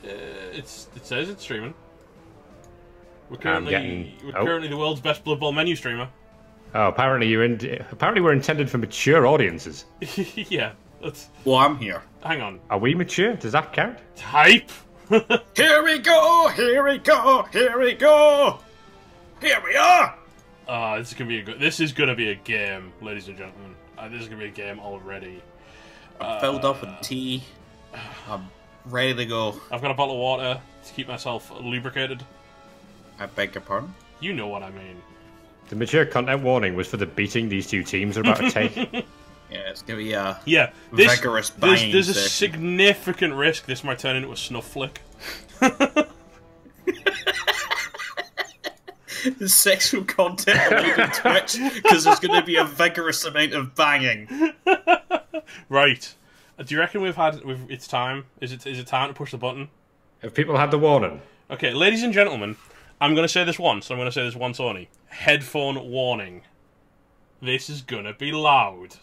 It says it's streaming. We're currently the world's best Blood Bowl menu streamer. Oh, apparently we're intended for mature audiences. Yeah. Well, I'm here. Hang on. Are we mature? Does that count? Type. Here we go! Here we go! Here we go! Here we are! This is gonna be a game, ladies and gentlemen. This is gonna be a game already. I'm filled up with tea. I'm ready to go. I've got a bottle of water to keep myself lubricated. I beg your pardon? You know what I mean. The mature content warning was for the beating these two teams are about to take. Yeah, it's gonna be a vigorous banging There's a session. significant risk this might turn into a snuff flick. The sexual content allowed on Twitch because there's going to be a vigorous amount of banging. Right. Do you reckon it's time? Is it time to push the button? Have people had the warning? Okay, ladies and gentlemen, I'm going to say this once. I'm going to say this once only. Headphone warning. This is going to be loud.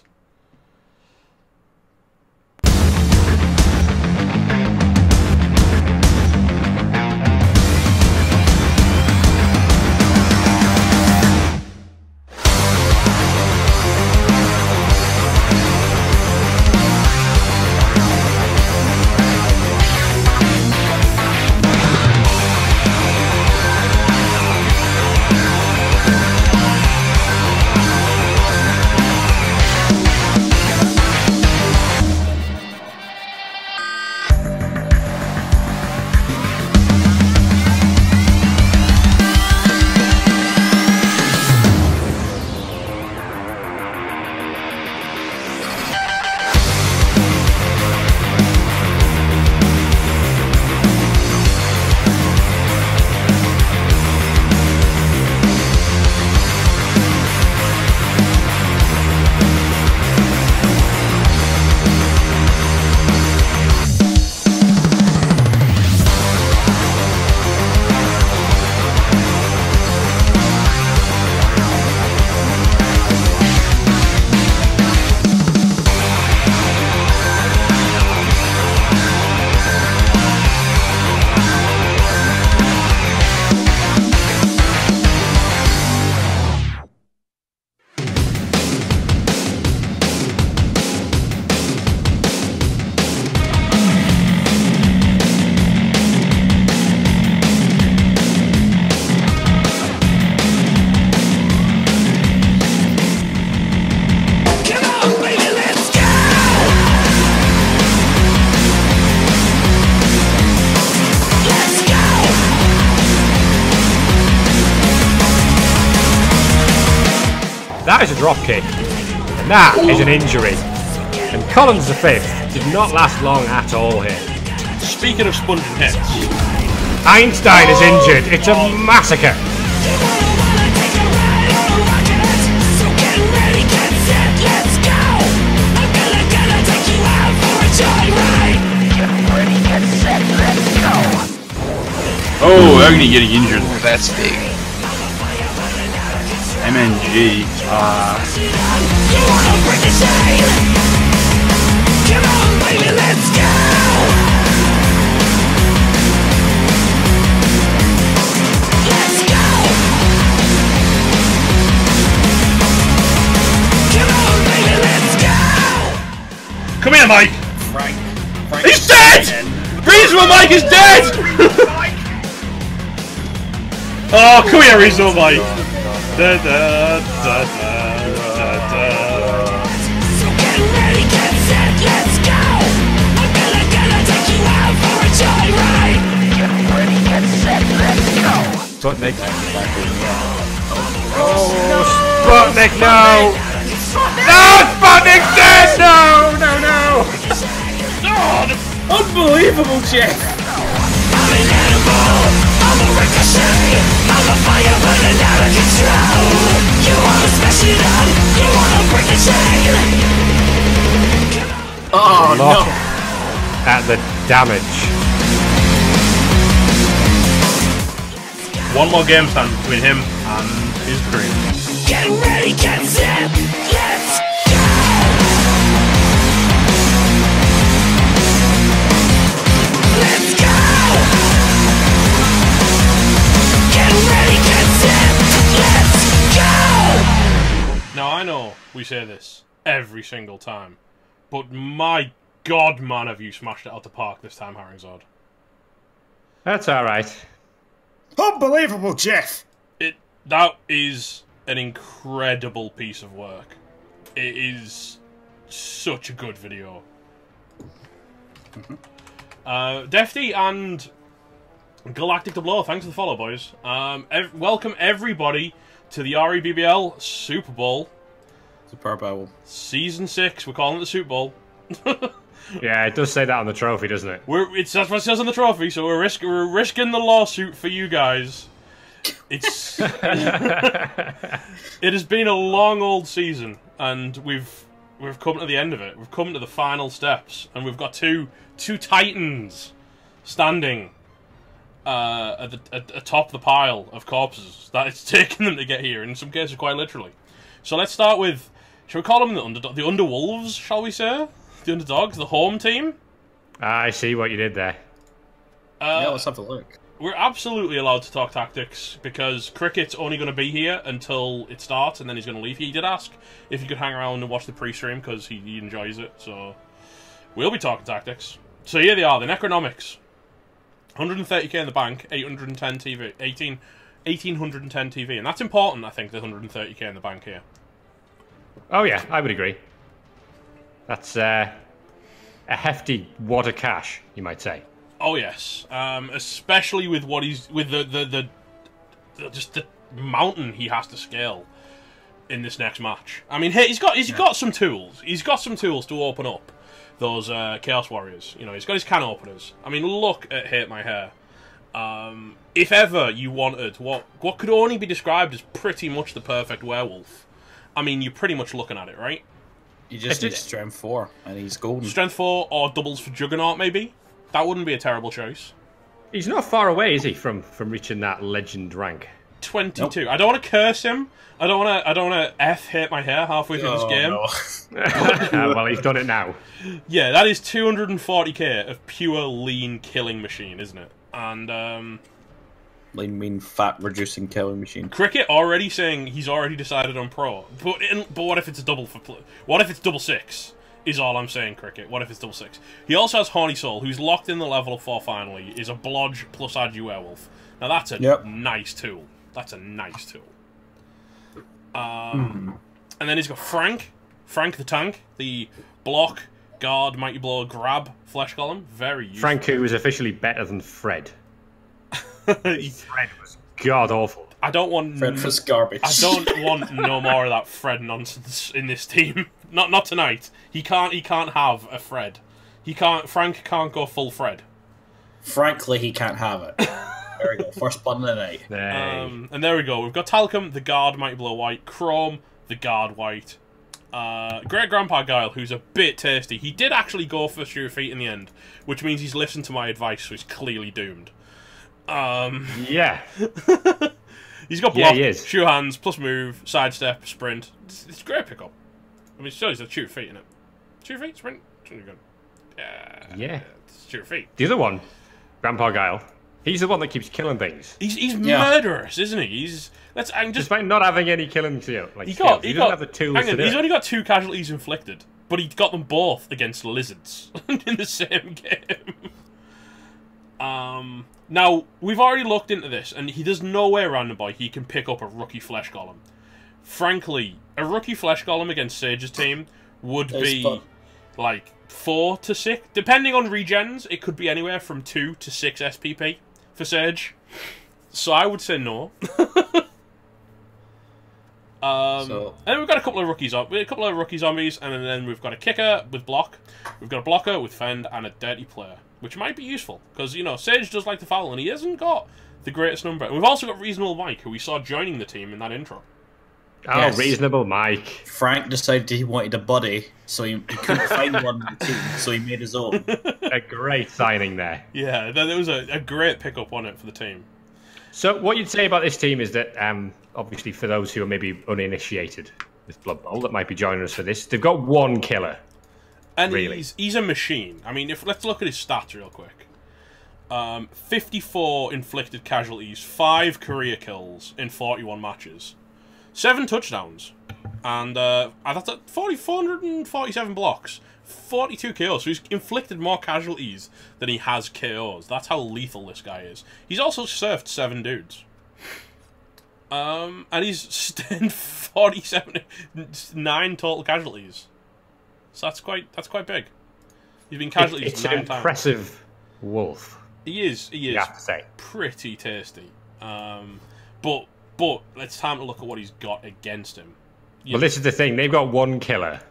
That is a dropkick, and that is an injury. And Collins V did not last long at all here. Speaking of sponging hits, Einstein is injured. It's a massacre. Oh, Agony getting injured. Ooh, that's big. MNG. You wanna break the chain? Come on, baby, let's go. Let's go. Come on, baby, let's go. come here, Mike. Frank He's dead. Reasonable Mike is dead. Oh, come here, Reasonable Mike. Da, da, da, da, da. So get ready, get set, let's go. I'm gonna take you out for a joyride. Get ready, get set, let's go. Sputnik. Oh, Sputnik, no! No, Sputnik's dead! No, no, no! Unbelievable, Jeff! I'm an animal, I'm a ricochet, I'm a fire burning out of control. You wanna smash it up, you wanna break the chain. Oh, Look no! at the damage. One more game stand between him and his dream. Get ready, get set, let's go. Let's go. say this every single time, but my God, man, have you smashed it out the park this time, Haringzord. That's alright. Unbelievable, Jeff! That is an incredible piece of work. It is such a good video. Defty and Galactic Tableau, thanks for the follow, boys. Welcome everybody to the ReBBL Super Bowl. Super Bowl. Season 6, we're calling it the Super Bowl. Yeah, it does say that on the trophy, doesn't it? That's what it says on the trophy, so we're risking the lawsuit for you guys. It's it has been a long old season, and we've come to the end of it. We've come to the final steps, and we've got two titans standing at the top of the pile of corpses that it's taken them to get here. In some cases, quite literally. So let's start with, shall we call them the Underwolves? Shall we say the underdogs, the home team? I see what you did there. Yeah, let's have a look. We're absolutely allowed to talk tactics because Cricket's only going to be here until it starts, and then he's going to leave. He did ask if he could hang around and watch the pre-stream because he enjoys it, so we'll be talking tactics. So here they are, the Necronomics. 130k in the bank, 810 TV, 1810 TV, and that's important, I think, the 130k in the bank here. Oh yeah, I would agree. That's a hefty wad of cash, you might say. Oh yes, especially with what the mountain he has to scale in this next match. I mean, he's got some tools. He's got some tools to open up those Chaos Warriors. You know, he's got his can openers. I mean, look at Hate My Hair. If ever you wanted what could only be described as pretty much the perfect werewolf, I mean, you're pretty much looking at it, right? You just need Strength 4, and he's golden. Strength 4 or doubles for Juggernaut, maybe. That wouldn't be a terrible choice. He's not far away, is he, from reaching that legend rank? 22. Nope. I don't want to curse him. I don't want to Hate My Hair halfway through this game. No. Well, he's done it now. Yeah, that is 240k of pure lean killing machine, isn't it? And lean, mean, fat reducing killing machine. Cricket already saying he's already decided on pro, but what if it's a double for? What if it's double 6? Is all I'm saying, Cricket. What if it's double 6? He also has Horny Soul, who's locked in the level of 4 finally, is a Blodge plus Adu Werewolf. Now that's a nice tool. That's a nice tool. And then he's got Frank the Tank, the block, guard, mighty blow, grab, flesh golem. Very useful. Frank, who is officially better than Fred. Fred was god awful. I don't want Fred was garbage. I don't want no more of that Fred nonsense in this team. Not tonight. He can't have a Fred. Frank can't go full Fred. Frankly, he can't have it. There we go. First button of the night. And there we go. We've got Talcum, the guard, mighty blow white. Chrome, the guard white. Great Grandpa Guile, who's a bit tasty. He did actually go for Sure Feet in the end, which means he's listened to my advice, so he's clearly doomed. Yeah. He's got block, he is. shoe hands, plus move, sidestep, sprint. It's a great pickup. I mean, still, he's a Sure Feet in it. Sure Feet, sprint. Yeah. Sure Feet. The other one, Grandpa Guile. He's the one that keeps killing things. He's murderous, isn't he? Despite not having any killing skills. He doesn't have the tools to do He's it. only got 2 casualties inflicted, but he got them both against lizards in the same game. Now, we've already looked into this, and there's no way around the boy he can pick up a rookie Flesh Golem. Frankly, a rookie Flesh Golem against Sage's team would be like 4 to 6. Depending on regens, it could be anywhere from 2 to 6 SPP for Sage. So I would say no. And then we've got a couple of rookie zombies, and then we've got a kicker with block. We've got a blocker with fend and a dirty player, which might be useful because Sage does like to foul, and he hasn't got the greatest number. And we've also got Reasonable Mike, who we saw joining the team in that intro. Oh, yes. Reasonable Mike. Frank decided he wanted a buddy, so he couldn't find one in the team, so he made his own. A great signing there. Yeah, there was a great pickup on it for the team. So what you'd say about this team is that, obviously for those who are maybe uninitiated with Blood Bowl that might be joining us for this, they've got 1 killer. And really. He's a machine. I mean, let's look at his stats real quick. 54 inflicted casualties, 5 career kills in 41 matches. 7 touchdowns. And that's at 447 blocks. 42 KOs. So he's inflicted more casualties than he has KOs. That's how lethal this guy is. He's also surfed 7 dudes. And he's sustained 9 total casualties. So that's quite big. He's been casualties It's 9 an times. impressive wolf. He is. You have to say. Pretty tasty. But it's time to look at what he's got against him. Well, this is the thing. They've got 1 killer.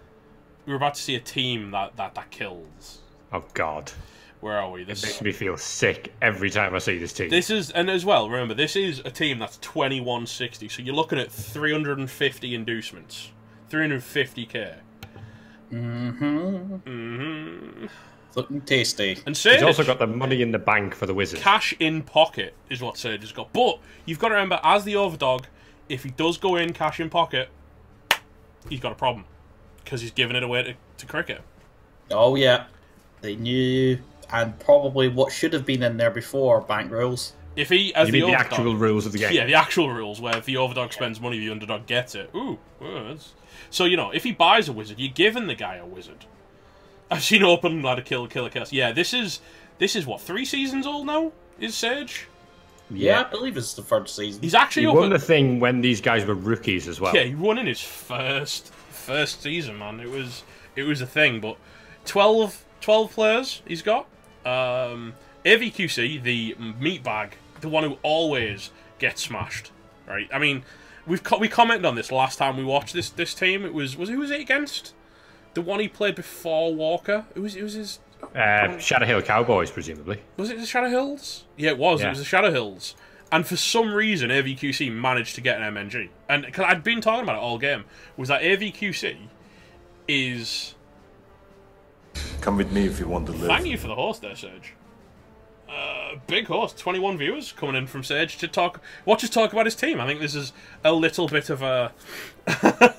We're about to see a team that kills. Oh, God. Where are we? It makes me feel sick every time I see this team. This is, and as well, remember, this is a team that's 2160, so you're looking at 350 inducements. 350k. Looking tasty. And Sage, He's also got the money in the bank for the Wizards. cash in pocket is what Sage has got. But you've got to remember, as the overdog, if he does go in cash in pocket, he's got a problem. Because he's giving it away to Cricket. Oh, yeah. They knew, and probably what should have been in there before, bank rules. If he, as You the mean the overdog, actual rules of the game? yeah, the actual rules, where if the overdog spends money, the underdog gets it. Ooh. So, you know, if he buys a wizard, you're giving the guy a wizard. I've seen open like a killer curse. Yeah, this is what, 3 seasons old now? Is Sage? Yeah, I believe it's the 3rd season. He's actually He over. won the thing when these guys were rookies as well. Yeah, he won in his first season, man. It was a thing. But 12 players he's got. AVQC, the meat bag, the one who always gets smashed. Right? I mean, we commented on this last time we watched this team. It was who was it against? The one he played before Walker. It was his. Shadow Hill Cowboys, presumably. Was it the Shadow Hills? Yeah, it was. Yeah. It was the Shadow Hills. And for some reason, AVQC managed to get an MNG. And because I'd been talking about it all game, was that AVQC is... Come with me if you want to live. Thank you for the host there, Sage. Big host, 21 viewers coming in from Sage to watch us talk about his team. I think this is a little bit of a...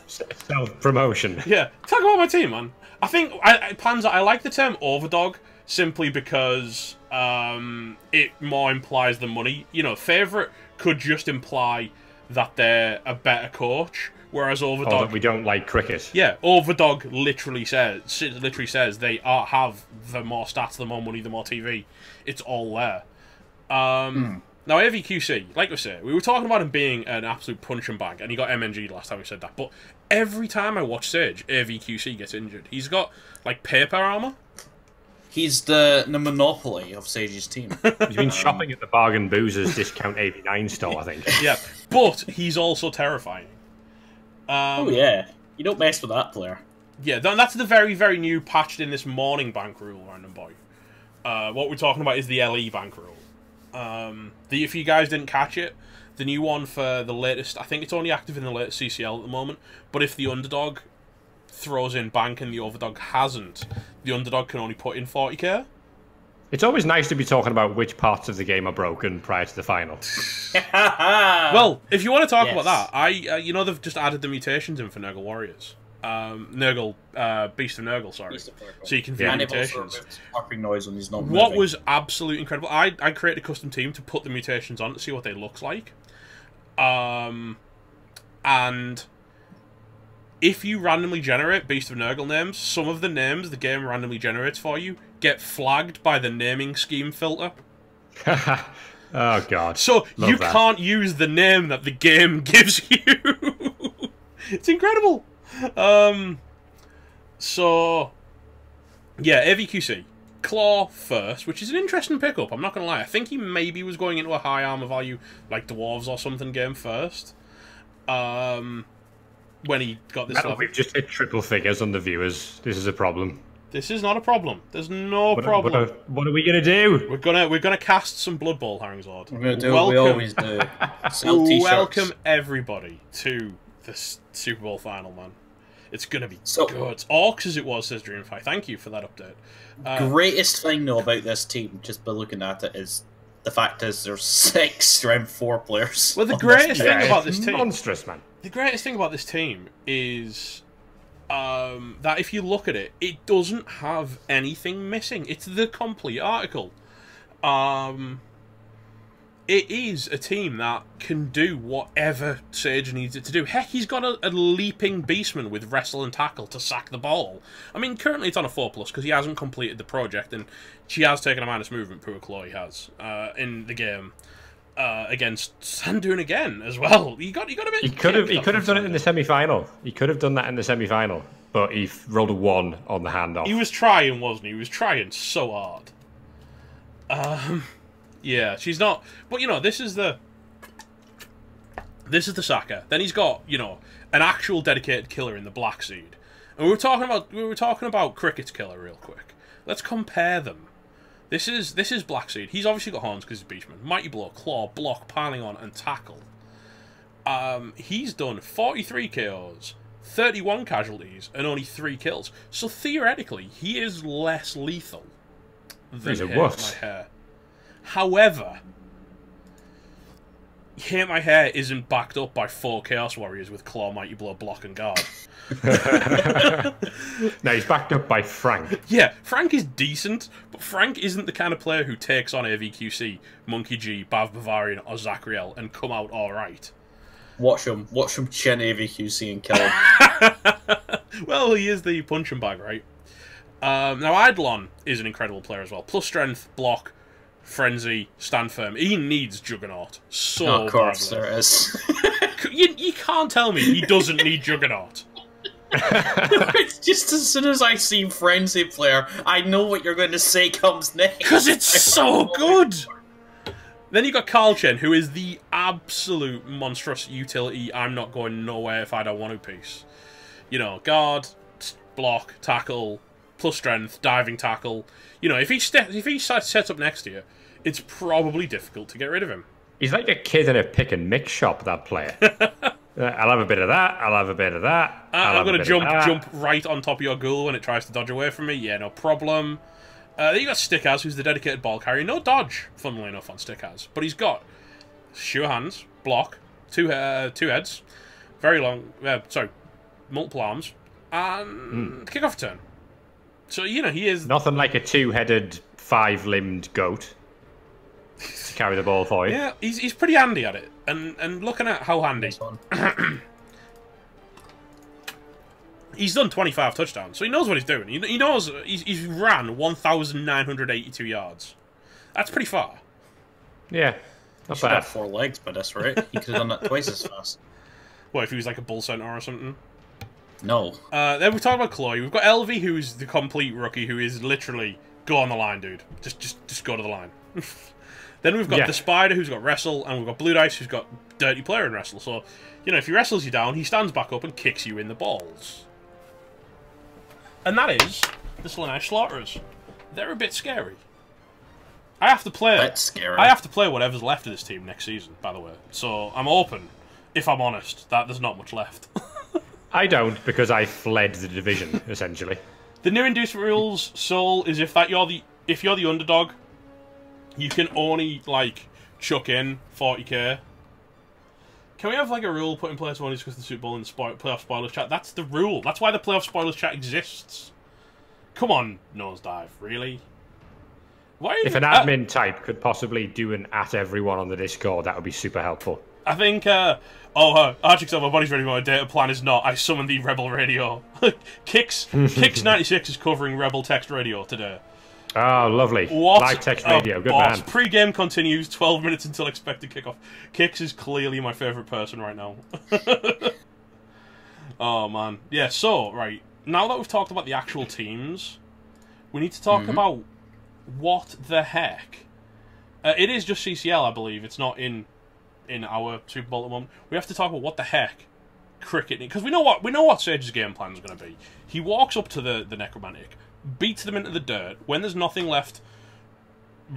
Self-promotion. Yeah, talk about my team, man. I think, Panzer, I like the term overdog simply because it more implies the money. You know, favourite could just imply that they're a better coach, whereas overdog... Or that we don't like cricket. Yeah, overdog literally says they have the more stats, the more money, the more TV. It's all there. Now, AVQC, like we say, we were talking about him being an absolute punching bag, and he got MNG last time we said that, but every time I watch Sage, AVQC gets injured. He's got, like, paper armor. He's the monopoly of Sage's team. He's been shopping at the Bargain Boozers Discount 89 store, I think. Yeah, but he's also terrifying. Oh, yeah. You don't mess with that player. Yeah, that's the very, very new patched in this morning bank rule, random boy. What we're talking about is the LE bank rule. If you guys didn't catch it, the new one for the latest, I think it's only active in the latest CCL at the moment, but if the underdog throws in bank and the overdog hasn't, the underdog can only put in 40k. It's always nice to be talking about which parts of the game are broken prior to the final. Well, if you want to talk Yes. about that, you know they've just added the mutations in for Nurgle Warriors. Beast of Nurgle, sorry. Beast of Nurgle. So you can view And they've also mutations. removed popping noise when he's not What moving. was absolutely incredible, I created a custom team to put the mutations on to see what they look like. And if you randomly generate Beast of Nurgle names, some of the names the game randomly generates for you get flagged by the naming scheme filter. Oh, God. So Love you that. can't use the name that the game gives you. It's incredible. So, yeah, AVQC. Claw first, which is an interesting pickup, I'm not going to lie. I think he maybe was going into a high armor value, like Dwarves or something game first. When he got this Metal, level. we've just hit triple figures on the viewers. This is a problem. This is not a problem. There's no problem. What are we going to do? We're gonna cast some Blood Bowl, Herringslord. We're going to do what we always do. Sell t-shirts. Welcome everybody to the Super Bowl final, man. It's gonna be So- good. Orcs as it was, says Dreamfy. Thank you for that update. Greatest thing, though, about this team, just by looking at it, is the fact is there's 6 strength 4 players. Well, the on greatest this thing team. about it's this team, monstrous, man. the greatest thing about this team is that if you look at it, it doesn't have anything missing. It's the complete article. it is a team that can do whatever Sage needs it to do. Heck, he's got a leaping beastman with wrestle and tackle to sack the ball. I mean, currently it's on a 4+ because he hasn't completed the project, and she has taken a minus movement, poor Chloe has, in the game. Against Sandoon again as well. He got a bit. He could have done it in the semi-final. He could have done that in the semi-final, but he rolled a 1 on the handoff. He was trying, wasn't he? He was trying so hard. Yeah, she's not. But you know, this is the Saka. Then he's got, you know, an actual dedicated killer in the Black Seed. And we were talking about Cricket's killer real quick. Let's compare them. This is Black Seed. He's obviously got horns because he's Beastman. Mighty Blow, Claw, Block, Piling On, and Tackle. He's done 43 KOs, 31 casualties, and only 3 kills. So theoretically, he is less lethal than Hate My Hair. However, Hate My Hair isn't backed up by 4 Chaos Warriors with Claw, Mighty Blow, Block, and Guard. No, he's backed up by Frank. Yeah, Frank is decent, but Frank isn't the kind of player who takes on AVQC, Monkey G, Bav Bavarian, or Zachriel and come out alright. Watch him chin AVQC and kill him. Well, he is the punching bag, right? Now, Eidolon is an incredible player as well. Plus strength, block, frenzy, stand firm. He needs Juggernaut so of course badly. there is. You can't tell me he doesn't need Juggernaut. It's just as soon as I see Frenzy player, I know what you're going to say comes next. Because it's so good! Then you got Carl Chen, who is the absolute monstrous utility, I'm not going nowhere if I don't want to piece. You know, guard, block, tackle, plus strength, diving tackle. You know, if he sets up next to you, it's probably difficult to get rid of him. He's like a kid in a pick and mix shop, that player. I'll have a bit of that, I'll have a bit of that. I'm going to jump right on top of your ghoul when it tries to dodge away from me. Yeah, no problem. Then you got Stickaz, who's the dedicated ball carrier. No dodge, funnily enough, on Stickaz. But he's got sure hands, block, two heads, very long, multiple arms, and kick-off return. So, you know, he is... Nothing like a 2-headed, 5-limbed goat to carry the ball for you. Yeah, he's pretty handy at it. And looking at how handy... He's done 25 touchdowns, so he knows what he's doing. He knows he's ran 1,982 yards. That's pretty far. Yeah, not bad. Have 4 legs by this, right? He could have done that twice as fast. What, if he was like a bull centaur or something? No. Then we talked about Chloe. We've got Elvie, who's the complete rookie, who is literally, go on the line, dude. Just go to the line. Then we've got the Spider, who's got Wrestle, and we've got Blue Dice, who's got Dirty Player in Wrestle. So, you know, if he wrestles you down, he stands back up and kicks you in the balls. And that is the Slaanesh Slaughterers. They're a bit scary. I have to play. That's scary. I have to play whatever's left of this team next season, by the way. So I'm open, if I'm honest, that there's not much left. I don't, because I fled the division, essentially. The new inducement rules, Soul, is if you're the underdog, you can only like chuck in 40k. Can we have like a rule put in place only because of the Super Bowl and the playoff spoilers chat? That's the rule. That's why the playoff spoilers chat exists. Come on, Nosedive, really? Why? If an admin type could possibly do an at everyone on the Discord, that would be super helpful. I think, Archie said my body's ready, but my data plan is not. I summoned the Rebel Radio. Kicks 96 is covering Rebel Text Radio today. Oh, lovely. What? Live text radio, good man. Pre-game continues, 12 minutes until expected kickoff. Kicks is clearly my favourite person right now. Oh, man. Yeah, so, right, now that we've talked about the actual teams, we need to talk about what the heck. It is just CCL, I believe. It's not in our Super Bowl at the moment. We have to talk about what the heck Cricket... Because we know what Sage's game plan is going to be. He walks up to the Necromantic, beats them into the dirt. When there's nothing left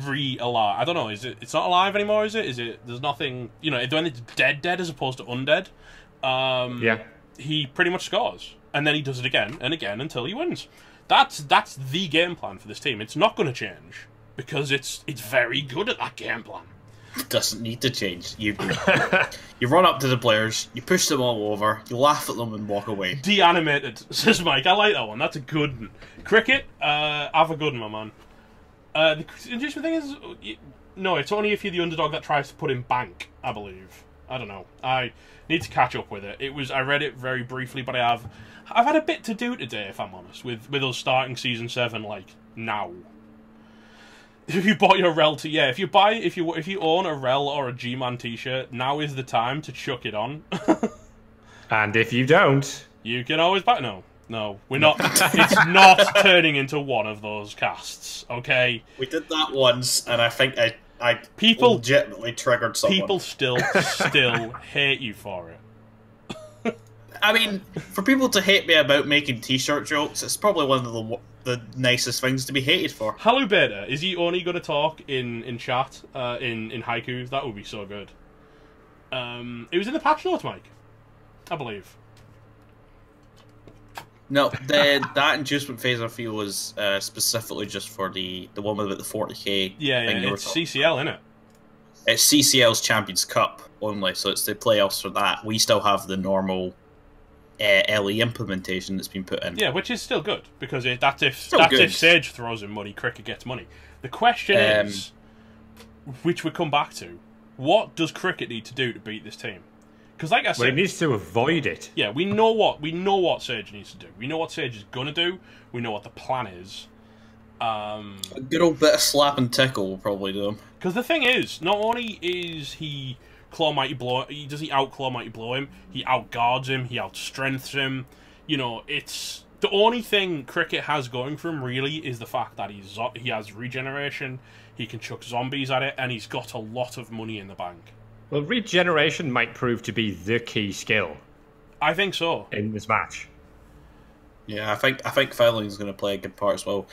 alive. I don't know, it's not alive anymore, is it? There's nothing, you know, when it's dead as opposed to undead, yeah. He pretty much scores. And then he does it again and again until he wins. That's the game plan for this team. It's not going to change because it's very good at that game plan. It doesn't need to change. You run up to the players, you push them all over, you laugh at them and walk away. De-animated, says Mike. I like that one. That's a good one. Cricket, have a good one, my man. The interesting thing is, no, it's only if you're the underdog that tries to put in bank, I believe. I don't know. I need to catch up with it. I read it very briefly, but I've had a bit to do today, if I'm honest, with us starting season 7 like now. If you bought your Rel if you own a Rel or a G-Man t-shirt, now is the time to chuck it on. And if you don't, you can always buy. No, we're not. It's not turning into one of those casts, okay? We did that once, and I think I people legitimately triggered someone. People still hate you for it. I mean, for people to hate me about making t-shirt jokes, it's probably one of the nicest things to be hated for. Hello, Beta. Is he only going to talk in chat, in haikus? That would be so good. It was in the patch notes, Mike, I believe. No, that inducement phase I feel was specifically just for the one with the 40k. Yeah, it's CCL, isn't it? It's CCL's Champions Cup only, so it's the playoffs for that. We still have the normal LE implementation that's been put in. Yeah, which is still good, because that's if Sage throws in money, Cricket gets money. The question is, which we come back to, what does Cricket need to do to beat this team? Because, like I said, he needs to avoid it. Yeah, we know what Sage needs to do. We know what Sage is gonna do. We know what the plan is. A good old bit of slap and tickle will probably do him. Because the thing is, not only is he Claw Mighty Blow, does he out Claw Mighty Blow him? He out guards him. He out strengths him. You know, it's the only thing Cricket has going for him really is the fact that he has regeneration. He can chuck zombies at it, and he's got a lot of money in the bank. Well, regeneration might prove to be the key skill. I think so. In this match. Yeah, I think fouling is going to play a good part as well.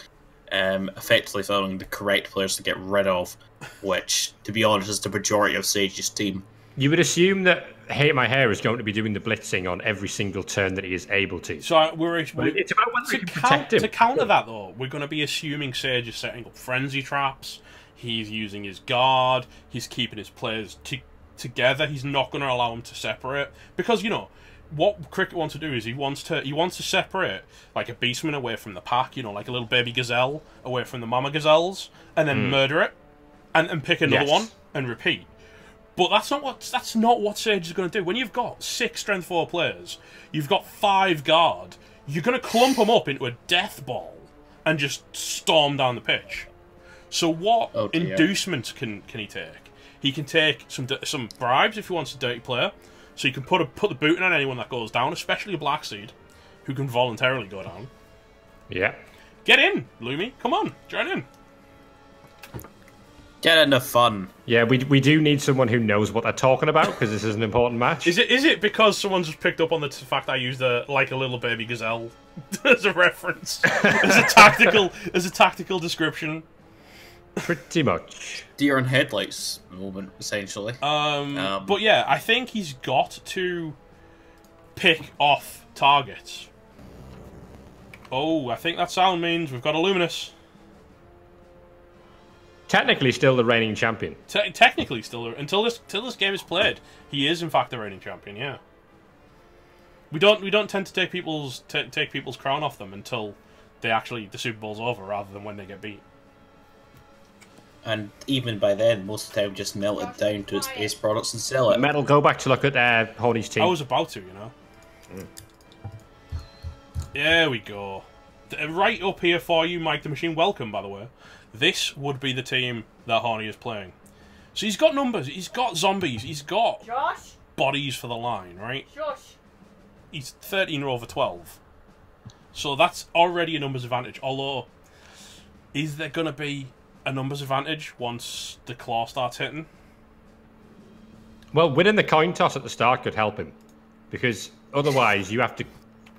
Effectively fouling the correct players to get rid of, which, to be honest, is the majority of Sage's team. You would assume that Hate My Hair is going to be doing the blitzing on every single turn that he is able to. So it's about whether he can protect him. To counter that, though, we're going to be assuming Sage is setting up frenzy traps. He's using his guard. He's keeping his players together. He's not going to allow them to separate, because you know what Cricket wants to do is he wants to separate like a beastman away from the pack, you know, like a little baby gazelle away from the mama gazelles, and then murder it, and pick another one and repeat. But that's not what Sage is going to do. When you've got 6 strength 4 players, you've got 5 guard, you're going to clump them up into a death ball and just storm down the pitch. So what inducements can he take? He can take some bribes if he wants a dirty player. So you can put the boot in on anyone that goes down, especially a Black Seed, who can voluntarily go down. Yeah. Get in, Lumi. Come on, join in. Get in the fun. Yeah, we do need someone who knows what they're talking about, because this is an important match. Is it because someone just picked up on the fact I used like a little baby gazelle as a reference, as a tactical description? Pretty much. Deer in headlights moment, essentially. But yeah, I think he's got to pick off targets. Oh, I think that sound means we've got a Luminous. Technically still the reigning champion. Technically still, until this game is played, he is in fact the reigning champion. Yeah. We don't tend to take people's crown off them until the Super Bowl's over, rather than when they get beat. And even by then, most of the time, just melt it down to its base products and sell it. Metal, go back to look at Horny's team. I was about to, you know. There we go. Right up here for you, Mike the Machine. Welcome, by the way. This would be the team that Horny is playing. So he's got numbers, he's got zombies, he's got bodies for the line, right? He's 13 over 12. So that's already a numbers advantage. Although, is there going to be a numbers advantage once the claw starts hitting? Well, winning the coin toss at the start could help him, because otherwise you have to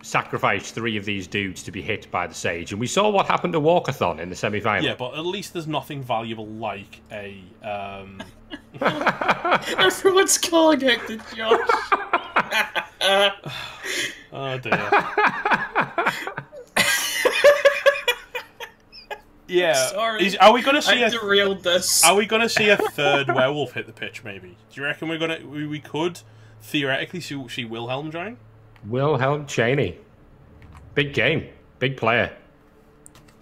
sacrifice 3 of these dudes to be hit by the Sage, and we saw what happened to Walkathon in the semi-final. Yeah, but at least there's nothing valuable like a Everyone's calling it the Josh. Oh dear. Yeah. Sorry. Are we gonna see derailed this? Are we gonna see a third werewolf hit the pitch? Maybe. Do you reckon we could theoretically see Wilhelm join? Wilhelm Cheney. Big game. Big player.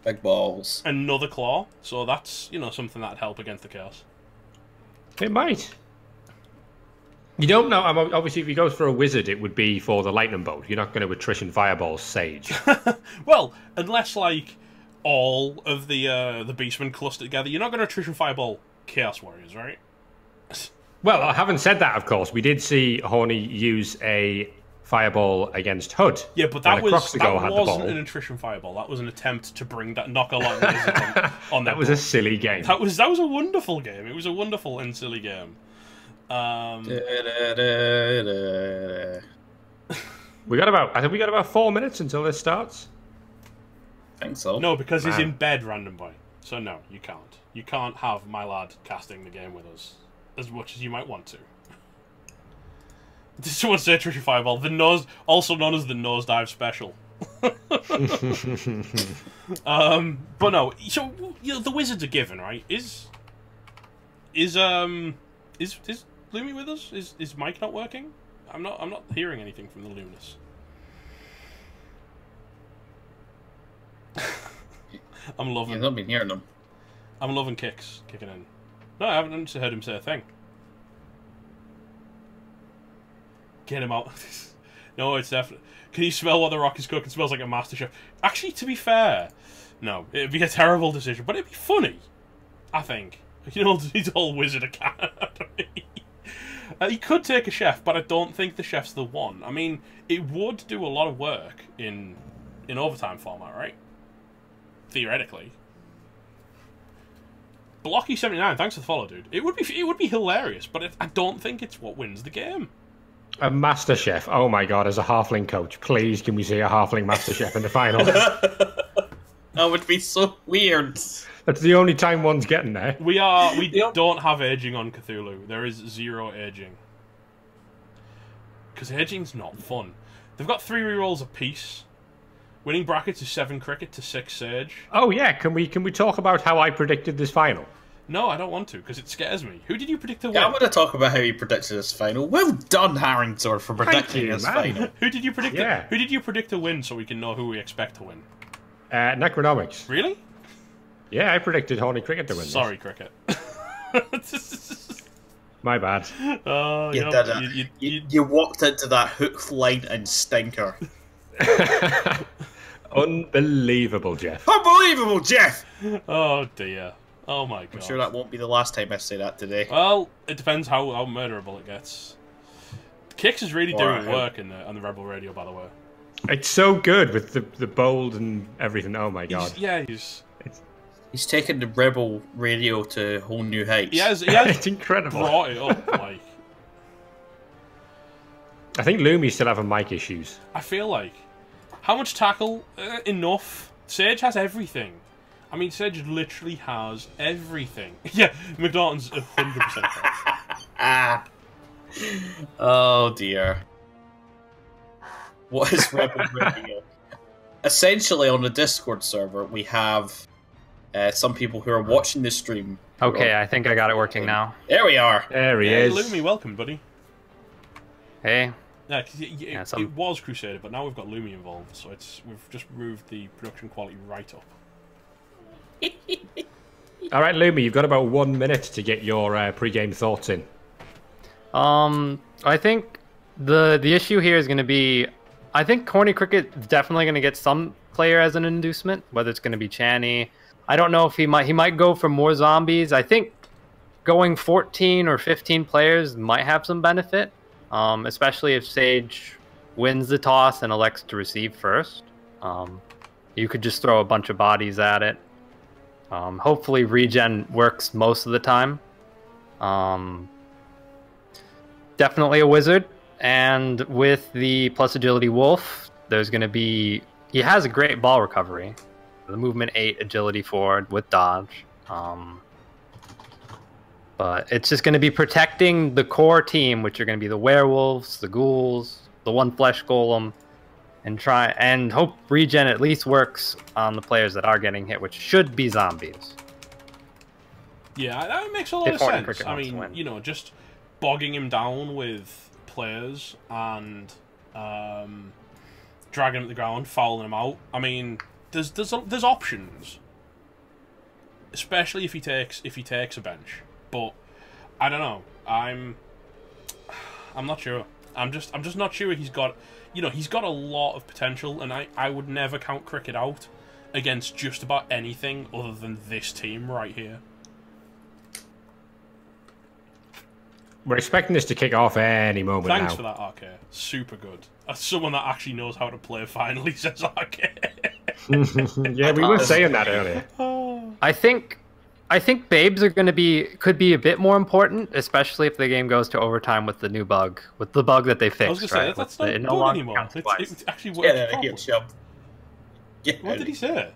Big balls. Another claw. So that's, you know, something that'd help against the chaos. It might. You don't know. Obviously, if he goes for a wizard, it would be for the lightning bolt. You're not going to attrition fireball Sage. Well, unless like all of the beastmen cluster together, you're not going to attrition fireball chaos warriors, right? Well, I haven't said that. Of course, we did see Horny use a fireball against Hood. Yeah, but that wasn't ball. an attrition fireball. That was an attempt to knock a lot of wizards on that was a silly game. That was a wonderful game. It was a wonderful and silly game. We got about 4 minutes until this starts. I think so. No, because he's in bed, Random Boy. So no, you can't. You can't have my lad casting the game with us as much as you might want to. This one's Attrition Fireball, also known as the Nosedive Special. But no, so you know, the wizards are given, right? Is Lumi with us? Is Mike not working? I'm not hearing anything from the Lunas. I'm loving. You've not been hearing them. I'm loving kicks kicking in. No, I haven't heard him say a thing. Get him out. No, it's definitely. Can you smell what the rock is cooking? It smells like a master chef. Actually, to be fair, no, it'd be a terrible decision, but it'd be funny. I think. You know, he's all Wizard Academy. He could take a chef, but I don't think the chef's the one. I mean, it would do a lot of work in overtime format, right? Theoretically. Blocky79, thanks for the follow, dude. It would be hilarious, but I don't think it's what wins the game. A master chef. Oh my god, as a halfling coach, please can we see a halfling master chef in the final? That would be so weird. That's the only time one's getting there. We don't have aging on Cthulhu. There is 0 aging. Because aging's not fun. They've got 3 rerolls apiece. Winning brackets is 7 cricket to 6 sage. Oh yeah, can we talk about how I predicted this final? No, I don't want to, because it scares me. Who did you predict to win? Yeah, I'm going to talk about how you predicted this final. Well done, Harrington, for predicting this final. Who did you predict? Who did you predict to win, so we can know who we expect to win? Necronomics. Really? Yeah, I predicted Horny Cricket to win. Sorry, Cricket. My bad. Oh, you walked into that hook, line, and stinker. Unbelievable, Jeff. Unbelievable, Jeff! Oh dear. Oh my god. I'm sure that won't be the last time I say that today. Well, it depends how murderable it gets. Kicks is really doing work on the Rebel Radio, by the way. It's so good with the bold and everything. Oh my god. He's taken the Rebel Radio to whole new heights. He has it's incredible. Brought it up, like. I think Lumi still having mic issues. I feel like. How much tackle? Enough. Sage has everything. I mean, Sage literally has everything. Yeah, McNaughton's 100% correct. Oh dear. What is Rebel Radio? Essentially, on the Discord server, we have some people who are watching the stream. Okay, I think I got it working now. There we are. There he is. Lumi, welcome, buddy. Hey. Yeah, it was Crusader, but now we've got Lumi involved, so we've just moved the production quality right up. All right, Lumi, you've got about 1 minute to get your pre-game thoughts in. I think the issue here is going to be, I think Corny Cricket is definitely going to get some player as an inducement, whether it's going to be Channy. I don't know if he might go for more zombies. I think going 14 or 15 players might have some benefit, especially if Sage wins the toss and elects to receive first. You could just throw a bunch of bodies at it. Hopefully regen works most of the time. Definitely a wizard, and with the plus agility wolf, there's going to be... He has a great ball recovery. The movement 8, agility 4 with dodge. But it's just going to be protecting the core team, which are going to be the werewolves, the ghouls, the one flesh golem, and hope regen at least works on the players that are getting hit, which should be zombies. Yeah, that makes a lot of sense. I mean, you know, just bogging him down with players and dragging him to the ground, fouling him out. I mean, there's options, especially if he takes a bench. But I don't know. I'm not sure. I'm just not sure he's got. He's got a lot of potential, and I would never count Cricket out against just about anything other than this team right here. We're expecting this to kick off any moment Thanks now. for that, RK. Super good. As someone that actually knows how to play finally, says RK. Yeah, we were saying that earlier. I think babes could be a bit more important, especially if the game goes to overtime with the new bug, with the bug that they fixed. I was gonna say that's not bug anymore. It's actually worked. What did he say?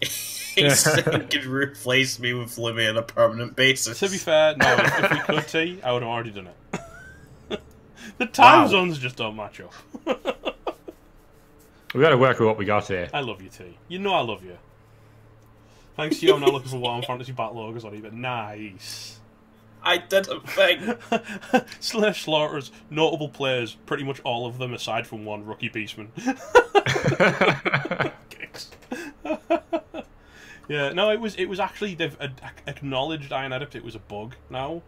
He said he could replace me with Libby on a permanent basis. To be fair, no, if we could, T, I would have already done it. The time zones just don't match up. We've got to work with what we got here. I love you, T. You know I love you. Thanks to you, I'm now looking for Warm Fantasy Battle Ogres on eBay. Nice. I didn't think. Slaanesh Slaughter's notable players, pretty much all of them aside from one rookie beastman. Yeah, no, it was actually, they've acknowledged Iron Adept, it was a bug now.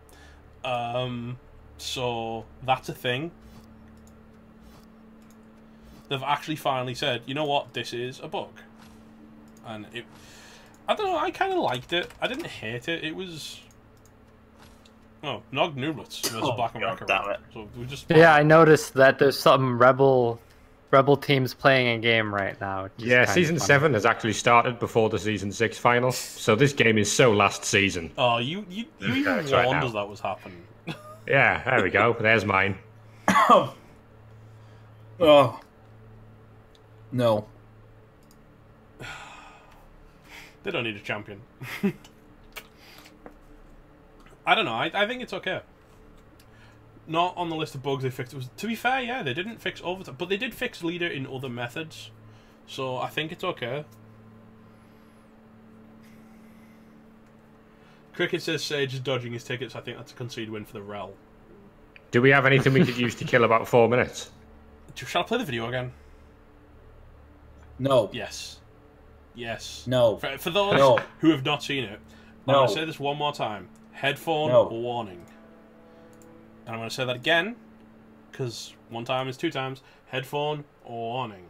So that's a thing. They've actually finally said, you know what, this is a bug. And I don't know, I kind of liked it. I didn't hate it. It was... Oh, Nog Nublets versus Black and Wrecker. Damn it. So we just... Yeah, I noticed that there's some rebel teams playing a game right now. Yeah, Season 7 has actually started before the Season 6 final, so this game is so last season. Oh, you even warned us that was happening. Yeah, there we go. There's mine. Oh. No. They don't need a champion. I don't know. I think it's okay. Not on the list of bugs they fixed. To be fair, yeah, they didn't fix overtime, but they did fix leader in other methods. So I think it's okay. Cricket says Sage is dodging his tickets. I think that's a concede win for the ReBBL. Do we have anything we could use to kill about 4 minutes? Shall I play the video again? No. Yes. Yes. No. For those who have not seen it, I'm going to say this one more time. Headphone warning. And I'm going to say that again, because one time is 2 times. Headphone warning.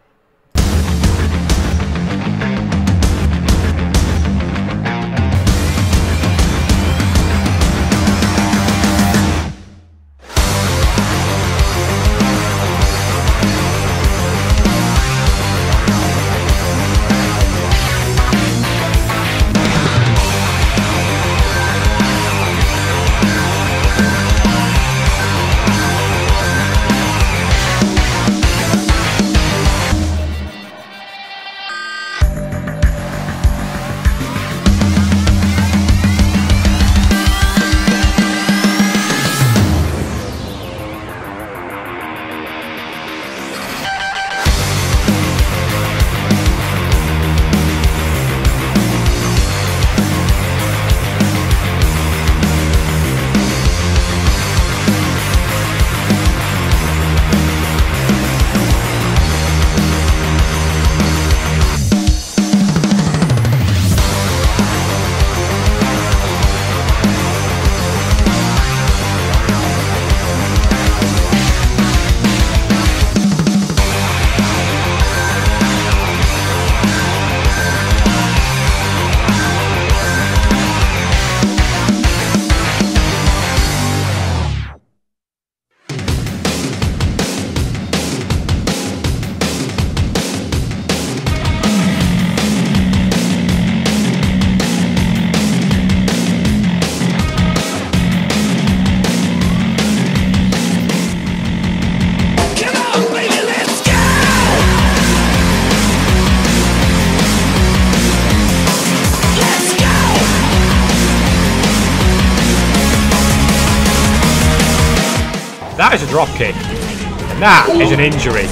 That is a drop kick, and that is an injury.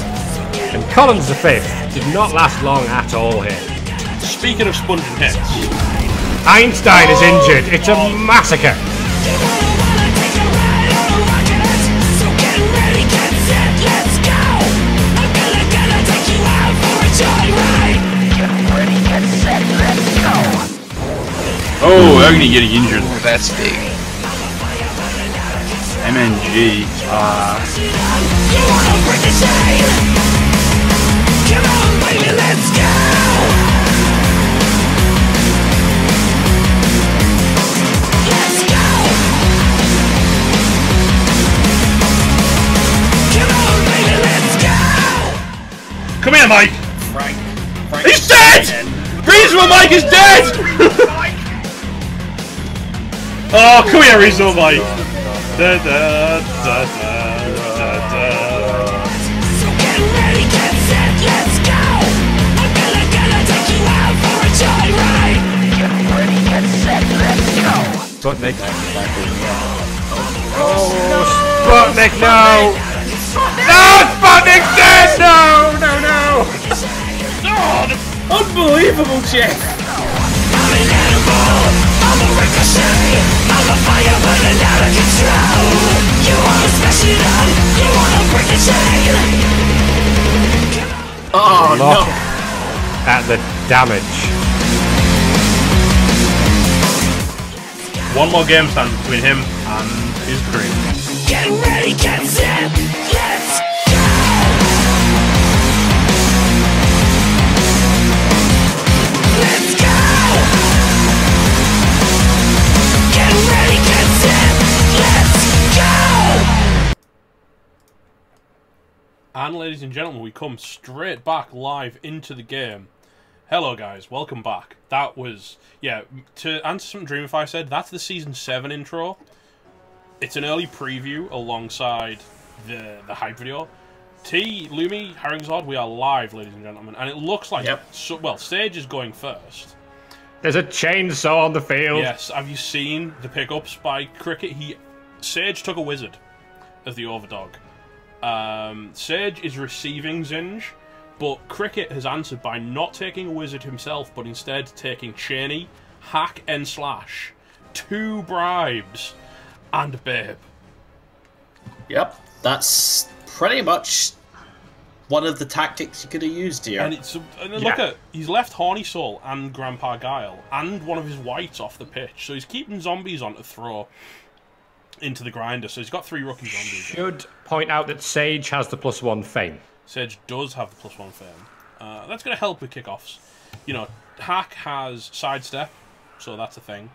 And Collins V did not last long at all here. Speaking of sponging hits, Einstein is injured. It's a massacre. Oh, Agony getting injured. Oh, that's big. MNG. You wanna break the chain? Come on, baby, let's go. Let's go. Come on, baby, let's go. Come here, Mike! Frank. He's dead! Reasonable Mike is dead! Oh, come here, Reasonable Mike! Da, da, da, da, da, da. So get ready, get set, let's go. I'm gonna take you out for a joyride. Get ready, get set, let's go. Sputnik. Oh, Sputnik, no! No, Sputnik's dead! No, no, no! Unbelievable, Jeff! I'm an animal, I'm a ricochet. I'm a fire burning out of control. You wanna smash it up, you wanna break the chain. Oh, Look no! at the damage. One more game stand between him and his crew. Get ready, get set, let's go. Let's go. Get ready, get set, let's go. And ladies and gentlemen, we come straight back live into the game. Hello guys, welcome back. That was, yeah, to answer something Dreamify said, that's the Season 7 intro. It's an early preview alongside the hype video. Lumi, Herringzod, we are live, ladies and gentlemen, and it looks like, well, Sage is going first. There's a chainsaw on the field. Yes, have you seen the pickups by Cricket? Sage took a wizard as the overdog. Sage is receiving Zinj, but Cricket has answered by not taking a wizard himself, but instead taking Cheney, Hack, and Slash. 2 bribes, and Babe. Yep, that's pretty much one of the tactics you could have used here. And look at, he's left Horny Soul and Grandpa Guile, and one of his whites off the pitch, so he's keeping zombies on to throw into the grinder, so he's got 3 rookie zombies. Should point out that Sage has the +1 fame. Sage does have the +1 fame. That's going to help with kickoffs. You know, Hack has sidestep, so that's a thing.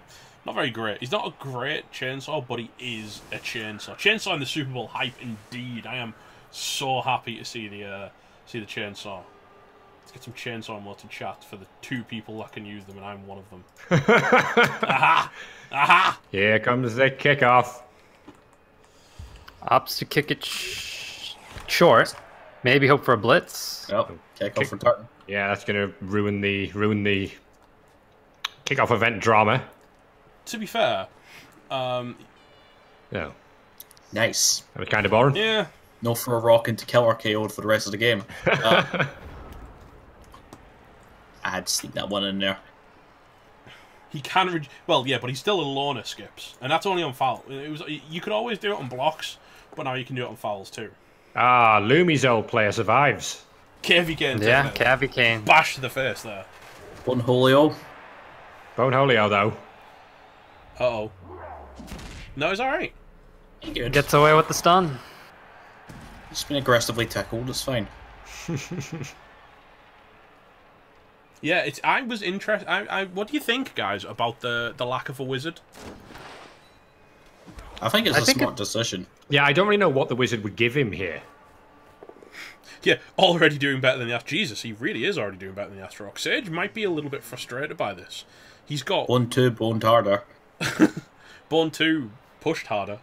Not very great. He's not a great chainsaw, but he is a chainsaw. Chainsaw in the Super Bowl hype, indeed. I am so happy to see the chainsaw. Let's get some chainsaw emotes in chat for the 2 people that can use them, and I'm one of them. Aha! Aha! Here comes the kickoff. Opts to kick it short. Maybe hope for a blitz. Yep, kick-off for Tartan. Yeah, that's going to ruin the kickoff event drama. To be fair, No, Nice. that was kind of boring. yeah, No for a rock into killer KO'd for the rest of the game. I had to sneak that one in there. he can. Well, yeah, but he's still a loner skips, and that's only on foul. You could always do it on blocks, but now you can do it on fouls too. Ah, Lumi's old player survives. KV Kane. Yeah, Cavi Kane. Bash to the face there. One Holio. Bone Holio, though. Uh-oh. No, he's alright. Good. Gets away with the stun. He's been aggressively tackled, it's fine. Yeah, I was interested. What do you think, guys, about the lack of a wizard? I think it's a smart decision. Yeah, I don't really know what the wizard would give him here. Yeah, already doing better than the Jesus, he really is already doing better than the Astrock. Sage might be a little bit frustrated by this. He's got... 1-2, boned harder. Bone 2 pushed harder.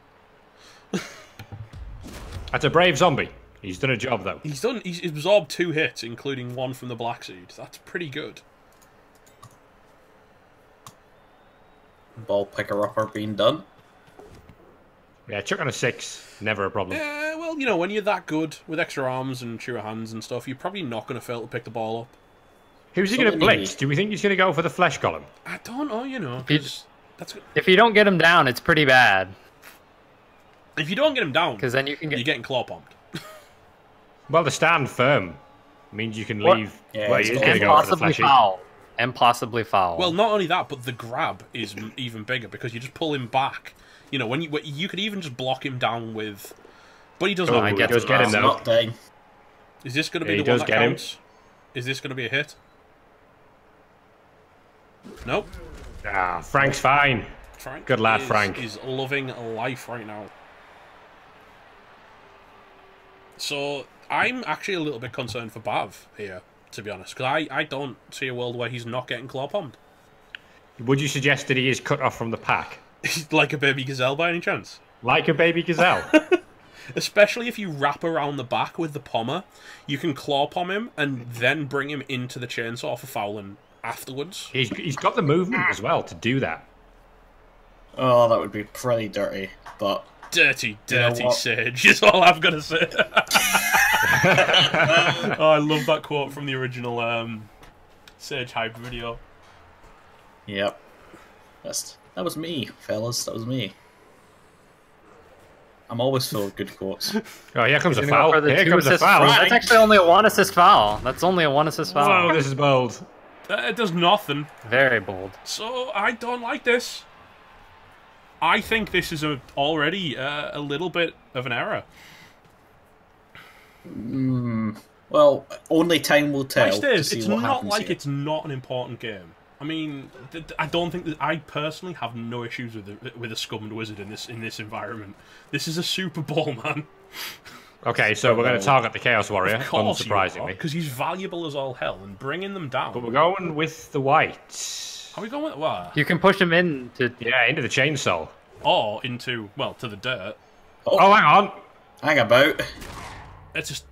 That's a brave zombie. He's done a job, though. He's absorbed 2 hits, including 1 from the Black Seed. That's pretty good. Ball picker-upper being done. Yeah, chuck on a 6. Never a problem. Yeah, well, you know, when you're that good with extra arms and sure hands and stuff, you're probably not going to fail to pick the ball up. Who's he going to blitz? Do we think he's going to go for the flesh column? I don't know, you know. If you don't get him down, it's pretty bad. If you don't get him down, because then you're getting claw pumped. Well, the stand firm means you can leave. Yeah, well, he's he's going going to to go for the possibly fleshy. foul. and possibly foul. Well, not only that, but the grab is even bigger because you just pull him back. You know, when you could even just block him down with, but he doesn't. Oh, he does get him though. Not dying. Is this going to be Yeah, the he one does that get him. counts? Is this going to be a hit? Nope. Ah, Frank's fine. Frank Good lad, Frank. is loving life right now. So I'm actually a little bit concerned for Bav here, to be honest, because I don't see a world where he's not getting claw bombed. Would you suggest that he is cut off from the pack? Like a baby gazelle by any chance? Like a baby gazelle? Especially if you wrap around the back with the pommer, you can claw pom him and then bring him into the chainsaw for fouling afterwards. He's got the movement as well to do that. Oh, that would be pretty dirty, but... Dirty, You know dirty what? Sage is all I've got to say. Oh, I love that quote from the original Sage hype video. Yep. That was me, fellas. That was me. I'm always full of good quotes. Oh, here comes a He's gonna go foul. for the Here 2 comes a assist foul. foul. That's actually only a 1 assist foul. That's only a 1 assist foul. Whoa, this is bold. It does nothing. Very bold. So I don't like this. I think this is already a little bit of an error. Well, only time will tell. Like this, to see it's what not happens like here. it's not an important game. I mean, I don't think that I personally have no issues with a scummed wizard in this environment. This is a Super Bowl, man. Okay, so we're going to target the Chaos Warrior, Of course, unsurprisingly. because he's valuable as all hell, and bringing them down. But we're going with the white. Are we going with what? You can push him in to... Yeah, into the chainsaw. Or into to the dirt. Oh, hang on. Hang about. It's just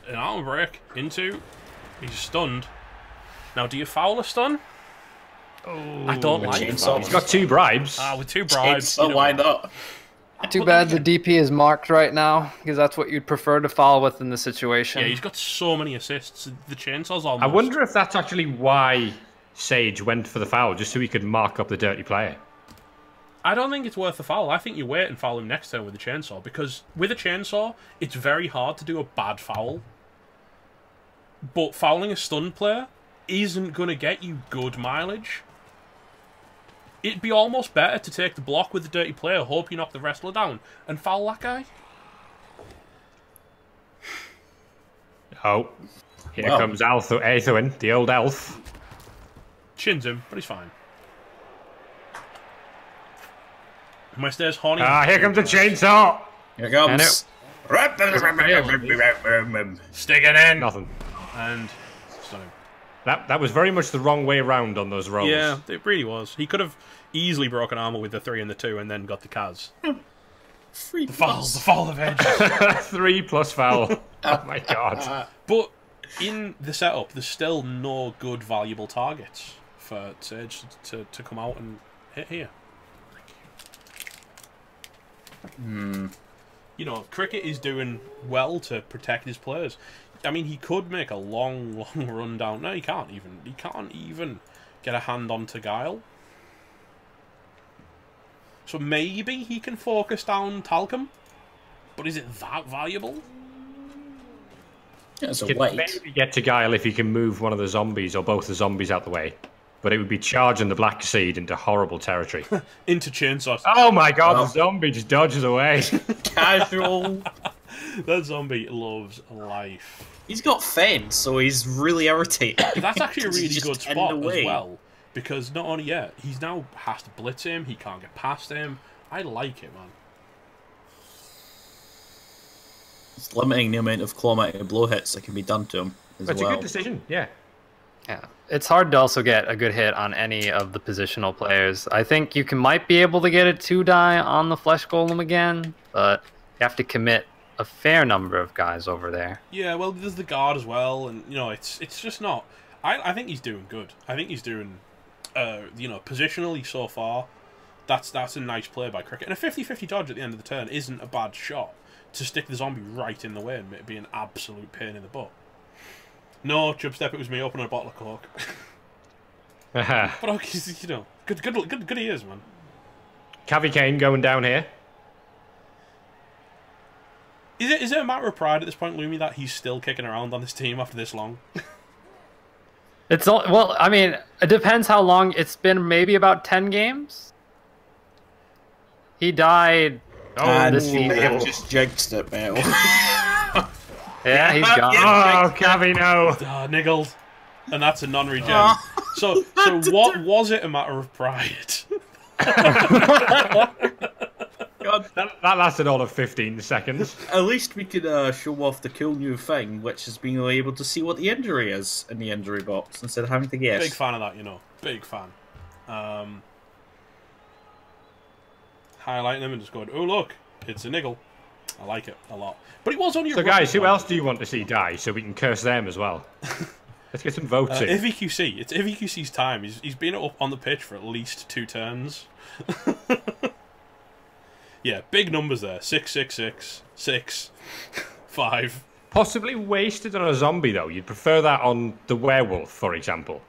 an arm break into. He's stunned. Now, do you foul a stun? I don't like it. chainsaw. He's got 2 bribes. With 2 bribes. So you know why what? not? Too bad the DP is marked right now, because that's what you'd prefer to foul with in the situation. Yeah, he's got so many assists. The chainsaw's almost... I wonder if that's actually why Sage went for the foul, just so he could mark up the dirty player. I don't think it's worth the foul. I think you wait and foul him next turn with the chainsaw, because with a chainsaw, it's very hard to do a bad foul. But fouling a stunned player isn't going to get you good mileage. It'd be almost better to take the block with the dirty player, hope you knock the wrestler down, and foul that guy. Oh, here Well. comes Aethuin, the old elf. Chins him, but he's fine. My stairs horny. Ah, here comes the chainsaw. Here it comes. Stick it in. Nothing. And stun him. That was very much the wrong way around on those rolls. Yeah, it really was. He could have easily broken armor with the 3 and the 2 and then got the Kaz. Free The fall of edge. 3 plus foul. Oh my god. But in the setup, there's still no good valuable targets for Sage to come out and hit here. You know, Cricket is doing well to protect his players. I mean, he could make a long run down. No, he can't even. He can't even get a hand onto Guile. So maybe he can focus down Talcum. But is it that valuable? Yeah, it's a Could white. maybe get to Guile if he can move one of the zombies or both the zombies out the way. But it would be charging the Black Seed into horrible territory. Into Chainsaw. Oh my god, the zombie just dodges away. Casual. That zombie loves life. He's got fence, so he's really irritating. That's actually a really He's good just in spot the as way. well. Because not only yet, he's now has to blitz him, he can't get past him. I like it, man. It's limiting the amount of clawmatic blow hits that can be done to him as That's well. a good decision, yeah. Yeah, it's hard to also get a good hit on any of the positional players. I think you might be able to get a 2-die on the Flesh Golem again, but you have to commit a fair number of guys over there. Yeah, well, there's the guard as well, and, you know, it's just not... I think he's doing good. I think he's doing, you know, positionally so far, that's a nice play by Cricket. And a 50-50 dodge at the end of the turn isn't a bad shot to stick the zombie right in the way and be an absolute pain in the butt. No, Chubstep, it was me opening a bottle of Coke. But okay, you know, good he is, man. Cavi Kane going down here. Is it a matter of pride at this point, Lumi, that he's still kicking around on this team after this long? It's all, well, I mean, it depends how long. It's been maybe about 10 games. He died And this you may have season. just jinxed it, Mel. Yeah, he's gone. Oh, Cavi, no. Niggled. And that's a non-regen. Oh. So what was it a matter of pride? God. That lasted all of 15 seconds. At least we could show off the cool new thing, which is being able to see what the injury is in the injury box instead of having to guess. Big fan of that, you know. Big fan. Highlighting them and just going, oh look, it's a niggle. I like it a lot. But it was only a So guys, who rookie else do you want to see die so we can curse them as well? Let's get some votes in. IvyQC. It's IvyQC's time. He's been up on the pitch for at least 2 turns. Yeah, big numbers there. 6, 6, 6, 6, 5. Possibly wasted on a zombie, though. You'd prefer that on the werewolf, for example.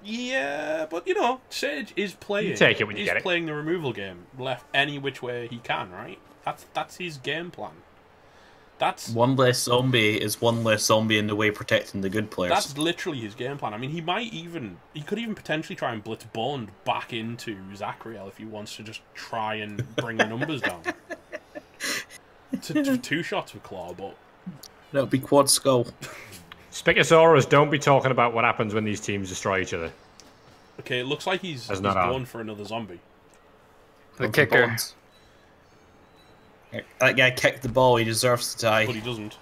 Yeah, but you know, Sage is playing. You take it when you get it. He's playing the removal game, left any which way he can, right? That's his game plan. That's One less zombie is one less zombie in the way protecting the good players. That's literally his game plan. I mean, he could even potentially try and blitz Bond back into Zachriel if he wants to just try and bring the numbers down. To 2 shots with Claw, but That would be quad skull. Spickosaurus, don't be talking about what happens when these teams destroy each other. okay, it looks like he's not on. going for another zombie. The kicker. That guy kicked the ball, he deserves to die. But he doesn't.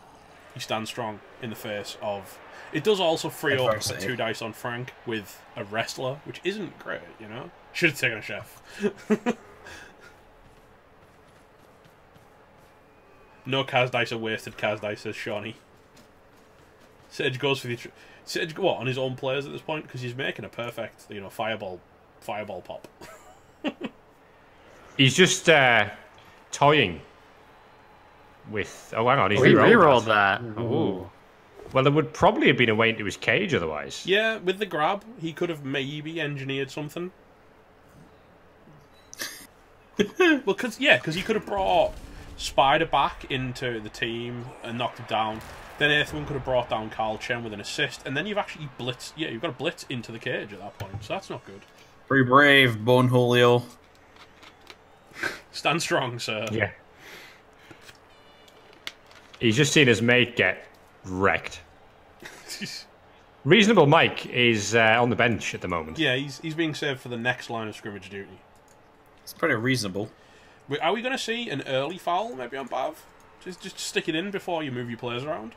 He stands strong in the face of... It does also free up Adversity. 2 dice on Frank with a wrestler, which isn't great, you know? Should have taken a chef. No Kaz dice are wasted, Kaz dice, says Shawnee. Sage goes for the... Sage, what, on his own players at this point? Because he's making a perfect, you know, fireball pop. He's just toying with... Oh, hang on, he's He re-rolled rerolled that. Ooh. Well, there would probably have been a way into his cage otherwise. Yeah, with the grab, he could have maybe engineered something. Well, because he could have brought Spider back into the team and knocked him down. Then Earthman could have brought down Carl Chen with an assist, and then you've actually blitzed. Yeah, you've got a blitz into the cage at that point, so that's not good. Pretty brave, Bone Julio. Stand strong, sir. Yeah. He's just seen his mate get wrecked. Reasonable Mike is on the bench at the moment. Yeah, he's being saved for the next line of scrimmage duty. It's pretty reasonable. Are we going to see an early foul maybe on Bav? Just stick it in before you move your players around.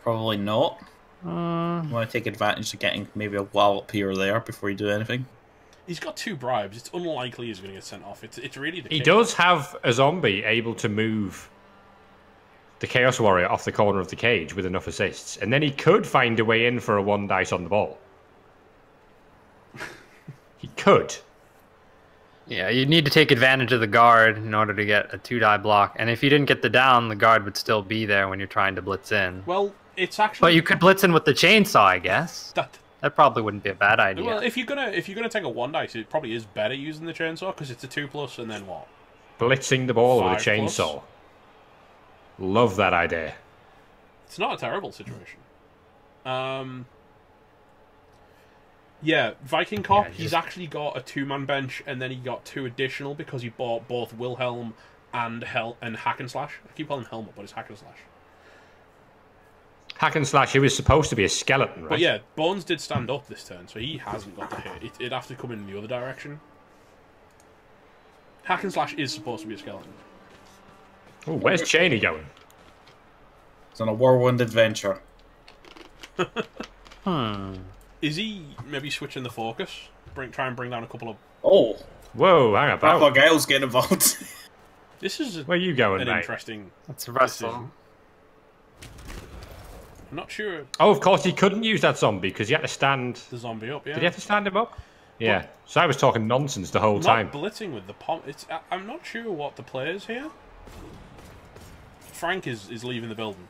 Probably not. You want to take advantage of getting maybe a wallop here or there before you do anything. He's got 2 bribes. It's unlikely he's going to get sent off. It's really the He case. does have a zombie able to move the Chaos Warrior off the corner of the cage with enough assists, and then he could find a way in for a 1 dice on the ball. He could. Yeah, you need to take advantage of the guard in order to get a 2-die block. And if you didn't get the down, the guard would still be there when you're trying to blitz in. Well, it's actually. But you could blitz in with the chainsaw, I guess. That. That probably wouldn't be a bad idea. Well, if you're gonna take a 1 dice, it probably is better using the chainsaw because it's a 2+ and then what? Blitzing the ball with a 5+? chainsaw. Love that idea. It's not a terrible situation. Yeah, Viking Cop, Yeah, he's actually got a 2-man bench, and then he got 2 additional because he bought both Wilhelm and Hack and Slash. I keep calling him Helmet, but it's Hack and Slash. Hack and Slash, he was supposed to be a skeleton, right? But yeah, Bones did stand up this turn, so he hasn't got the hit. It'd have to come in the other direction. Hack and Slash is supposed to be a skeleton. Ooh, where's Cheney going? It's on a whirlwind adventure. Is he maybe switching the focus? Try and bring down a couple of... Oh, Whoa, hang I about. thought Gail's getting involved. This is Where are you going, an mate? interesting It's wrestle. decision. I'm not sure Oh, of course, he couldn't use that zombie because he had to stand... the zombie up, yeah. Did he have to stand him up? Yeah. So I was talking nonsense the whole time. Not blitzing with the pom. I'm not sure what the play is here. Frank is leaving the building.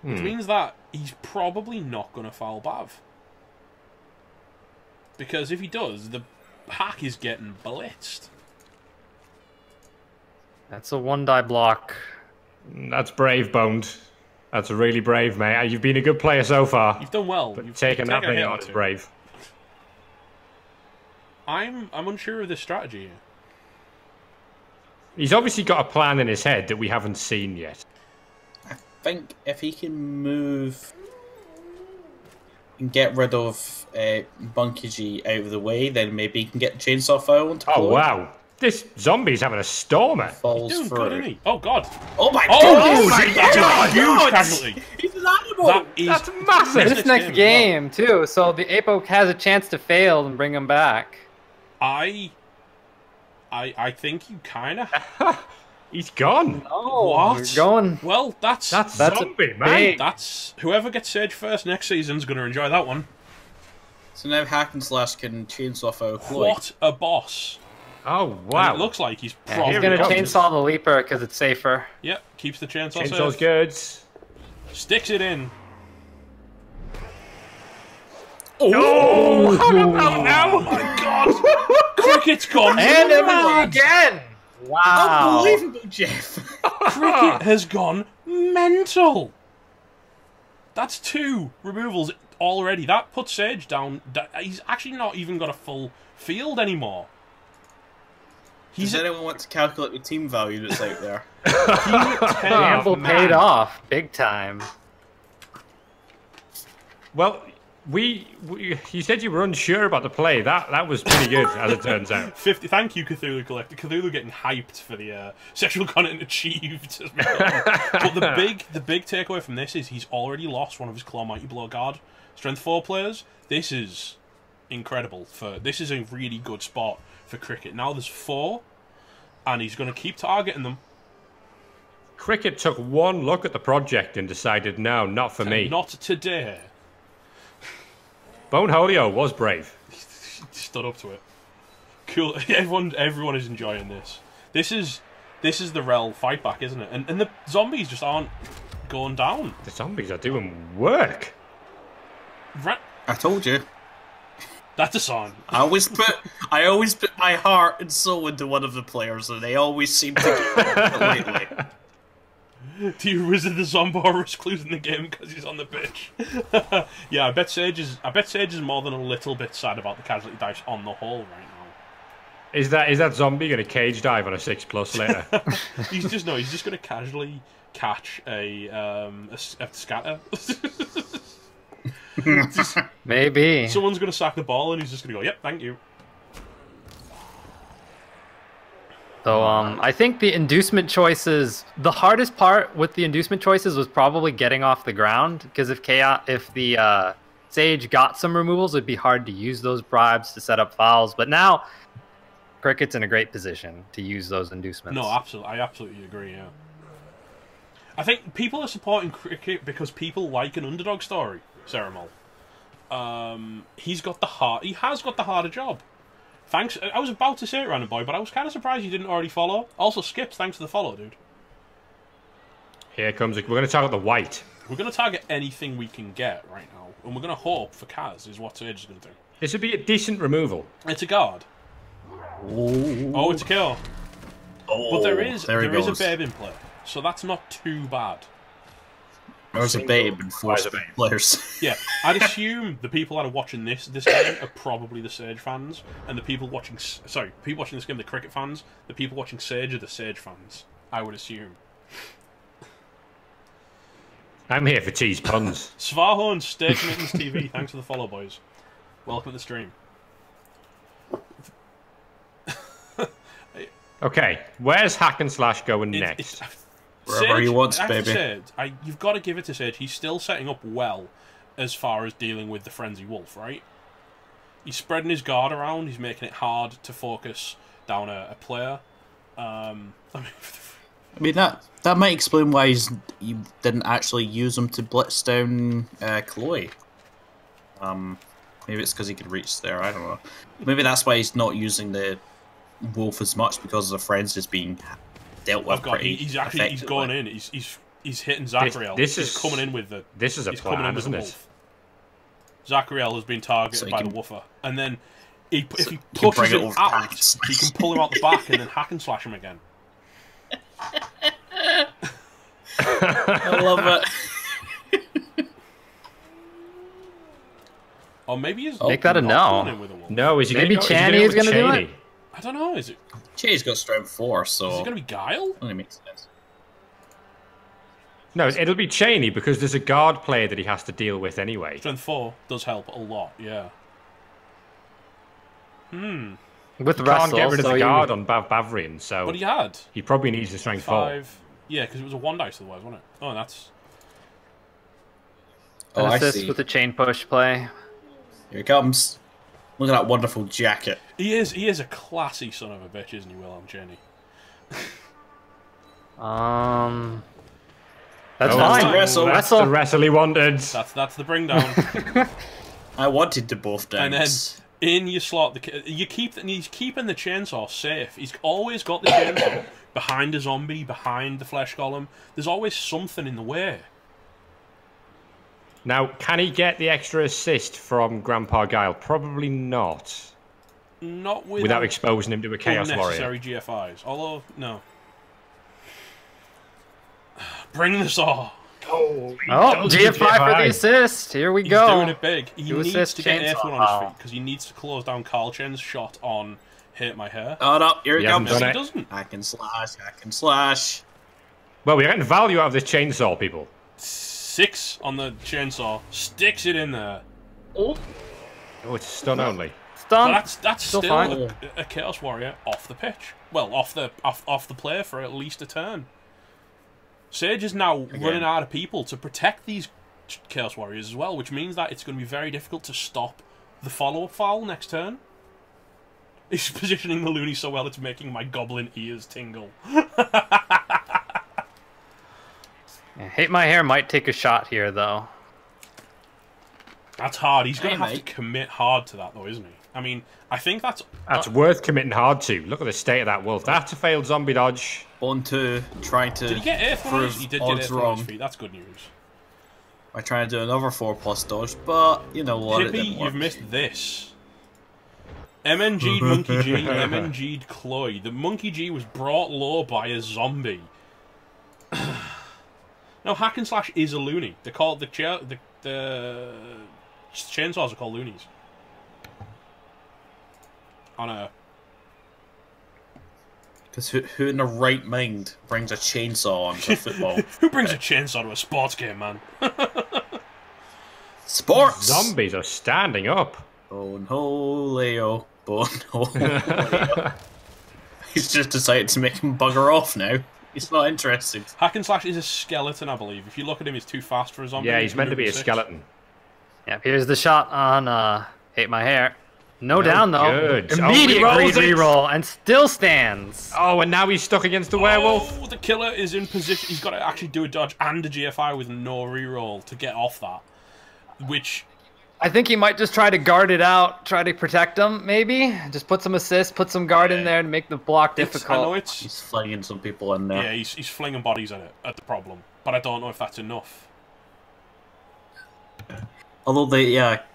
Which means that he's probably not going to foul Bav. Because if he does, the Hack is getting blitzed. That's a 1-die block. That's brave boned. That's really brave, mate. You've been a good player so far. You've done well. But You've taking that taken a thing hit on or is two. brave. I'm unsure of this strategy here. He's obviously got a plan in his head that we haven't seen yet. I think if he can move and get rid of Bunky G out of the way, then maybe he can get the chainsaw foul onto Oh, Chloe. wow. This zombie's having a stormer. Falls Doing through. good, isn't he? Oh god. Oh my Oh, god! that's a huge casualty. He's an animal! That is That's massive. This next game too, so the Apo has a chance to fail and bring him back. I think you kind of. He's gone. Oh, What? we're going. Well, that's That's zombie, man. big- that's whoever gets Sage first next season's going to enjoy that one. So now Hack and Slash can chainsaw foul Chloe. What a boss! Oh, And wow. it looks like he's Yeah, probably he's gonna comes. chainsaw the Leaper because it's safer. Yep, keeps the chainsaw Chainsaw's safe. good. Sticks it in. Oh, how about now? Oh my god! Cricket's gone And mad. again! Wow. Unbelievable, Jeff! Cricket has gone mental. That's 2 removals already. That puts Sage down. He's actually not even got a full field anymore. Does anyone want to calculate the team value that's out there? Gamble paid off big time. Well, you said you were unsure about the play. That was pretty good, as it turns out. 50. Thank you, Cthulhu Collector. Cthulhu getting hyped for the sexual content achieved. But the big takeaway from this is he's already lost one of his Claw Mighty Blow Guard Strength 4 players. This is incredible. This is a really good spot for Cricket. Now there's 4, and he's going to keep targeting them. Cricket took one look at the project and decided, no, not for me. Not today. Bone Holio was brave. Stood up to it. Cool. Everyone is enjoying this. This is the Rel fight back, isn't it? And the zombies just aren't going down. The zombies are doing work. I told you. That's a song. I always put my heart and soul into one of the players, and they always seem to get it lately. Do you visit the Zombor risk losing the game because he's on the pitch? Yeah, I bet Sage is more than a little bit sad about the casualty dice on the whole right now. Is that zombie going to cage dive on a 6+ later? He's just going to casually catch a scatter. Maybe. Someone's going to sack the ball and he's just going to go, "Yep, thank you." So I think the inducement choices, the hardest part with the inducement choices was probably getting off the ground, because if the Sage got some removals, it'd be hard to use those bribes to set up fouls. But now Cricket's in a great position to use those inducements. No, absolutely, I absolutely agree. Yeah, I think people are supporting Cricket because people like an underdog story. Ceremal. He's got the hard. He has got the harder job. Thanks. I was about to say it, Random Boy, but I was kind of surprised you didn't already follow. Also, Skips, thanks for the follow, dude. Here comes. We're going to target the white. We're going to target anything we can get right now, and we're going to hope for Kaz is what Sage is going to do. This would be a decent removal. It's a guard. Oh, it's a kill. But there is a babe in play, so that's not too bad. There's a babe and 4 players. Yeah, I'd assume the people that are watching this game are probably the Sage fans, and the people watching this game, the Cricket fans. The people watching Sage are the Sage fans. I would assume. I'm here for cheese puns. Svarho and Stage Mittens TV, thanks for the follow, boys. Welcome to the stream. Okay, where's Hack and Slash going next? Wherever he wants, I have to baby. say, you've got to give it to Sage. He's still setting up well as far as dealing with the Frenzy Wolf, right? He's spreading his guard around. He's making it hard to focus down a player. I mean, that might explain why you didn't actually use him to blitz down Chloe. Maybe it's because he could reach there. I don't know. Maybe that's why he's not using the wolf as much, because the frenzy is being dealt with. He's going in. He's hitting Zachariel. He's coming in with the. This is a plan, isn't it? Zachariel has been targeted So by the woofer, and then if he pushes him out, he can pull him out the back and then hack and slash him again. I love it. Or maybe he's Make that a not no. going in with a wolf. No, is he Maybe gonna Channy is going to gonna do it? I don't know. Is it Che's got strength 4, so going to be Guile? only makes sense. No, it'll be Cheney because there's a guard player that he has to deal with anyway. Strength 4 does help a lot. Yeah. With Can't Russell, get rid of so the you- guard on Bavarian, so But he had he probably needs the strength 4. 5. Yeah, because it was a 1 dice otherwise, wasn't it? Oh, that's. Oh, an I assist see. with the chain push play. Here he comes. Look at that wonderful jacket. He is a classy son of a bitch, isn't he, Wilhelm Cheney? That's Oh, fine. wrestle. That's the wrestle he wanted. That's the bring down. I wanted to both And then downs. in you slot he's keeping the chainsaw safe. He's always got the chainsaw behind a zombie, behind the flesh golem. There's always something in the way. Now, can he get the extra assist from Grandpa Guile? Probably not. Not Without exposing him to a Chaos Warrior. unnecessary GFIs. Although, no. Bring the saw. Oh, GF5 for the assist. Here we He's go. doing it big. He Do needs assist to get chainsaw. Airflow on his feet because he needs to close down Carlchen's shot on Hate My Hair. Oh no, here he He hasn't comes. done He it. doesn't. Hack and slash. Well, we're getting value out of this chainsaw, people. 6 on the chainsaw. Sticks it in there. Oh, it's stun only. Stun. But that's Still still fine. a Chaos Warrior off the pitch. Well, off the player for at least a turn. Sage is now running out of people to protect these Chaos Warriors as well, which means that it's going to be very difficult to stop the follow-up foul next turn. He's positioning the Looney so well it's making my goblin ears tingle. Yeah, Hate My Hair might take a shot here, though. That's hard. He's going to Hey, have to mate. commit hard to that, though, isn't he? I mean, I think that's... That's worth committing hard to. Look at the state of that wolf. That's a failed zombie dodge. Bone 2, trying to Did he get Airflow on his... prove He did get odds Airflow on wrong his feet. That's good news. by trying to do another 4+ dodge, but you know what? It Hippie, didn't work. you've missed this. MNG'd Monkey G, MNG'd Chloe. The Monkey G was brought low by a zombie. No, Hack and Slash is a loony. They're called the chainsaws are called loonies. On a Because who in the right mind brings a chainsaw onto football? who brings a chainsaw to a sports game, man? Sports! Zombies are standing up. Bone hole, Leo. Bone hole, Leo. He's just decided to make him bugger off now. He's not interested. Hack and Slash is a skeleton, I believe. If you look at him, he's too fast for a zombie. Yeah, he's meant to be a moving 6. skeleton. Yeah, here's the shot on Hate My Hair. No down, though. good. Oh, Immediate he rolls great it. reroll, and still stands. Oh, and now he's stuck against the werewolf. Oh, the killer is in position. He's got to actually do a dodge and a GFI with no reroll to get off that. Which, I think he might just try to guard it out, try to protect him, maybe. Just put some assist, put some guard in there to make the block I know difficult. it's... He's flinging some people in there. Yeah, he's flinging bodies at the problem. But I don't know if that's enough. Although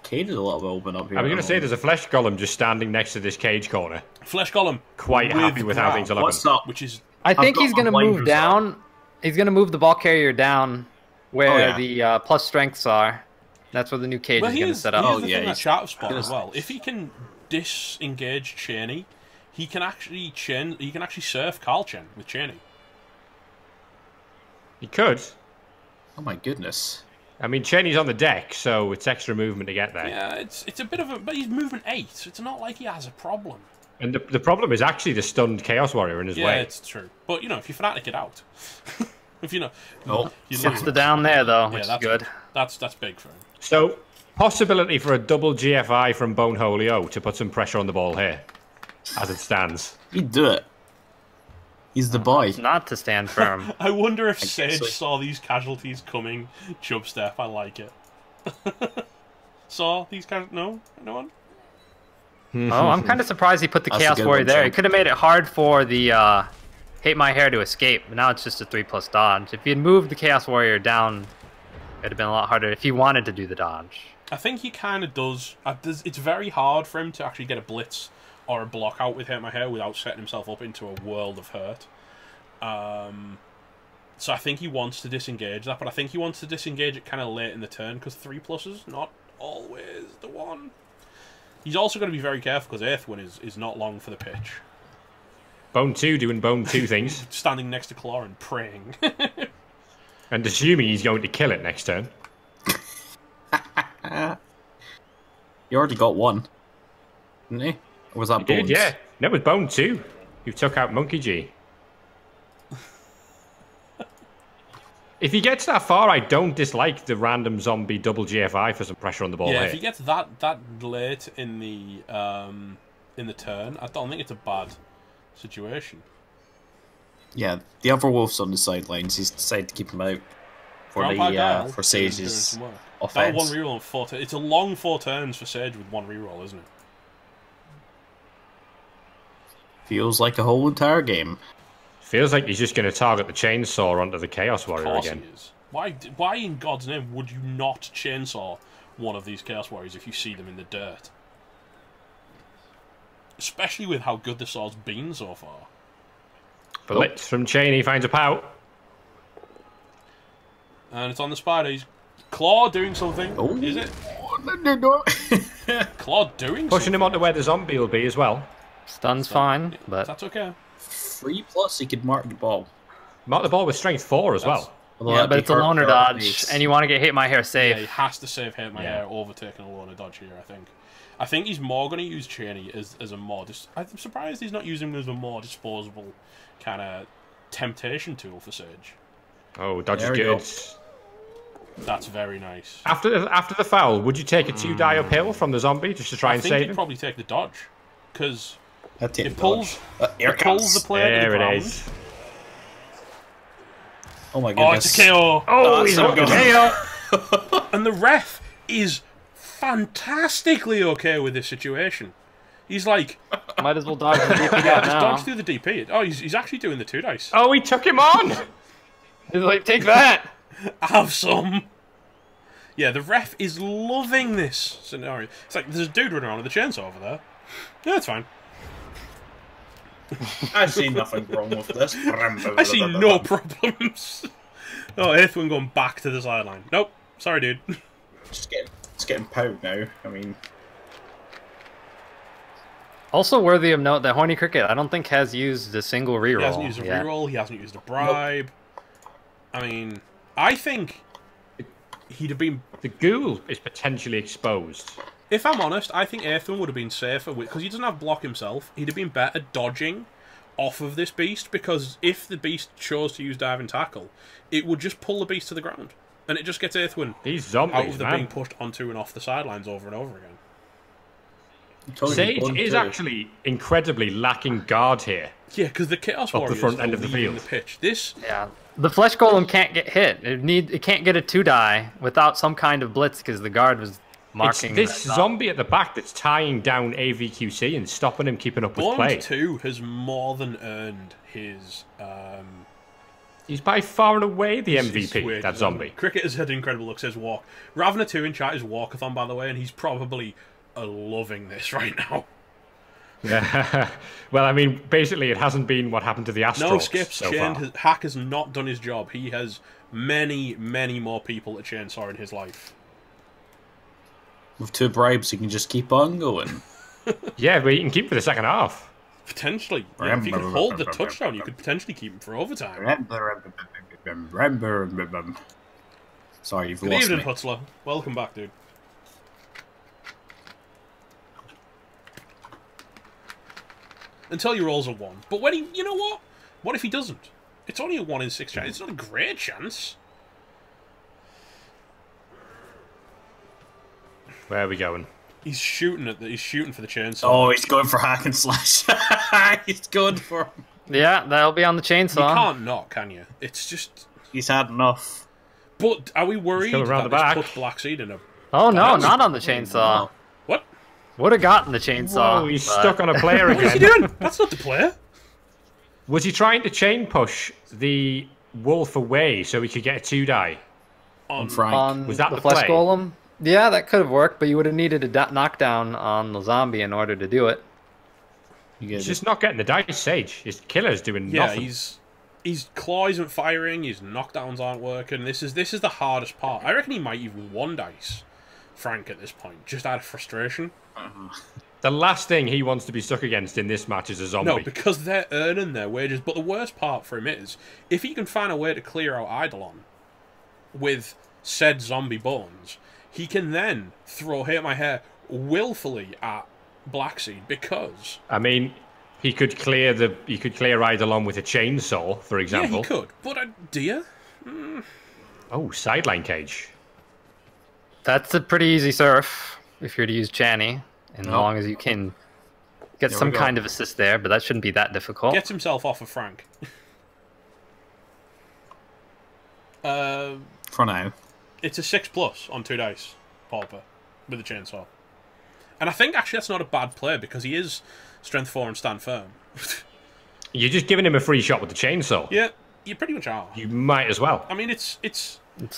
cage is a little bit open up here. I was going to say there's a flesh golem just standing next to this cage corner. Flesh Golem. Quite happy with how Grab, things are looking. What's up? Which is... I think got he's my going to move blinders down. He's going to move the ball carrier down where Oh, yeah. the plus strengths are. That's where the new cage Well, is going to set up. Here's the yeah, thing that he's Chat spot gonna- as well. If he can disengage Cheney, he can actually surf Carl Chen with Cheney. He could. Oh my goodness. I mean, Cheney's on the deck, so it's extra movement to get there. Yeah, it's a bit of a... But he's moving 8, so it's not like he has a problem. And the problem is actually the stunned Chaos Warrior in his Yeah, way. it's true. But, you know, if you fanatic it out... if you know... Oh. You Gets lose. the down there, though, which is that's good. That's big for him. So, possibility for a double GFI from Boneholio to put some pressure on the ball here, as it stands. He'd do it. He's the boy. Not to stand firm. I wonder if guess Sage so. saw these casualties coming. Chubstep, I like it. Saw these casualties? No? No one? Oh, I'm kind of surprised he put the That's a Chaos good Warrior one, there. He Chum. could have made it hard for the Hate My Hair to escape, but now it's just a 3+ dodge. If he had moved the Chaos Warrior down, it would have been a lot harder if he wanted to do the dodge. I think he kind of does. It's very hard for him to actually get a blitz or a block out with Hate My Hair without setting himself up into a world of hurt. So I think he wants to disengage that, but I think he wants to disengage it kind of late in the turn because 3+s not always the one. He's also going to be very careful because Earthwind is not long for the pitch. Bone 2 doing Bone 2 things. Standing next to Claw and praying. And assuming he's going to kill it next turn. You already got one, didn't he? Or was that He Bones? did, yeah. No, it was Bone 2. You took out Monkey G. If he gets that far, I don't dislike the random zombie double GFI for some pressure on the ball. Yeah, here. if he gets that late in the turn, I don't think it's a bad situation. Yeah, the other wolf's on the sidelines. He's decided to keep him out for Vampire Dial for doing Sage's some work. That offense. one reroll on 4 turns. It's a long 4 turns for Sage with one reroll, isn't it? Feels like a whole entire game. Feels like he's just going to target the chainsaw onto the Chaos Of Warrior course again. he is. Why in God's name would you not chainsaw one of these Chaos Warriors if you see them in the dirt? Especially with how good the sword's been so far. Blitz from Cheney finds a pout. And it's on the spider. He's Claw doing something. Oh. Is it? Claw doing Pushing him onto where the zombie will be as well. Stun's fine, but That's okay. 3+, he could mark the ball. Mark the ball with strength 4 as well. Although yeah, that'd but be it's a hurt loner for our dodge, base. and you want to get hit my hair safe. Yeah, he has to save Hit My Yeah. Hair overtaking a loner dodge here, I think. I think he's more going to use Cheney as a more... I'm surprised he's not using him as a more disposable kind of temptation tool for Sage. Oh, dodge is There we good. go. That's very nice. After the foul, would you take a 2-die uphill from the zombie just to try I and think save he'd him? probably take the dodge. Because I'd take it the pulls, dodge. Here it pulls the player to the There it ground. is. Oh my Oh, goodness. it's a KO. Oh, That's he's so not good. KO. And the ref is fantastically okay with this situation. He's like, Might as well dodge the DP yeah, out just now. dodge through the DP. Oh, he's actually doing the 2 dice. Oh, he took him on. He's like, take that! Have some. Yeah, the ref is loving this scenario. It's like, there's a dude running around with a chainsaw over there. Yeah, it's fine. I see nothing wrong with this. I see no problems. Oh, Earthwind going back to the sideline. Nope. Sorry, dude. It's getting powed now. I mean, Also worthy of note that Horny Cricket, I don't think has used a single reroll. He hasn't used a yet. reroll. He hasn't used a bribe. I mean, I think he'd have been... The ghoul is potentially exposed. If I'm honest, I think Earthwind would have been safer because he doesn't have block himself. He'd have been better dodging off of this beast because if the beast chose to use dive and tackle, it would just pull the beast to the ground and it just gets Earthwind These zombies, out of the man. being pushed onto and off the sidelines over and over again. Sage is actually incredibly lacking guard here. Yeah, because the Chaos the Warriors front end of the leading field. the pitch. This Yeah. The Flesh Golem can't get hit. It can't get a 2-die without some kind of blitz because the guard was It's marking. this that. zombie at the back that's tying down AVQC and stopping him keeping up with Bond play. 2 has more than earned his He's by far and away the his MVP, sway. that zombie. Cricket has had incredible look, says Walk. Ravna 2 in chat is Walkathon, by the way, and he's probably loving this right now. Well, I mean, basically, it hasn't been what happened to the Astros No skips. so Hack has not done his job. He has many, many more people to chainsaw in his life. with 2 bribes, you can just keep on going. Yeah, but you can keep for the second half. Potentially. Yeah, if you can hold the touchdown, you could potentially keep him for overtime. Sorry, you've Good lost evening, me. Putzler. Welcome back, dude. Until he rolls a 1. But when he... You know what? What if he doesn't? It's only a 1 in 6 chance. It's not a great chance. Where are we going? He's shooting for the chainsaw. Oh, he's going for hack and slash. He's going for him. Yeah, that'll be on the You chainsaw. can't not, can you? It's just... He's had enough. But are we worried still around that the this back. puts Black Seed in a... Oh no, That's- not on the chainsaw. What? Would have gotten the chainsaw. Oh, he's but- stuck on a player What is he again. doing? That's not the player. Was he trying to chain push the wolf away so he could get a 2-die? On Frank. On Was that the the Flesh play? Golem? Yeah, that could have worked, but you would have needed a knockdown on the zombie in order to do it. You get He's it. just not getting the dice, Sage. His killer's doing Yeah, nothing. his claw isn't firing. His knockdowns aren't working. This is the hardest part. I reckon he might even 1 dice Frank at this point, just out of frustration. The last thing he wants to be stuck against in this match is a zombie. No, because they're earning their wages. But the worst part for him is, if he can find a way to clear out Eidolon with said zombie bones, he can then throw Hate My Hair willfully at Blackseed because... I mean, he could clear Eidolon with a chainsaw, for example. Yeah, he could. But do you? Oh, sideline cage. That's a pretty easy surf if you're to use Channy, as long as you can get some kind of assist there, but that shouldn't be that difficult. Gets himself off of Frank. For now. It's a 6+ on 2 dice, Pauper, with a chainsaw. And I think actually that's not a bad play because he is strength 4 and stand firm. You're just giving him a free shot with the chainsaw. Yeah, you pretty much are. You might as well. I mean, it's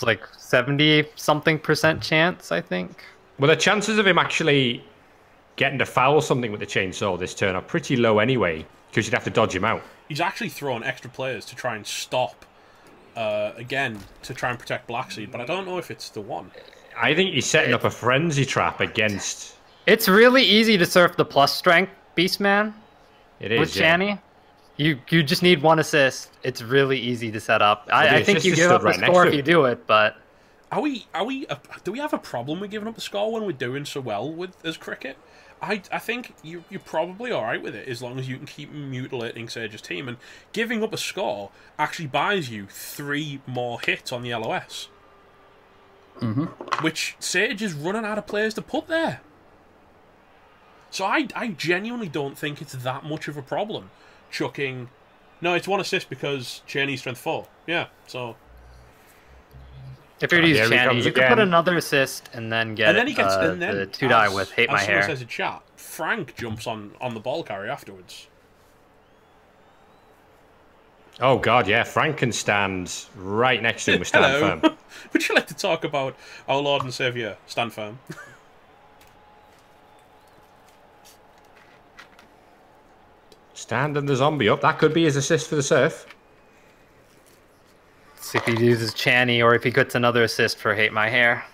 like 70-something% chance, I think. Well, the chances of him actually getting to foul something with the chainsaw this turn are pretty low anyway, because you'd have to dodge him out. He's actually thrown extra players to try and stop, again, to try and protect Blackseed, but I don't know if it's the one. I think he's setting up a frenzy trap against... It's really easy to surf the plus strength Beastman. It is, with Channy. You just need 1 assist. It's really easy to set up. I think you give up a score if you do it, but... do we have a problem with giving up a score when we're doing so well as cricket? I think you're probably alright with it as long as you can keep mutilating Sage's team, and giving up a score actually buys you 3 more hits on the LOS. Which Sage is running out of players to put there. So I genuinely don't think it's that much of a problem chucking... No, it's 1 assist because Chaney's strength 4. Yeah, so... If you're to use Channy, you can put another assist and then get the 2 die with Hate My Hair. As says in chat, Frank jumps on the ball carry afterwards. Oh god, yeah, Frank can stand right next to him with stand firm. Would you like to talk about our Lord and Saviour, stand firm? Standing the zombie up. That could be his assist for the surf. See if he uses Channy or if he gets another assist for Hate My Hair.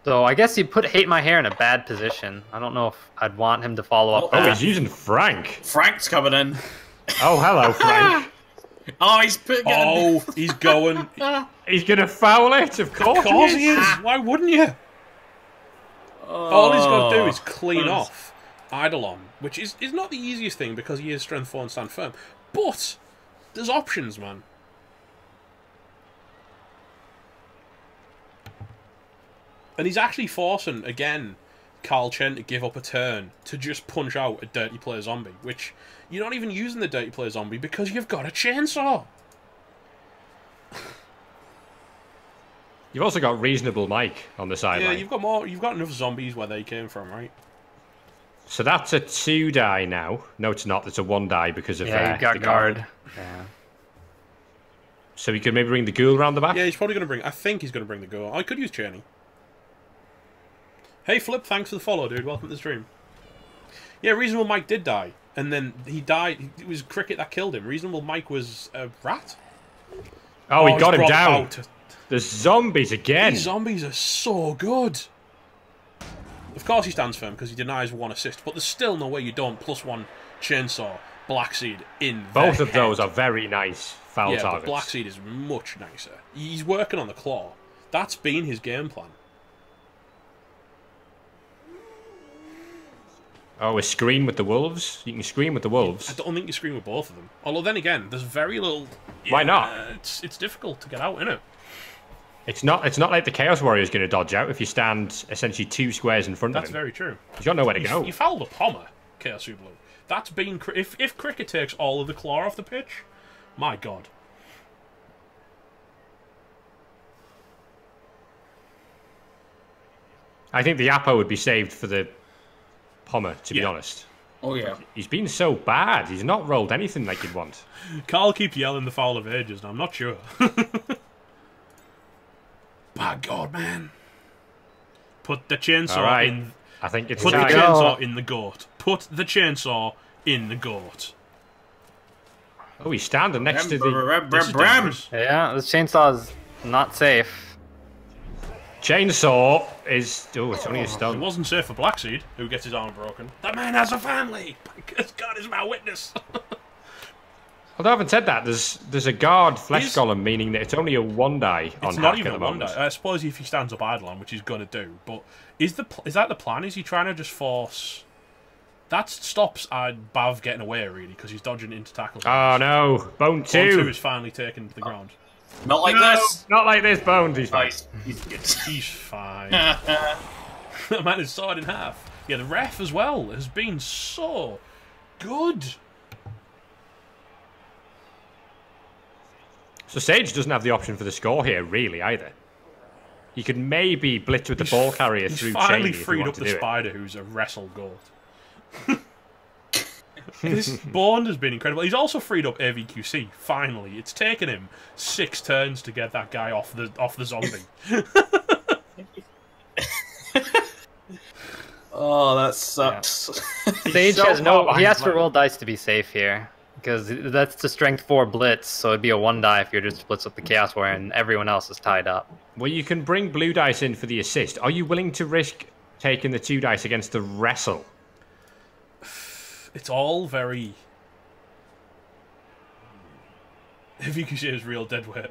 So I guess you put Hate My Hair in a bad position. I don't know if I'd want him to follow up. Oh, he's using Frank. Frank's coming in. Oh, hello, Frank. He's putting he's going. He's going to foul it, of course. Of course he is. Why wouldn't you? All he's got to do is clean off Eidolon, which is not the easiest thing because he is strength 4 and stand firm. But there's options, man. And he's actually forcing, again, Carl Chen to give up a turn to just punch out a Dirty Player Zombie, which you're not even using the Dirty Player Zombie because you've got a chainsaw. You've also got Reasonable Mike on the sideline. Yeah, you've got enough zombies where they came from, right? So that's a 2 die now. No, it's not. It's a 1 die because of you've got the guard. Yeah. So he could maybe bring the ghoul around the back? Yeah, he's probably going to bring... I think he's going to bring the ghoul. I could use Chaney. Hey, Flip, thanks for the follow, dude. Welcome to the stream. Yeah, Reasonable Mike did die. And then he died. It was Cricket that killed him. Reasonable Mike was a rat. Oh, he got him down. Out. The zombies again. These zombies are so good. Of course he stands firm because he denies 1 assist, but there's still no way you don't +1 chainsaw Blackseed in both of those are very nice foul targets. But Blackseed is much nicer. He's working on the claw. That's been his game plan. Oh, a screen with the wolves? You can screen with the wolves. I don't think you screen with both of them. Although then again, there's very little... Why not? It's difficult to get out, isn't it? It's not like the Chaos Warrior is going to dodge out if you stand essentially 2 squares in front of him. That's very true. You don't know where to go. You fouled a Pommer, Chaos Blue. That's been... If Cricket takes all of the claw off the pitch, my god. I think the Apo would be saved for the Pommer, to be honest. Oh, yeah. He's been so bad. He's not rolled anything like you'd want. Carl keeps yelling the foul of ages, and I'm not sure. By God, man. Put the chainsaw in... I think it's Put the time. chainsaw in the goat. Put the chainsaw in the goat. Oh, he's standing next to the... Yeah, this chainsaw is not safe. Chainsaw is... Oh, it's only a It stone. wasn't safe for Blackseed, who gets his arm broken. That man has a family! God is my witness! Although I haven't said that, there's a guard flesh golem, meaning that it's only a 1-die on It's not hack even at a the moment. 1-die. I suppose if he stands up idle on, which he's going to do. But is that the plan? Is he trying to just force... That stops Bav getting away, really, because he's dodging into tackles. Oh, no. Bone 2. Bone 2 is finally taken to the ground. Not like No, this. not like this, Bones. He's fine. He's good. He's fine. That man is sawed in half. Yeah, the ref as well has been so good. So Sage doesn't have the option for the score here, really, either. He could maybe blitz with the ball carrier through He's finally Cheney if he freed up wants to the do it. spider, who's a wrestle goat. This Bond has been incredible. He's also freed up AVQC. Finally, it's taken him 6 turns to get that guy off the zombie. Oh, that sucks. Yeah. Sage so has far no. He has to behind roll dice to be safe here because that's the strength 4 blitz. So it'd be a 1-die if you're just blitz with the Chaos Warrior and everyone else is tied up. Well, you can bring blue dice in for the assist. Are you willing to risk taking the 2 dice against the wrestle? It's all very... AVQC is real dead weight.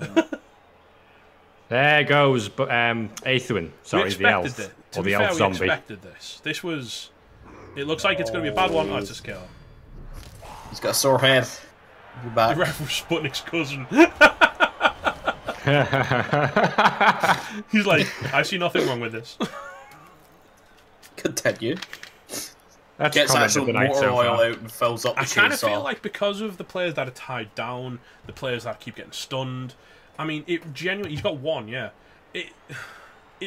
There goes Aethuin. Sorry, the elf. it. Or the be elf fair, zombie. We expected this. This was... It looks like it's going to be a bad one. Oh, it's a skill. He's got a sore head. You're The back. ref was Sputnik's cousin. He's like, I see nothing wrong with this. Continue. That's Gets comment actual of the night motor so oil far. out and fills up the I kind of feel chainsaw. like because of the players that are tied down, the players that keep getting stunned. I mean, it genuinely. He's got 1, yeah. It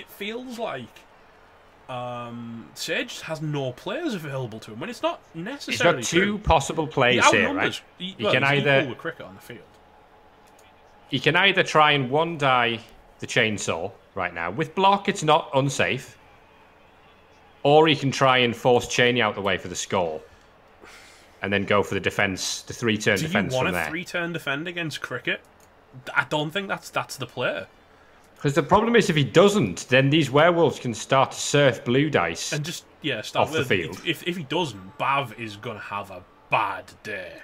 feels like Sage has no players available to him when it's not necessarily. He's got 2 true. possible plays He here, outnumbers. right? He can can he's either equal with cricket on the field. he can either try and 1-die the chainsaw right now. With block, it's not unsafe. Or he can try and force Cheney out the way for the score. And then go for the defense, the 3-turn defense Do you from want a there. 3-turn defend against cricket? I don't think that's the player. Because the problem is if he doesn't, then these werewolves can start to surf blue dice. And just start Off the with, field. If he doesn't, Bav is gonna have a bad day.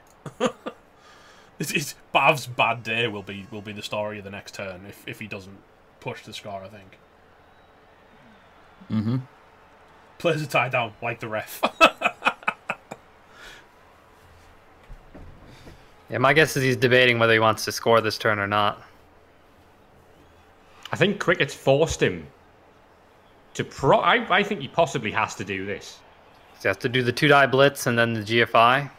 Bav's bad day will be the story of the next turn if he doesn't push the score. I think. Mm-hmm. Players are tied down like the ref. Yeah, my guess is he's debating whether he wants to score this turn or not. I think cricket's forced him to I think he possibly has to do this. So he has to do the 2-die blitz and then the GFI.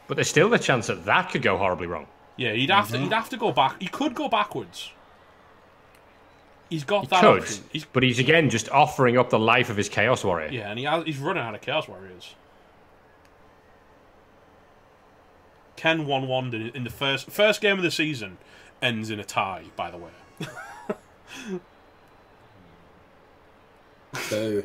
But there's still the chance that that could go horribly wrong. Yeah, he'd have to go back. He could go backwards. He's got He that could, option. but he's again just offering up the life of his Chaos Warrior. Yeah, and he's running out of Chaos Warriors. Ken 1-1 in the first game of the season ends in a tie, by the way. So.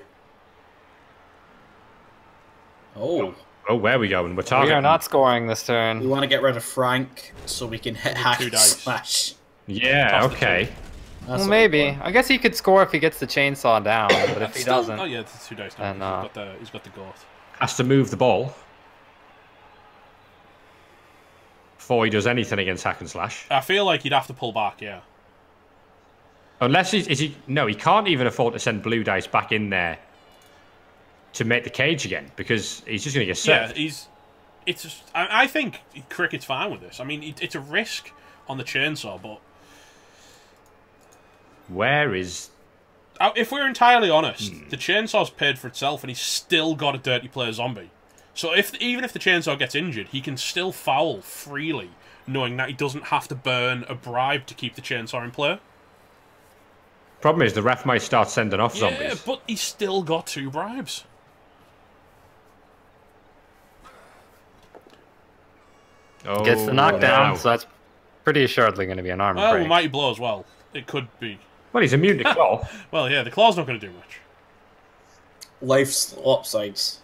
Oh. Oh, where we going? We're We targeting. are not scoring this We turn. want to get rid of Frank so we can hit hack 2 and dice. slash. Yeah, Toss the okay. That's Well, what maybe. we want. I guess he could score if he gets the chainsaw down, but if he Still- doesn't, Oh yeah, it's 2 dice. then, He's got the goat. Has to move the ball before he does anything against hack and slash. I feel like he'd have to pull back. Yeah. Unless no, he can't even afford to send blue dice back in there to make the cage again because he's just going to get Yeah, surfed. I think cricket's fine with this. I mean, it's a risk on the chainsaw, but Where is? if we're entirely honest, the chainsaw's paid for itself, and he's still got a dirty player zombie. So even if the chainsaw gets injured, he can still foul freely, knowing that he doesn't have to burn a bribe to keep the chainsaw in play. Problem is the ref might start sending off Yeah, zombies. but he's still got 2 bribes. Oh, gets the knockdown, wow. so that's pretty assuredly going to be an armor Well, break. mighty blow as well. It could be. Well, he's immune to claw. Well, yeah, the claw's not going to do much. Life's lopsides.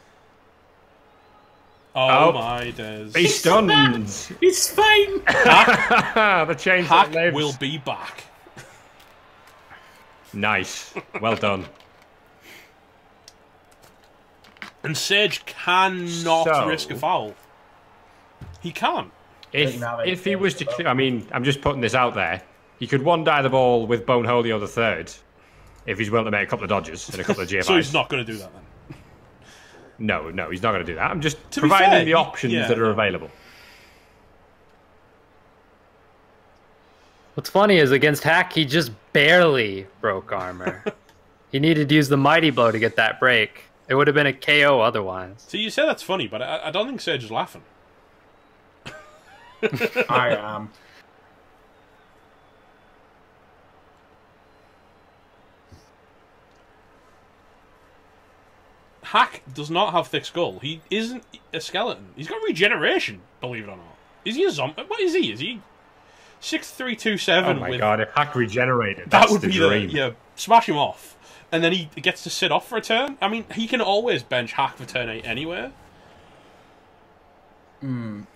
Oh, Oh. my days. He's stunned. He's fine! The chainsaw Hack lives. will be back. Nice. Well done. And Sage cannot So- risk a foul. He can't. If he was to... I mean, I'm just putting this out there. He could one-die the ball with Boneholio the third if he's willing to make a couple of dodges and a couple of GFIs. So he's not going to do that then. No, he's not going to do that. I'm just To be providing fair, the options that are available. What's funny is against Hack, he just barely broke armor. He needed to use the Mighty Blow to get that break. It would have been a KO otherwise. So you say that's funny, but I don't think Sage is laughing. I am. Hack does not have thick skull. He isn't a skeleton. He's got regeneration, believe it or not. Is he a zombie? What is he? Is he 6327? Oh my with... god, if Hack regenerated, that that's would the be dream. the... Yeah, smash him off. And then he gets to sit off for a turn. I mean, he can always bench Hack for turn 8 anyway. I'm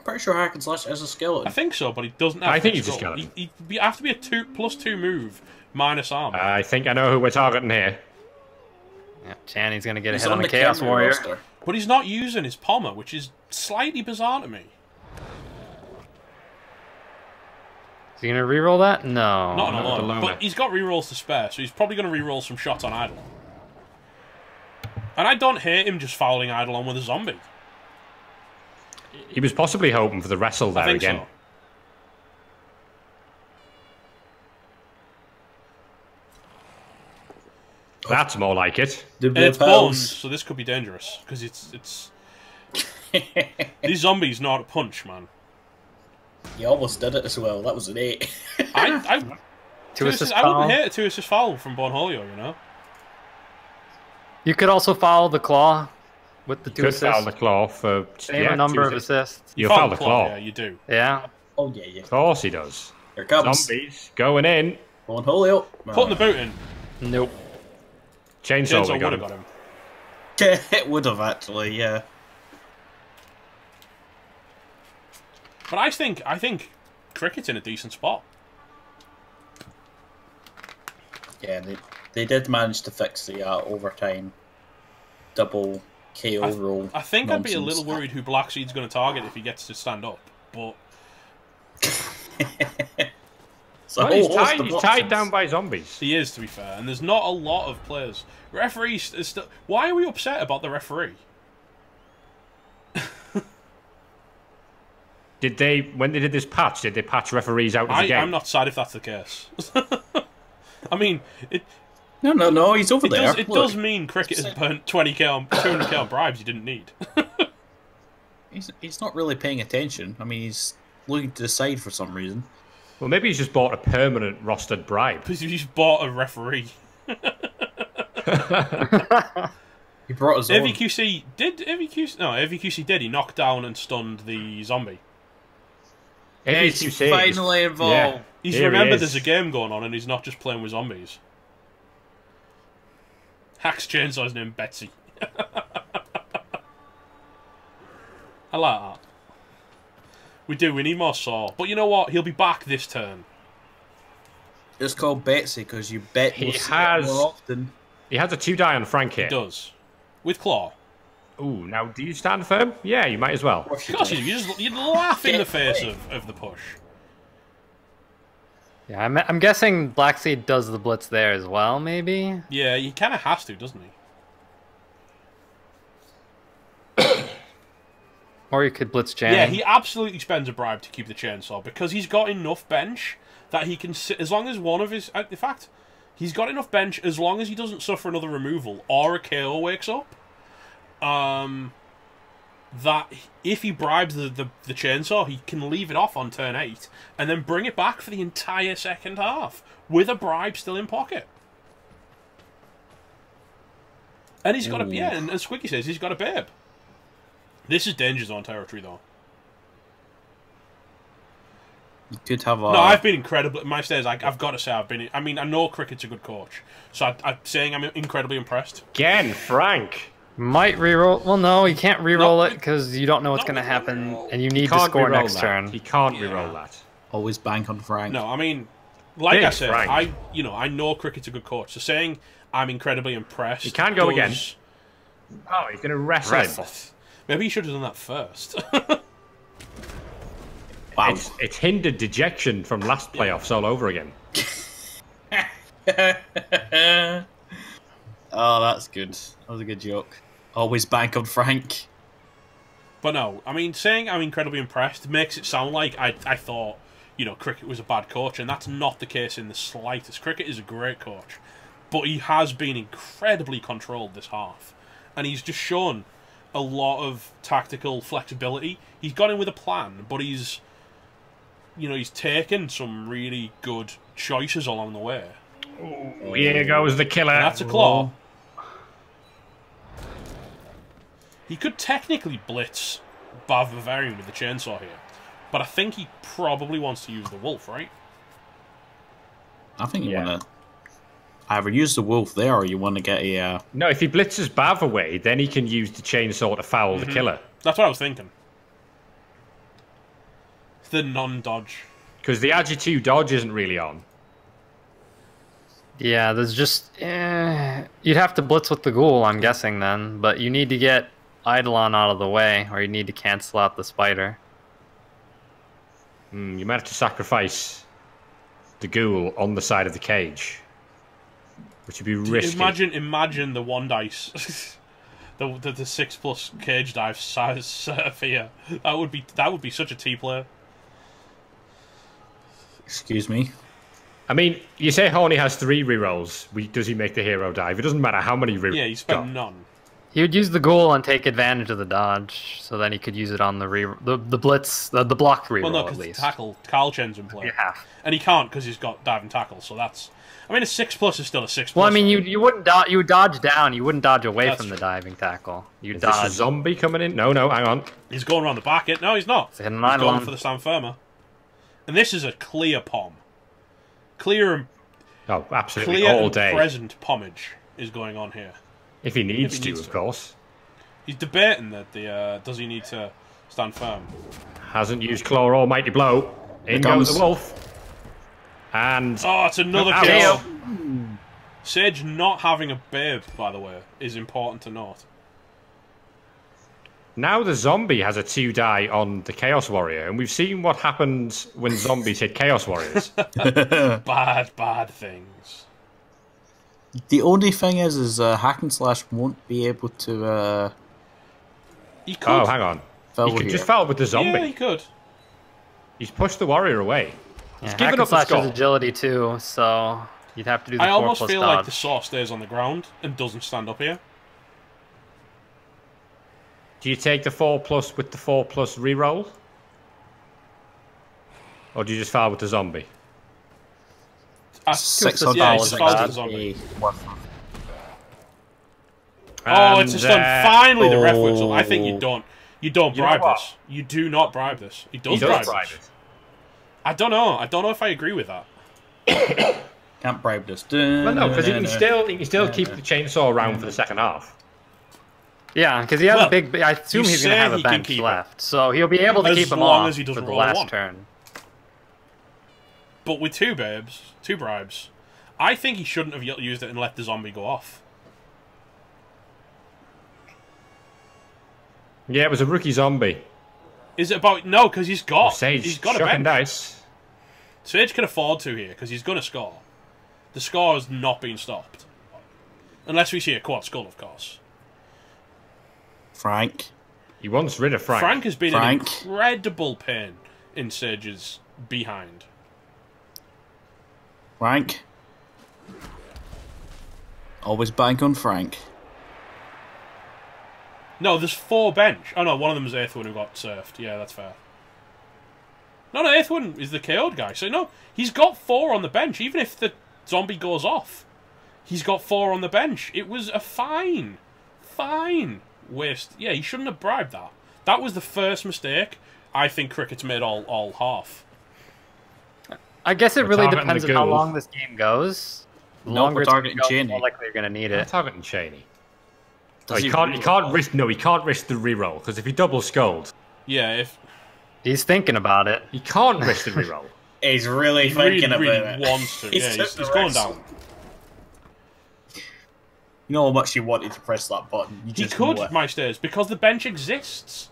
pretty sure Hack and Slash is a skeleton. I think so, but he doesn't have I think thick he's a skull. skeleton. He'd have to be a +2 move, minus armor. I think I know who we're targeting here. Yeah, Channy's gonna get He's ahead on the Chaos camera Warrior. roster. But he's not using his Pommer, which is slightly bizarre to me. Is he gonna reroll that? No. Not in a not lot. alone. But he's got rerolls to spare, so he's probably going to reroll some shots on Idle. And I don't hate him just fouling Idle on with a zombie. He was possibly hoping for the wrestle there I think again. so. That's more like it. And it's bones, so this could be dangerous because it's. These zombies know how to punch, man. You almost did it as well. That was an 8. I Two assist I wouldn't foul. hate a 2-assist foul from Bonholio, you know. You could also foul the claw with the two Could assists. foul the claw for Same number of assists. You Foul foul the claw. yeah, you do. Yeah. Oh yeah, yeah. Of course he does. Here it comes. Zombies going in. Going Julio. Putting the boot in. Nope. Chainsaw, Chainsaw we would got have him. got him. It would have actually, yeah. But I think Cricket's in a decent spot. Yeah, they did manage to fix the overtime double KO roll. I think I'd be a nonsense. little worried who Blackseed's going to target if he gets to stand up. But So Well, he's whole host of tied options. down by zombies. he is, to be fair, and there's not a lot of players. Referees is still. Why are we upset about the referee? Did they, when they did this patch, did they patch referees out of the game? I'm not sad if that's the case. I mean, it No, he's over there. does, it Look, does mean Cricket has burnt 20k on 200k on bribes he didn't need. he's not really paying attention. I mean, he's looking to the side for some reason. Well, maybe he's just bought a permanent rostered bribe. Because he just bought a referee. He brought his own. AVQC did AVQC no AVQC did he knocked down and stunned the zombie. He's AVQC finally involved. Yeah. He's Here he remembered is. there's a game going on and he's not just playing with zombies. Hack's chainsaw's name Betsy. I like that. We need more Saw. But you know what? He'll be back this turn. It's called Betsy because you bet He we'll see it has- more often. He has a 2-die on Frank here. He does. With Claw. Ooh, now do you stand firm? Yeah, you might as well. Of course you do. You'd laugh in the face of the push. Yeah, I'm guessing Blackseed does the blitz there as well, maybe? Yeah, he kind of has to, doesn't he? Or you could blitz Channing. Yeah, he absolutely spends a bribe to keep the chainsaw because he's got enough bench that he can sit as long as one of his. In fact, he's got enough bench as long as he doesn't suffer another removal or a KO wakes up. That if he bribes the chainsaw, he can leave it off on turn 8 and then bring it back for the entire second half with a bribe still in pocket. And he's got a and as Squeaky says, he's got a babe. This is danger zone territory, though. You could have a. No, I've been incredible. My stairs, I've got to say, I've been. I mean, I know Cricket's a good coach, so I'm saying I'm incredibly impressed. Again, Frank. Might reroll. Well, no, you can't reroll No, it because you don't know what's no, going to no, happen, no. and you need to Can't score reroll next that. turn. He can't reroll that. Always bank on Frank. No, I mean, Like Big I said, Frank. I know Cricket's a good coach. So saying I'm incredibly impressed. He can go again. does- Oh, he's going to wrestle him. Maybe you should have done that first. Wow. It's hindered dejection from last playoffs all over again. Oh, that's good. That was a good joke. Always bank on Frank. But no, I mean, saying I'm incredibly impressed makes it sound like I thought, Cricket was a bad coach, and that's not the case in the slightest. Cricket is a great coach, but he has been incredibly controlled this half, and he's just shown a lot of tactical flexibility. He's gone in with a plan, but he's taken some really good choices along the way. Oh, here goes the killer. And that's a claw. He could technically blitz Bav Bavarian with the chainsaw here, but I think he probably wants to use the wolf, right? I think you want to either use the wolf there, or you want to get a. No, if he blitzes Bav away, then he can use the chainsaw to foul the killer. That's what I was thinking. The non-dodge. Because the Agi2 dodge isn't really on. Yeah, there's just... you'd have to blitz with the ghoul, I'm guessing, then. But you need to get Eidolon out of the way, or you need to cancel out the spider. You might have to sacrifice the ghoul on the side of the cage. Which would be risky. Imagine the one dice. the 6+ cage dive size Sophia. That would be such a T player. Excuse me. I mean, you say Horny has 3 rerolls. Does he make the hero dive? It doesn't matter how many rerolls. Yeah, he spent none. He would use the ghoul and take advantage of the dodge, so then he could use it on the blitz, the block reroll, Well, no, at because least. tackle, Carl Chen's in play. Yeah. And he can't because he's got dive and tackle, so that's... I mean, a 6+ is still a 6+. Well, I mean, you wouldn't you would dodge down. You wouldn't dodge away That's from the true. diving tackle. You Is dodge. this a zombie coming in? No, hang on. He's going around the back. No, he's not. Hitting He's an going Eidolon. for the Stand Firmer. And this is a clear pom. Clear Oh, absolutely, and all day. present pomage is going on here. If he needs If he to, needs of to. course. He's debating that does he need to stand firm? Hasn't used Claw or Mighty Blow. In goes the wolf. And... Oh, it's another Ow. kill. Sage not having a babe, by the way, is important to note. Now the zombie has a 2 die on the Chaos Warrior, and we've seen what happens when zombies hit Chaos Warriors. Bad things. The only thing is Hack and Slash won't be able to. He could. Oh, hang on. Foul He could here. just foul with the zombie. Yeah, he could. He's pushed the warrior away. Yeah, given Hack and up the Slash skull. has agility too, so you'd have to do the I 4+ almost feel dodge. like the saw stays on the ground and doesn't stand up here. Do you take the 4+ with the 4+ reroll? Or do you just foul with the zombie? $600 Yeah, he's like fouled that. with the zombie. Oh, And, it's just done. Finally, the ref whips up. I think you oh. don't. You know bribe what? this. You do not bribe this. He does, He does bribe this. I don't know. I don't know if I agree with that. Can't bribe this. Well, no, because he can still keep the chainsaw around for the second half. Yeah, because he has Well, a big. I assume you he's going to say have a he can bench keep it. left, so he'll be able to As keep him long off as he doesn't for the roll a last one. turn. But with 2 babes, 2 bribes, I think he shouldn't have used it and let the zombie go off. Yeah, it was a rookie zombie. Is it about... No, because he's got Sage, a shocking bench. dice. Sage can afford to here, because he's going to score. The score has not been stopped. Unless we see a quad skull, of course. Frank. He wants rid of Frank. Frank has been Frank. an incredible pain in Sage's behind. Frank. Always bank on Frank. No, there's 4 bench. Oh no, one of them is 8th one who got surfed. Yeah, that's fair. No, 8th one is the KO'd guy. So no, he's got 4 on the bench. Even if the zombie goes off, he's got 4 on the bench. It was a fine waste. Yeah, he shouldn't have bribed that. That was the first mistake I think Cricket's made all half. I guess it We're really targeting depends the on how goal. long this game goes. The No, longer we're it's gonna targeting go, the Cheney. more likely you're going to need I'm it. targeting Cheney. Does he he can't. really- He can't risk. No, he can't risk the reroll because if he double skulls, Yeah, if He's thinking about it. he can't risk the reroll. He's really thinking about it. Wants to. Yeah, he's going down. You know how much you wanted to press that button. He could, my stairs, because the bench exists.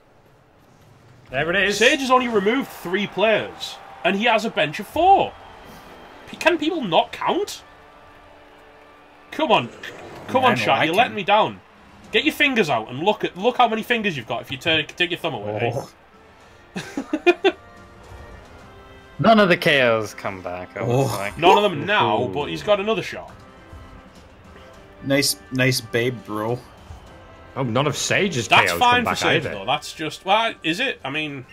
There it is. Sage has only removed 3 players, and he has a bench of 4. Can people not count? Come on, chat. You're letting me down. Get your fingers out and look how many fingers you've got if you take your thumb away. Oh. None of the KOs come back. None of them now, but he's got another shot. Nice babe, bro. Oh, none of Sage's That's KOs fine come back for Sage, either. though. That's just... Well, is it? I mean...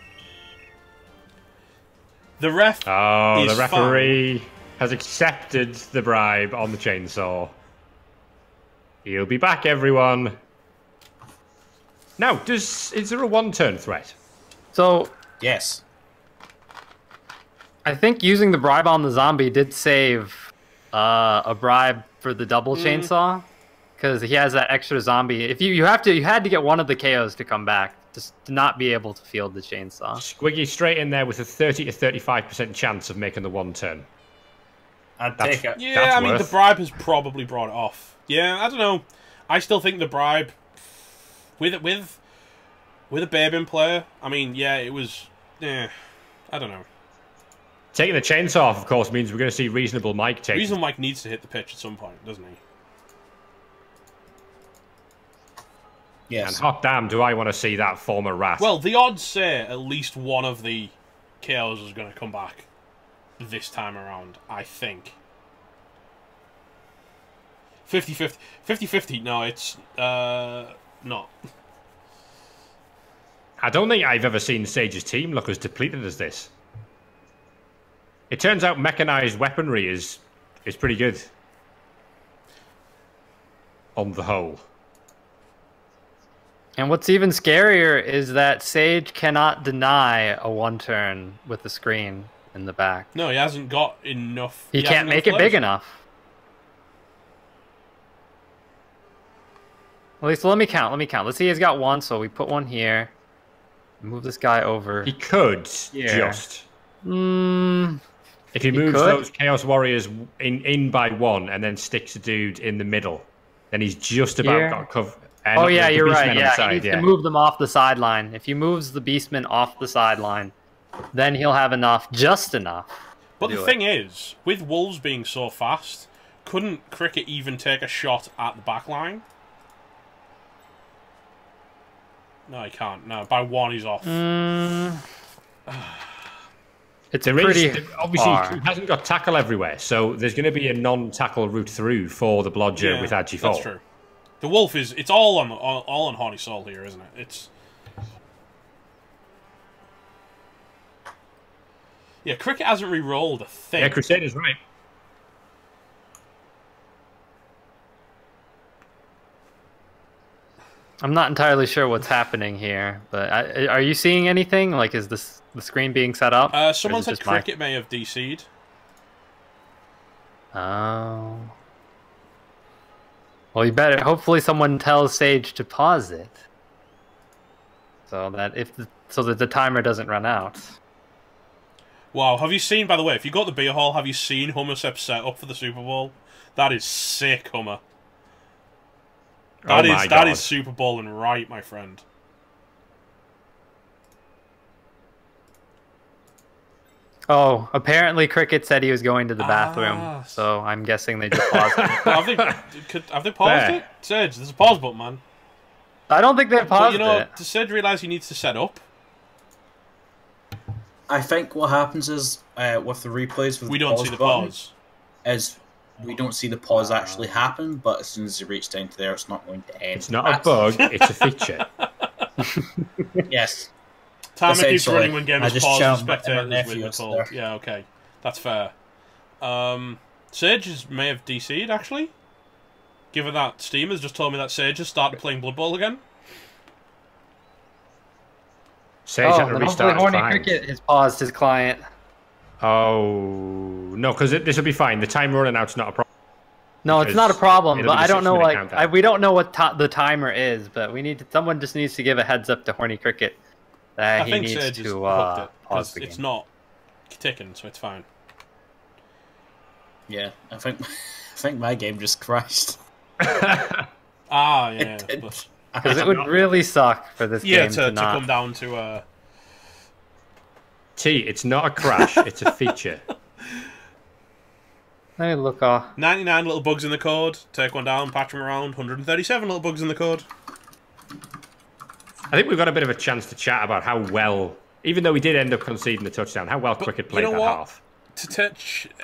The ref the referee has accepted the bribe on the chainsaw. He'll be back, everyone. Now, is there a one-turn threat? So, Yes. I think using the bribe on the zombie did save a bribe for the double chainsaw, because he has that extra zombie. If you had to get one of the KOs to come back, just to not be able to field the chainsaw. Squiggy straight in there with a 30 to 35% chance of making the one turn. I'd take it. Yeah, That's I mean, worth. the bribe has probably brought it off. Yeah, I don't know. I still think the bribe with a babe in player. I mean, yeah, it was. I don't know. Taking the chainsaw off, of course, means we're going to see reasonable Mike take. Reasonable Mike needs to hit the pitch at some point, doesn't he? Yes. And hot damn, do I want to see that former rat. Well, the odds say at least one of the KOs is going to come back this time around, I think. 50-50. 50-50, no, it's not. I don't think I've ever seen Sage's team look as depleted as this. It turns out mechanized weaponry is pretty good. On the whole. And what's even scarier is that Sage cannot deny a one turn with the screen in the back. No, he hasn't got enough. He can't make it big enough. At least let me count. Let's see, he's got one, so we put one here. Move this guy over. He could Yeah. just. If he moves could. those Chaos Warriors in by one and then sticks a dude in the middle, then he's just about Here. got cover. Oh yeah, the you're Beastmen right. on the Yeah, side, he needs to move them off the sideline. If he moves the Beastmen off the sideline, then he'll have enough, just enough. But to the do thing is, with Wolves being so fast, couldn't Cricket even take a shot at the back line? No, he can't. No, by one he's off. It's There pretty is, obviously, far. he hasn't got tackle everywhere, so there's going to be a non-tackle route through for the Blodger with Agi4. That's true. The Wolf is... It's all on Horny Soul here, isn't it? It's... Yeah, Cricket hasn't re-rolled a thing. Yeah, Crusader's right. I'm not entirely sure what's happening here, but are you seeing anything? Like, is this the screen being set up? Someone Or is it said just my- Cricket may have DC'd. Oh. Well, you better. Hopefully, someone tells Sage to pause it, so that so that the timer doesn't run out. Wow, have you seen, by the way, if you go to the beer hall, have you seen Hummersep's set up for the Super Bowl? That is sick, Hummer. That is Super Bowl and right, my friend. Oh, apparently Cricket said he was going to the bathroom, so I'm guessing they just paused it. have they paused There. it? Sage, there's a pause button, man. I don't think they But paused you know, it. does Sage realise he needs to set up? I think what happens is with the replays with We the don't pause see the button, pause. is we don't see the pause actually happen, but as soon as you reach down to there, it's not going to end. It's not a bug, it's a feature. Yes. Timer keeps Essentially, running when game I is just paused and challenged my spectators nephew with the call. there. Yeah, okay. That's fair. Sage may have DC'd, actually. Given that Steam has just told me that Sage has started playing Blood Bowl again. Sage Oh, had to then restart hopefully his Horny client. Cricket has paused his client. Oh, no, because this will be fine. The time running out's not a problem. No, it's Because not a problem, it'll but be I don't know 6-minute countdown. we don't know what the timer is, but someone just needs to give a heads up to Horny Cricket that I he think needs Sage has to hooked it, pause because the it's game. not ticking, so it's fine. Yeah, I think my game just crashed. Ah, yeah. Because it would really suck for this game to not... come down to... T, it's not a crash, it's a feature. Hey, look off. 99 little bugs in the code. Take one down, patch them around. 137 little bugs in the code. I think we've got a bit of a chance to chat about how well, even though we did end up conceding the touchdown, how well Cricket played that half.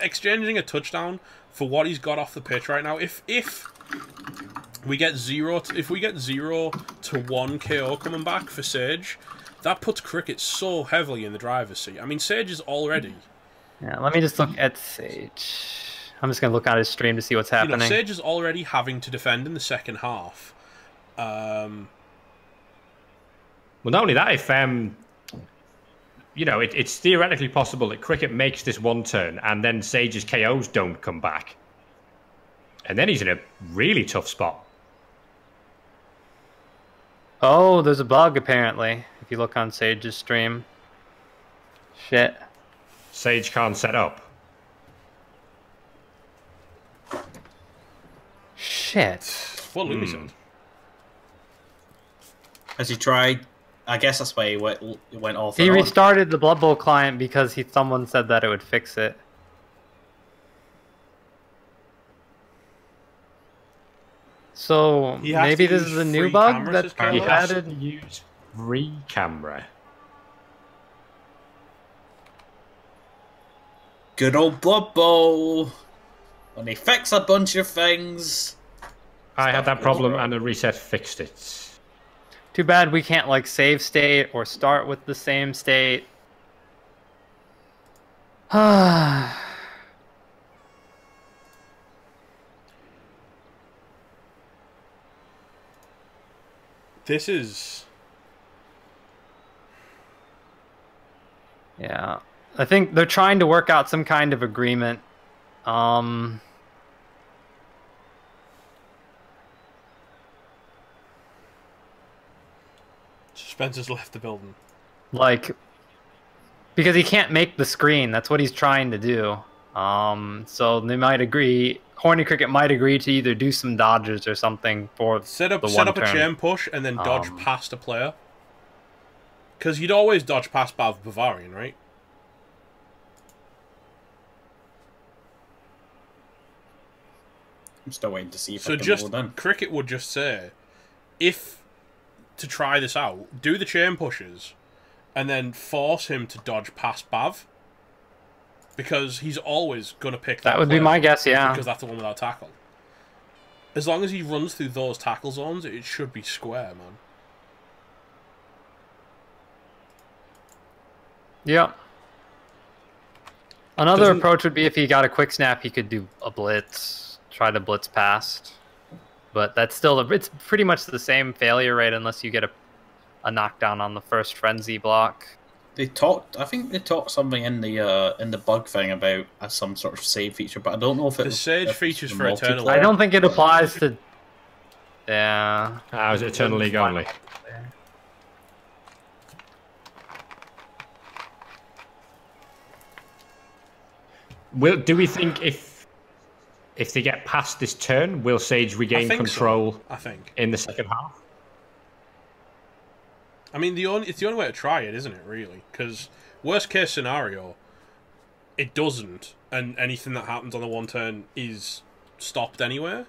Exchanging a touchdown for what he's got off the pitch right now. If we get 0 to 1 KO coming back for Sage, that puts Cricket so heavily in the driver's seat. I mean, Sage is already... Yeah, let me just look at Sage. I'm just going to look at his stream to see what's happening. Sage is already having to defend in the second half. Well, not only that, if it's theoretically possible that Cricket makes this one turn and then Sage's KOs don't come back, and then he's in a really tough spot. Oh, there's a bug apparently. If you look on Sage's stream, shit. Sage can't set up. Shit. What Lumi said. Has he tried? I guess that's why he went off. He restarted the Blood Bowl client because someone said that it would fix it. So maybe this is a new bug that's he has added. to use free camera. Good old Blood Bowl. When they fix a bunch of things. I had that problem and a reset fixed it. Too bad we can't like save state or start with the same state. This is... Yeah. I think they're trying to work out some kind of agreement. Spencer's left the building. Like, because he can't make the screen. That's what he's trying to do. So they might agree. Horny Cricket might agree to either do some dodges or something for set up turn. a chain push and then dodge past a player. Because you'd always dodge past Bavarian, right? I'm still waiting to see if so I can just hold in. Cricket would just say, if to try this out, do the chain pushes, and then force him to dodge past Bav, because he's always gonna pick that. That would be my guess, yeah. Because that's the one without tackle. As long as he runs through those tackle zones, it should be square, man. Yep. Another approach would be if he got a quick snap, he could do a blitz, try to blitz past. But that's still it's pretty much the same failure rate unless you get a knockdown on the first frenzy block. They talked. I think they talked something in the bug thing about some sort of save feature, but I don't know if the Sage features for Eternal. I don't think it applies to. Yeah. Is it Eternal League only? Do we think if they get past this turn, will Sage regain control? So. I think in the second half. I mean, it's the only way to try it, isn't it? Really, because worst case scenario, it doesn't, and anything that happens on the one turn is stopped anyway.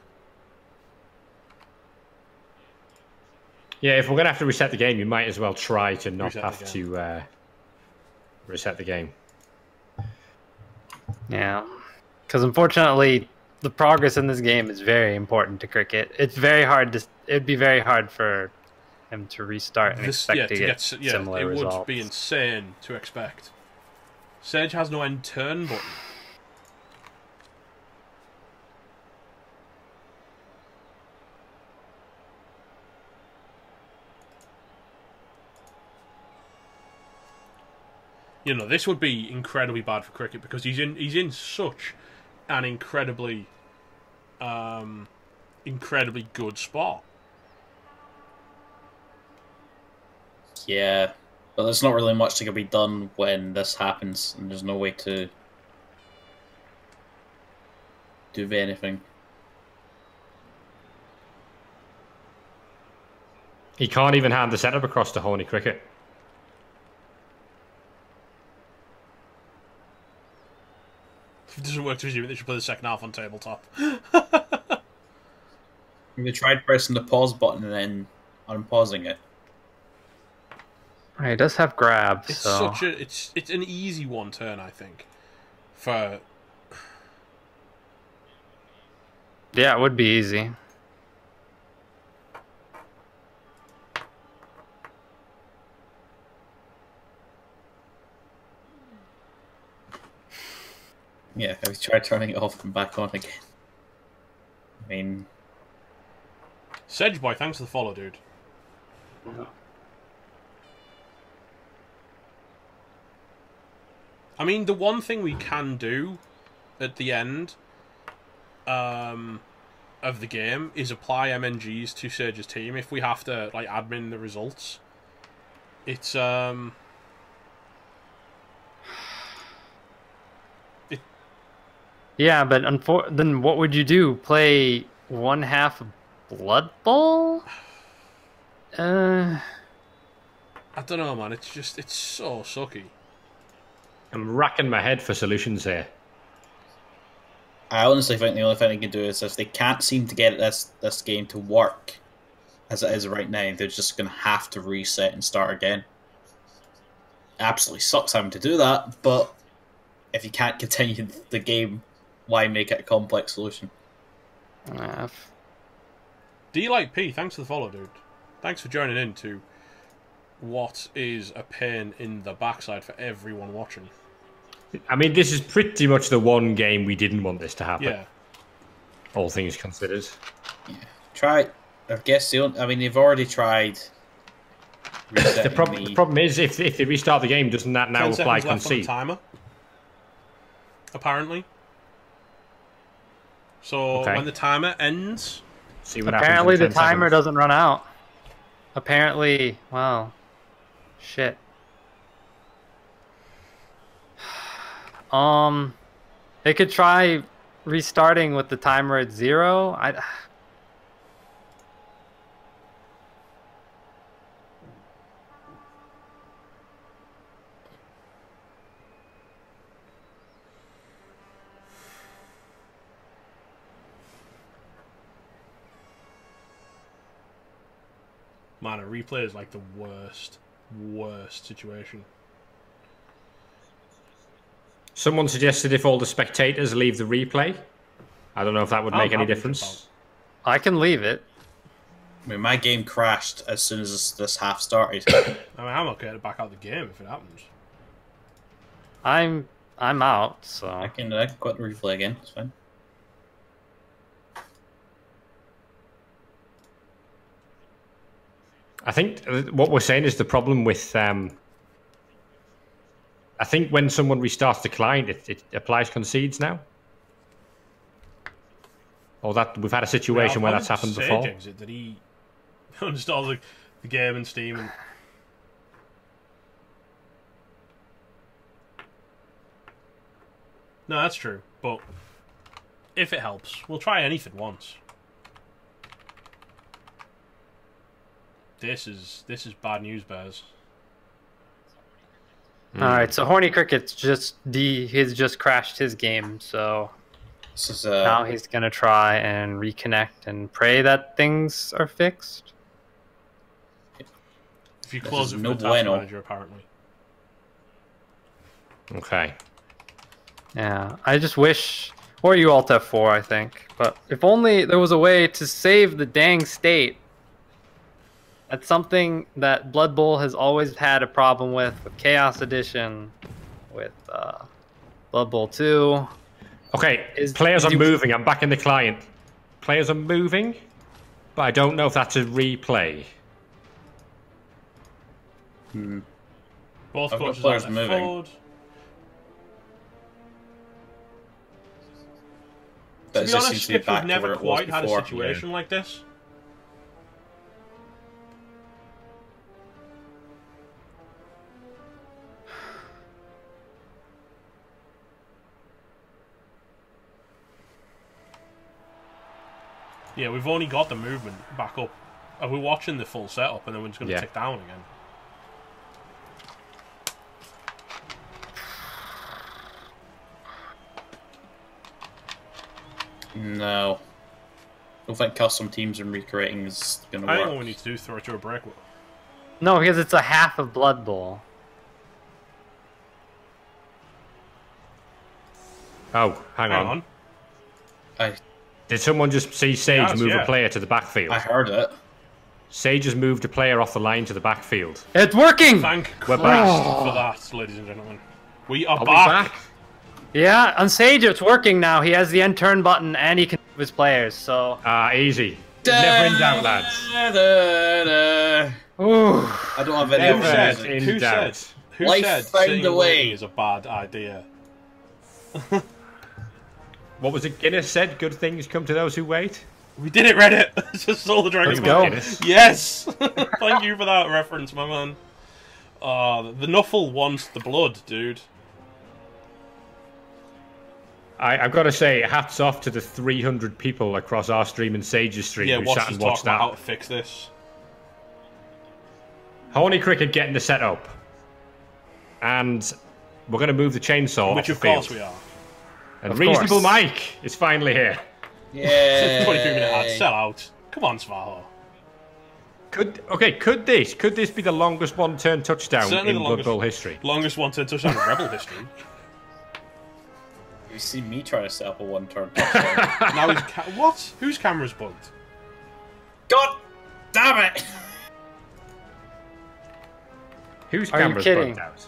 Yeah, if we're gonna have to reset the game, you might as well try to not have to reset the game. Yeah, because unfortunately, the progress in this game is very important to Cricket. It's very hard to. It'd be very hard for him to restart and expect to get similar results. It would be insane to expect. Sage has no end turn button. You know, this would be incredibly bad for Cricket because he's in such an incredibly good spot. Yeah, But there's not really much that can be done when this happens, and there's no way to do anything. He can't even hand the setup across to Horny Cricket. If it doesn't work to resume, they should play the second half on tabletop. We tried pressing the pause button and then unpausing it. He does have grab, It's so such a it's an easy one turn, I think. For yeah, it would be easy. Yeah, I tried turning it off and back on again. I mean, Sedge Boy, thanks for the follow, dude. I mean, the one thing we can do at the end of the game is apply MNGs to Surge's team if we have to like admin the results. It's Yeah, but then what would you do? Play 1/2 Blood Bowl? I don't know, man. It's so sucky. I'm racking my head for solutions here. I honestly think the only thing they can do is if they can't seem to get this game to work as it is right now, they're just going to have to reset and start again. Absolutely sucks having to do that, but if you can't continue the game, why make it a complex solution? D like P, thanks for the follow, dude. Thanks for joining in to what is a pain in the backside for everyone watching. I mean, this is pretty much the one game we didn't want this to happen. Yeah. All things considered. Yeah. Try. I guess they've already tried. The problem is if they restart the game, doesn't that now 10 apply seconds left on the concede? timer. Apparently. So Okay. when the timer ends, See what apparently happens the in 10 timer seconds. doesn't run out. Apparently, well, shit. They could try restarting with the timer at 0. man, a replay is like the worst situation. Someone suggested if all the spectators leave the replay. I don't know if that would make I'm any happy difference. I can leave it. I mean, my game crashed as soon as this half started. I mean, I'm okay to back out the game if it happens. I'm out, so I can quit the replay again. It's fine. I think what we're saying is the problem with. I think when someone restarts the client, it applies concedes now. Or that we've had a situation where that's happened before. Did he uninstall the game in Steam? And... No, that's true. But if it helps, we'll try anything once. This is bad news, Bears. Alright, so Horny Cricket's he's just crashed his game, so This is now he's gonna try and reconnect and pray that things are fixed. If you This close is it from no the task bueno. manager, apparently. Okay. Yeah, I just wish, or you Alt F4, I think. But if only there was a way to save the dang state. That's something that Blood Bowl has always had a problem with Chaos Edition, with Blood Bowl 2. Okay, players are moving. I'm back in the client. Players are moving, but I don't know if that's a replay. Both I've got coaches players are moving. forward. But To it be just honest, seems to be Skip, back we've to never where it was quite had a before. situation like this. Yeah, we've only got the movement back up. We're watching the full setup, and then we're just going to tick down again. No. I don't think custom teams and recreating is going to work. I think what we need to do is throw it to a break. No, because it's a half of Blood Bowl. Oh, hang on. Did someone just see Sage move a player to the backfield? I heard it. Sage has moved a player off the line to the backfield. It's working! Thank We're Christ back. for that, ladies and gentlemen. We are We back. Yeah, on Sage it's working now. He has the end turn button and he can move his players, so... Easy. Never in doubt, lads. Ooh. I don't have any Never of in Who doubt. said? Who Life said found sitting a and way. waiting is a bad idea? What was it Guinness said? Good things come to those who wait? We did it, Reddit! Just stole the dragon. Let's go. Guinness. Yes! Thank you for that reference, my man. The Nuffle wants the blood, dude. I've got to say, hats off to the 300 people across our stream and Sage's stream Yeah, who watch sat us and talk watched about how that. to fix this. Horny Cricket getting the setup. And we're going to move the chainsaw Which, off of the course, field. we are. And Of Reasonable course. Mike is finally here. Yeah. 23-minute ad, sell out. Come on, Svarho. Could this be the longest one-turn touchdown Certainly in the Blood longest- Bowl history? Longest one-turn touchdown in Rebel history. You see me try to set up a one-turn touchdown. Now he's what? Whose camera's bugged? God damn it! Whose Are you camera's kidding? bugged out?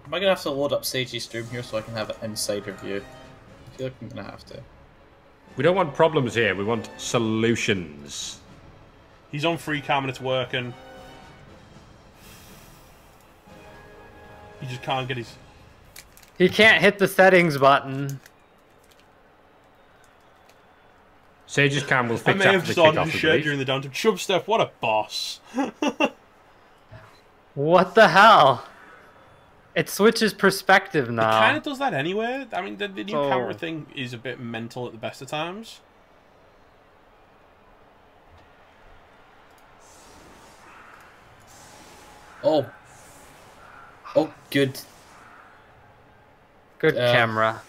Am I going to have to load up Sagey's stream here so I can have an insider view? I feel like I'm going to have to. We don't want problems here. We want solutions. He's on free cam and it's working. He just can't get his... He can't hit the settings button. Sage's cam will I fix may have after the started kickoff, his I shirt believe. during the downtime. Chubstep, what a boss. What the hell? It switches perspective now. Kind of does that anyway. I mean, the new So- camera thing is a bit mental at the best of times. Oh. Oh, good. Good camera.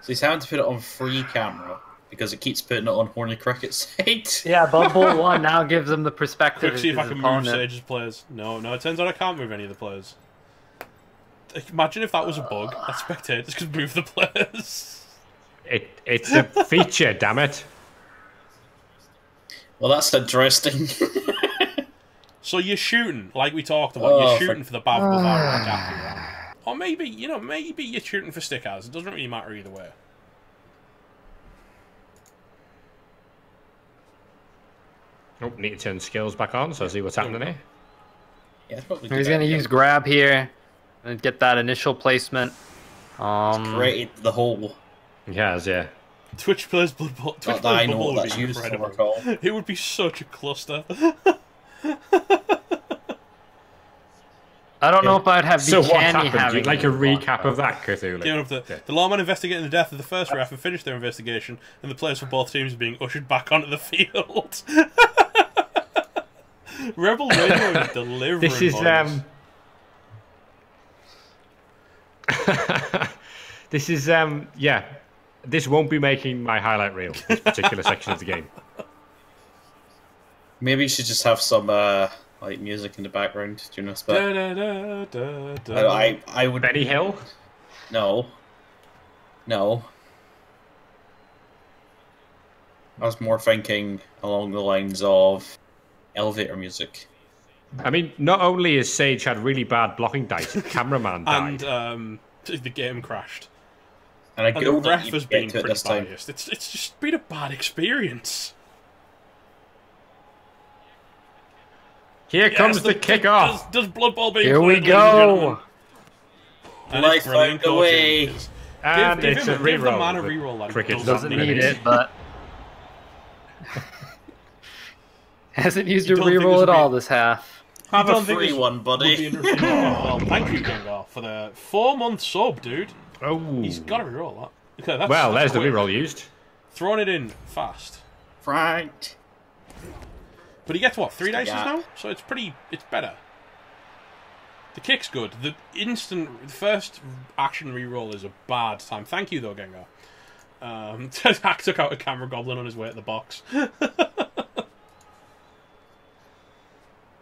So he's having to put it on free camera because it keeps putting it on Horny Cricket's side. Yeah, Blood Bowl 1 now gives him the perspective Quick, see if of I his can opponent. move Sage's players. No, it turns out I can't move any of the players. Imagine if that was a bug. That spectators could move the players. It's a feature, damn it. Well, that's interesting. So you're shooting, like we talked about, Oh, you're shooting for the Bavarian gap. Or maybe, maybe you're shooting for stickers. It doesn't really matter either way. Oh, need to turn skills back on, so I see what's happening here. Yeah, probably He's going to use grab here and get that initial placement. created the whole. He has, yeah. Twitch plays Blood Bowl. Twitch Not that I plays know Blood Bowl what would that's be used for. incredible. Recall. It would be such a cluster. I don't know if I'd have So what Buchanan happened? having You'd like a it. recap of that, Cthulhu? Game of the lawman investigating the death of the first ref have finished their investigation, and the players for both teams are being ushered back onto the field. Rebel Radio is delivering. This is boys. This is yeah. This won't be making my highlight reel. This particular section of the game. Maybe you should just have some like music in the background during this bit. Da, da, da, da, da. I would. Benny Hill. No. No. I was more thinking along the lines of elevator music. I mean, not only has Sage had really bad blocking dice, the cameraman died. And the game crashed. And I And go the that ref you has get been to it pretty this time. biased. It's just been a bad experience. Here Yes, comes the kickoff. Does Blood Bowl being Here we played, ladies and gentlemen. go. And Life it's brilliant found a way. coaching. And Give it's a give the reroll. man a but reroll. That Cricket's doesn't not Doesn't need needed. it, but... Hasn't used a You don't think reroll this at would be- all this half. Have don't a think free this one, would buddy. be interesting. Well, thank you, Gengar, for the 4-month sub, dude. Oh. He's got to reroll that. Okay, that's, Well, that's there's the quick. reroll used. Throwing it in fast. pranked. But he gets what, 3 dice Yeah. now? So it's better. The kick's good. The first action reroll is a bad time. Thank you though, Gengar. Hack took out a camera goblin on his way at the box.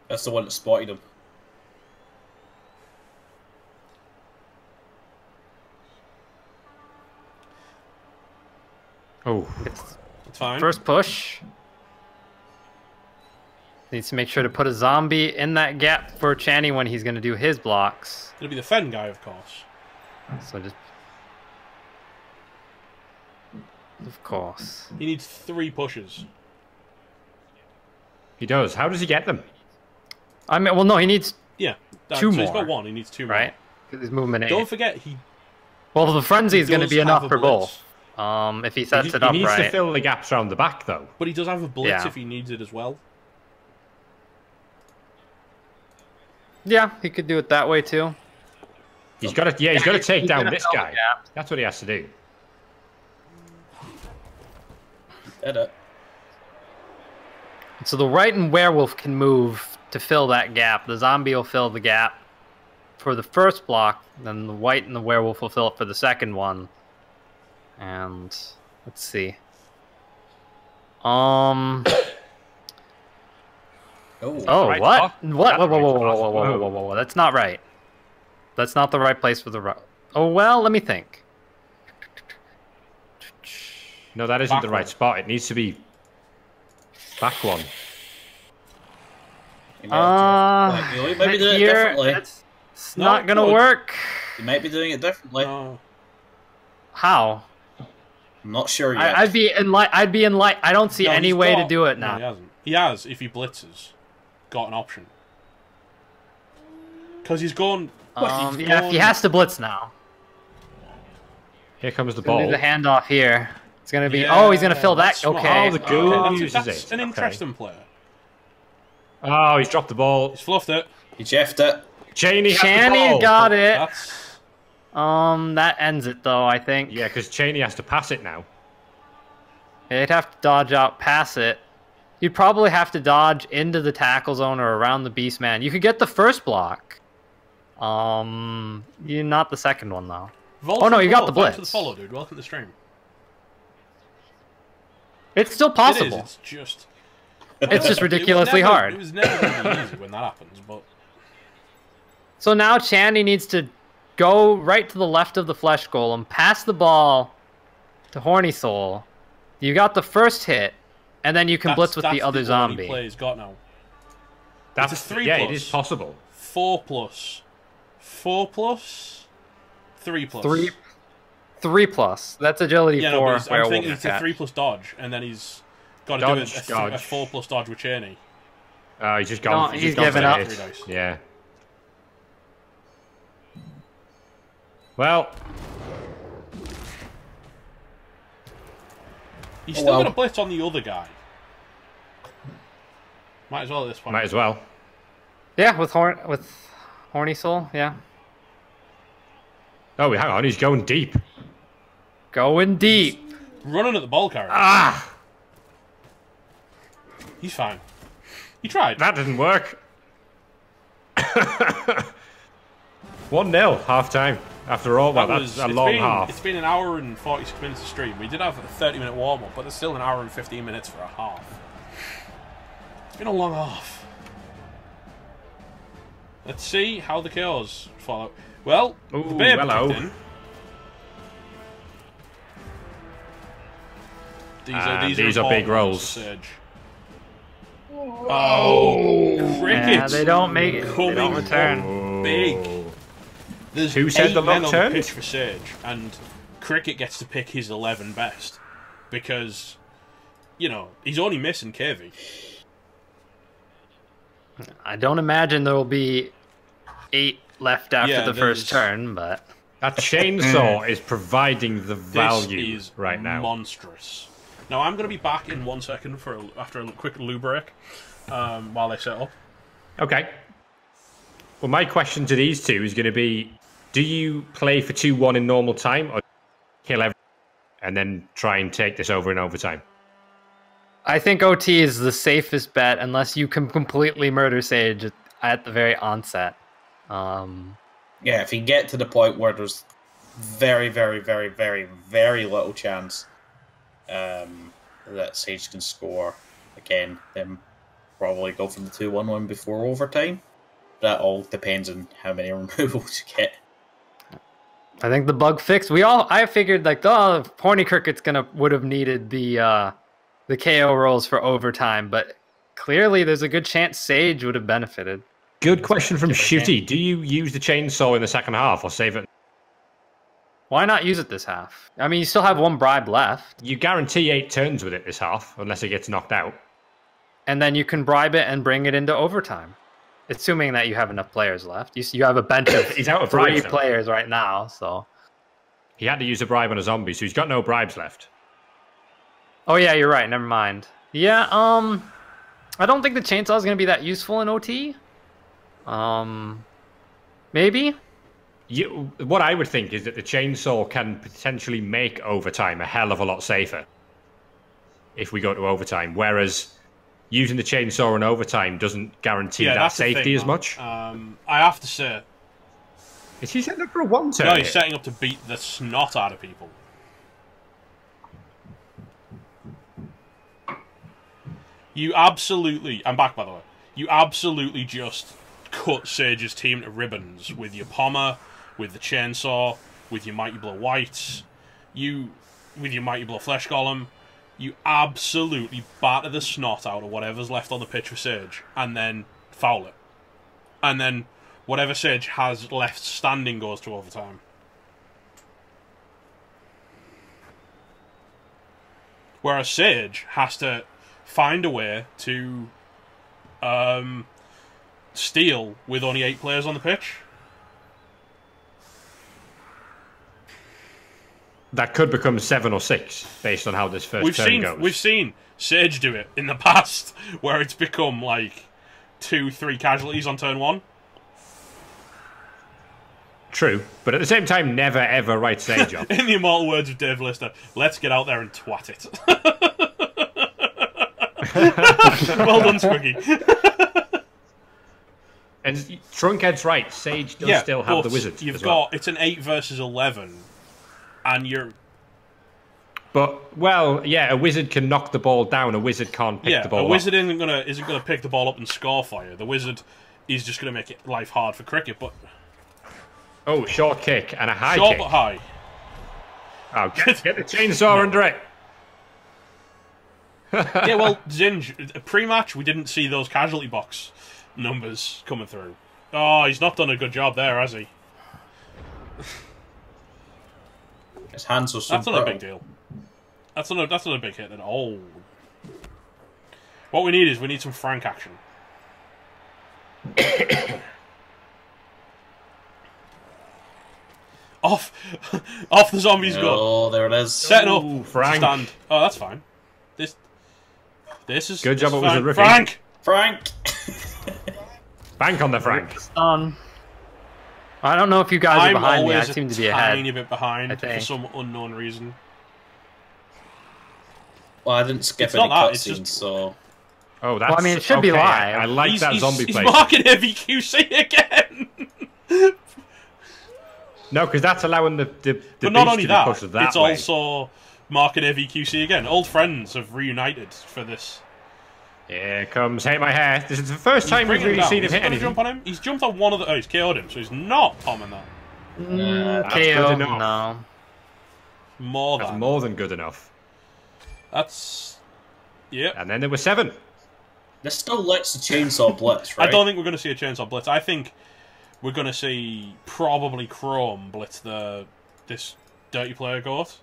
That's the one that spotted him. Oh, It's fine. First push. Needs to make sure to put a zombie in that gap for Channy when he's going to do his blocks. It'll be the Fen guy, of course. So just... Of course. He needs 3 pushes. he does. How does he get them? I mean, well, no, he needs Yeah. Two so he's more. got 1, he needs 2 more. right because he's movement 8. Don't forget, he Well, the frenzy is going to does be have enough a for blitz. both. If he sets He it up needs right. to fill the gaps around the back, though. But he does have a blitz Yeah. if he needs it as well. Yeah, he could do it that way too. He's got to. Yeah, he's got to take he's down gonna this fill the guy. gap. That's what he has to do. Did it. So the right and werewolf can move to fill that gap. The zombie will fill the gap for the first block, then the white and the werewolf will fill it for the second one. And let's see. Oh. Oh, right what? off. What? Whoa, That's whoa, whoa, right whoa, off. whoa, whoa, whoa, whoa, whoa! That's not right. That's not the right place for the. Oh well, let me think. No, that isn't the right Backward. spot. It needs to be back one. He might be doing it here, differently. it's No, not gonna good. work. He might be doing it differently. No. How? I'm not sure yet. I'd be in light. I'd be in light. I don't see No, any he's way to got- do it No, now. he hasn't. He has, if he blitzes. Got an option. Because he's gone... Yeah, if gone- he has to blitz now. Here comes the He's gonna ball. do the handoff here. It's gonna be. Yeah, oh, he's gonna fill that. that's smart. Okay. Oh, the goal Okay, uses that's it. an Okay. interesting player. Oh, he's dropped the ball. He's fluffed it. He jeffed it. Cheney has the Channy ball. got it. That's... That ends it though. I think. Yeah, because Cheney has to pass it now. They'd have to dodge out, pass it. You'd probably have to dodge into the tackle zone or around the beast man. You could get the first block. You not the second one though. Volt Oh, no, you got follow. the Thanks for blitz. the follow, dude. Welcome to the stream. It's still It possible. is, it's just... It's just It was ridiculously never- hard. It was never going to be easy when that happens, but... So now Chandy needs to go right to the left of the flesh golem, pass the ball to Horny Soul. You got the first hit, and then you can blitz with the other only zombie. play he's got now. That's It's a 3+. Yeah, it is possible. 4+. 4+. 3+. 3+. That's agility Yeah, no, for but I'm thinking werewolf. it's a 3+ dodge, and then he's got to Dodge, do a dodge. 4+ dodge with Cheney. He's just gone. No, just he's gone given for up. the hit. 3 dice. Yeah. Well, He's still well. got a blitz on the other guy. Might as well at this point. might as well. Yeah, with Horny Soul, yeah. Oh, hang on. He's going deep. Going deep. Running at the ball carrier. Ah, He's fine. He tried. that didn't work. 1-0 half time. After all, well, that's a long half. It's been an hour and 46 minutes of stream. We did have a 30-minute warm-up, but there's still an hour and 15 minutes for a half. It's been a long half. Let's see how the chaos follow. Well, the Ooh, bear hello. kicked in. These are big important rolls. to Surge. Oh, cricket! Yeah, they don't make it. They Coming don't return. big. There's Who said 8 the men luck on the turned? pitch for Sage, and Cricket gets to pick his 11 best because, you know, he's only missing KV. I don't imagine there will be 8 left after Yeah, the first there's- turn, but That chainsaw is providing the This value is right now. monstrous. Now I'm going to be back in 1 second after a quick loo break while they set up. Okay. Well, my question to these two is going to be: do you play for 2-1 in normal time, or kill everything and then try and take this over in overtime? I think OT is the safest bet unless you can completely murder Sage at the very onset. Yeah, if you get to the point where there's very, very, very, very, very little chance that Sage can score again, then probably go for the 2-1 win before overtime. That all depends on how many removals you get. I think the bug fix. I figured like, oh, Horny Cricket's would have needed the KO rolls for overtime, but clearly there's a good chance Sage would have benefited. Good question from Shooty. Do you use the chainsaw in the second half or save it? Why not use it this half? I mean, you still have one bribe left. You guarantee 8 turns with it this half, unless it gets knocked out. And then you can bribe it and bring it into overtime. Assuming that you have enough players left. You have a bench of He's out of 3 bribes, though. players right now, so... He had to use a bribe on a zombie, so he's got no bribes left. Oh yeah, you're right, never mind. Yeah, I don't think the chainsaw is going to be that useful in OT. Maybe? What I would think is that the chainsaw can potentially make overtime a hell of a lot safer if we go to overtime, whereas using the chainsaw in overtime doesn't guarantee that safety as much. I have to say... Is he setting up for a 1 turn? No, he's setting up to beat the snot out of people. You absolutely... I'm back, by the way. You absolutely just cut Sage's team to ribbons with your Pommer, with the chainsaw, with your Mighty Blow Whites, with your Mighty Blow Flesh Golem. You absolutely batter the snot out of whatever's left on the pitch for Sage, and then foul it. And then whatever Sage has left standing goes to overtime. Whereas Sage has to find a way to steal with only 8 players on the pitch. That could become 7 or 6 based on how this first turn goes. We've seen Sage do it in the past, where it's become like 2-3 casualties on turn 1. True, but at the same time, never ever write Sage off. In the immortal words of Dave Lister, let's get out there and twat it. Well done, Squiggy. And Trunkhead's right, Sage does still have the wizard. It's an 8 versus 11, and you're... But, well, yeah, a wizard can knock the ball down, a wizard can't pick the ball up. A wizard isn't gonna pick the ball up and score for you. The wizard is just gonna make it life hard for cricket, but... Oh, short kick and a high short kick. But high. Oh, get the chainsaw under it. Yeah, well, Zinj, pre-match, we didn't see those casualty box numbers coming through. Oh, he's not done a good job there, has he? His hands are so That's not a big deal. That's not a big hit at all. What we need some Frank action. Off the zombies go. Oh, there it is. Setting up. Frank. Stand. Oh, that's fine. This is good job. It was a rookie. Frank. Bank on the Frank. I don't know if you guys are behind me. I seem to be ahead. I'm always a tiny bit behind for some unknown reason. Well, I didn't skip any cutscenes, so... Oh, that's... Well, I mean, it should be live. I like that zombie place. He's marking heavy QC again! No, because that's allowing the but not only that, pushed that it's way. also marking heavy QC again. Old friends have reunited for this. Here comes Hate My Hair. This is the first time we've really seen him hit anything. Jump on him? He's jumped on one of the... Oh, he's KO'd him, so he's not bombing that. KO, no. That's more than good enough. That's... Yep. And then there were 7. This still lets the chainsaw blitz, right? I don't think we're going to see a chainsaw blitz. I think we're going to see probably Chrome blitz this dirty player goat.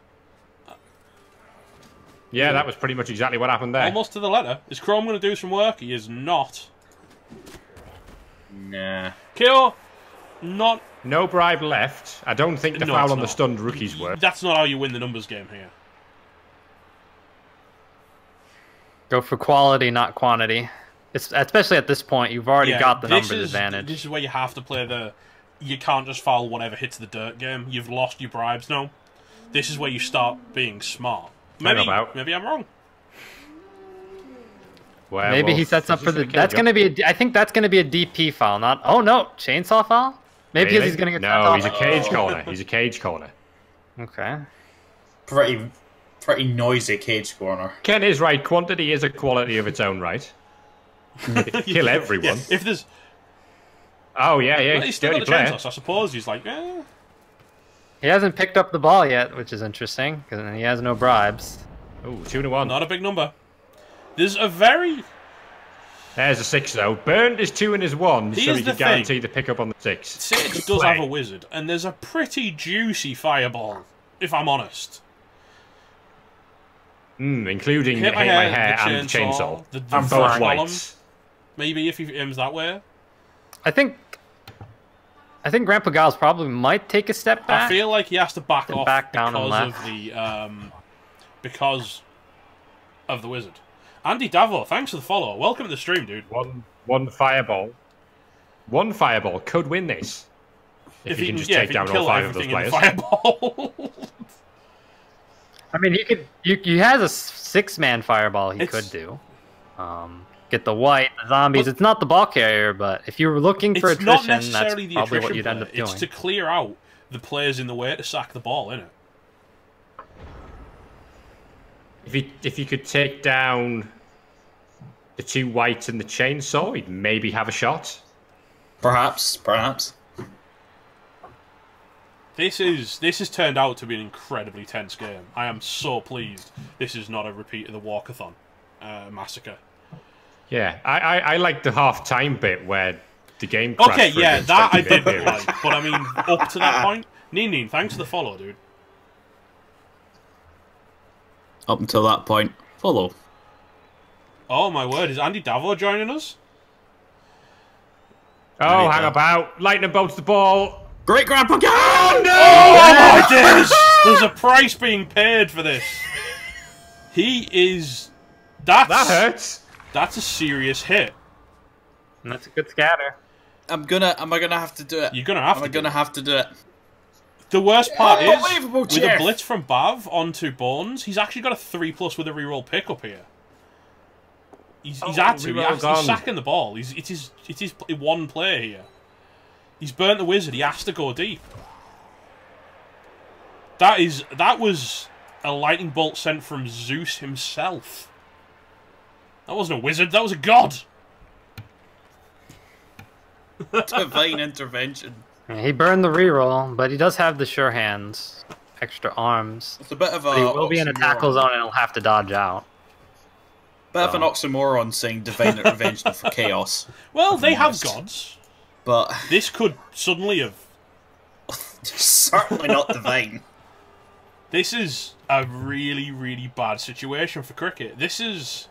Yeah, that was pretty much exactly what happened there. Almost to the letter. Is Chrome going to do some work? He is not. Nah. KO, not... No bribe left. I don't think the foul on the stunned rookies work. That's not how you win the numbers game here. Go for quality, not quantity. Especially at this point, you've already got the numbers advantage. This is where you have to play the... You can't just foul whatever hits the dirt game. You've lost your bribes now. This is where you start being smart. Maybe I'm wrong. Maybe he sets up for the. That's gonna be. I think that's gonna be a DP foul. Not. Oh no, chainsaw foul. Maybe because he's gonna get. No, he's a cage corner. He's a cage corner. Okay. Pretty noisy cage corner. Ken is right. Quantity is a quality of its own right. Kill everyone. Yeah, if there's. Oh yeah. Well, he's still got the chainsaw, so I suppose he's like. He hasn't picked up the ball yet, which is interesting because he has no bribes. Oh, 2-1. Not a big number. There's a very. There's a 6 though. Burned is 2 and is 1, so he can guarantee the pickup on the 6. Sage does have a wizard, and there's a pretty juicy fireball, if I'm honest. Including hit my hair and the chainsaw. The and both lights. Maybe if he aims that way. I think Grandpa Giles probably might take a step back. I feel like he has to back off down because of the wizard. Andy Davo, thanks for the follow. Welcome to the stream, dude. One fireball. One fireball could win this. If you can just take down all 5 of those players. Fireball. I mean, he has a 6-man fireball he could do. Get the white, the zombies. It's not the ball carrier, but if you were looking for attrition, that's probably what you'd end up doing. It's to clear out the players in the way to sack the ball, innit? If you could take down the 2 whites and the chainsaw, he'd maybe have a shot. Perhaps. This has turned out to be an incredibly tense game. I am so pleased this is not a repeat of the Walkathon massacre. Yeah, I like the half-time bit where the game crashed. Okay, yeah, that I did like, but I mean, up to that point, Neen, thanks for the follow, dude. Up until that point, follow. Oh my word, is Andy Davo joining us? Oh, hang about. Lightning bolts the ball. Great Grandpa Giles! Oh no! Oh my days! There's a price being paid for this. He is... That hurts. That's a serious hit. And that's a good scatter. Am I gonna have to do it? You're gonna have to. Am I gonna have to do it? The worst part is, Unbelievable, with a blitz from Bav onto Bones, he's actually got a 3+ with a reroll pickup here. He's had to. He's sacking the ball. It is one play here. He's burnt the wizard. He has to go deep. That was a lightning bolt sent from Zeus himself. That wasn't a wizard. That was a god. Divine intervention. Yeah, he burned the reroll, but he does have the sure hands, extra arms. It's a bit of a. But he will be in a tackle zone and he'll have to dodge out. Bit of an oxymoron saying divine intervention for chaos. Well, they have gods, but this could suddenly have. Certainly not divine. This is a really, really bad situation for cricket. This is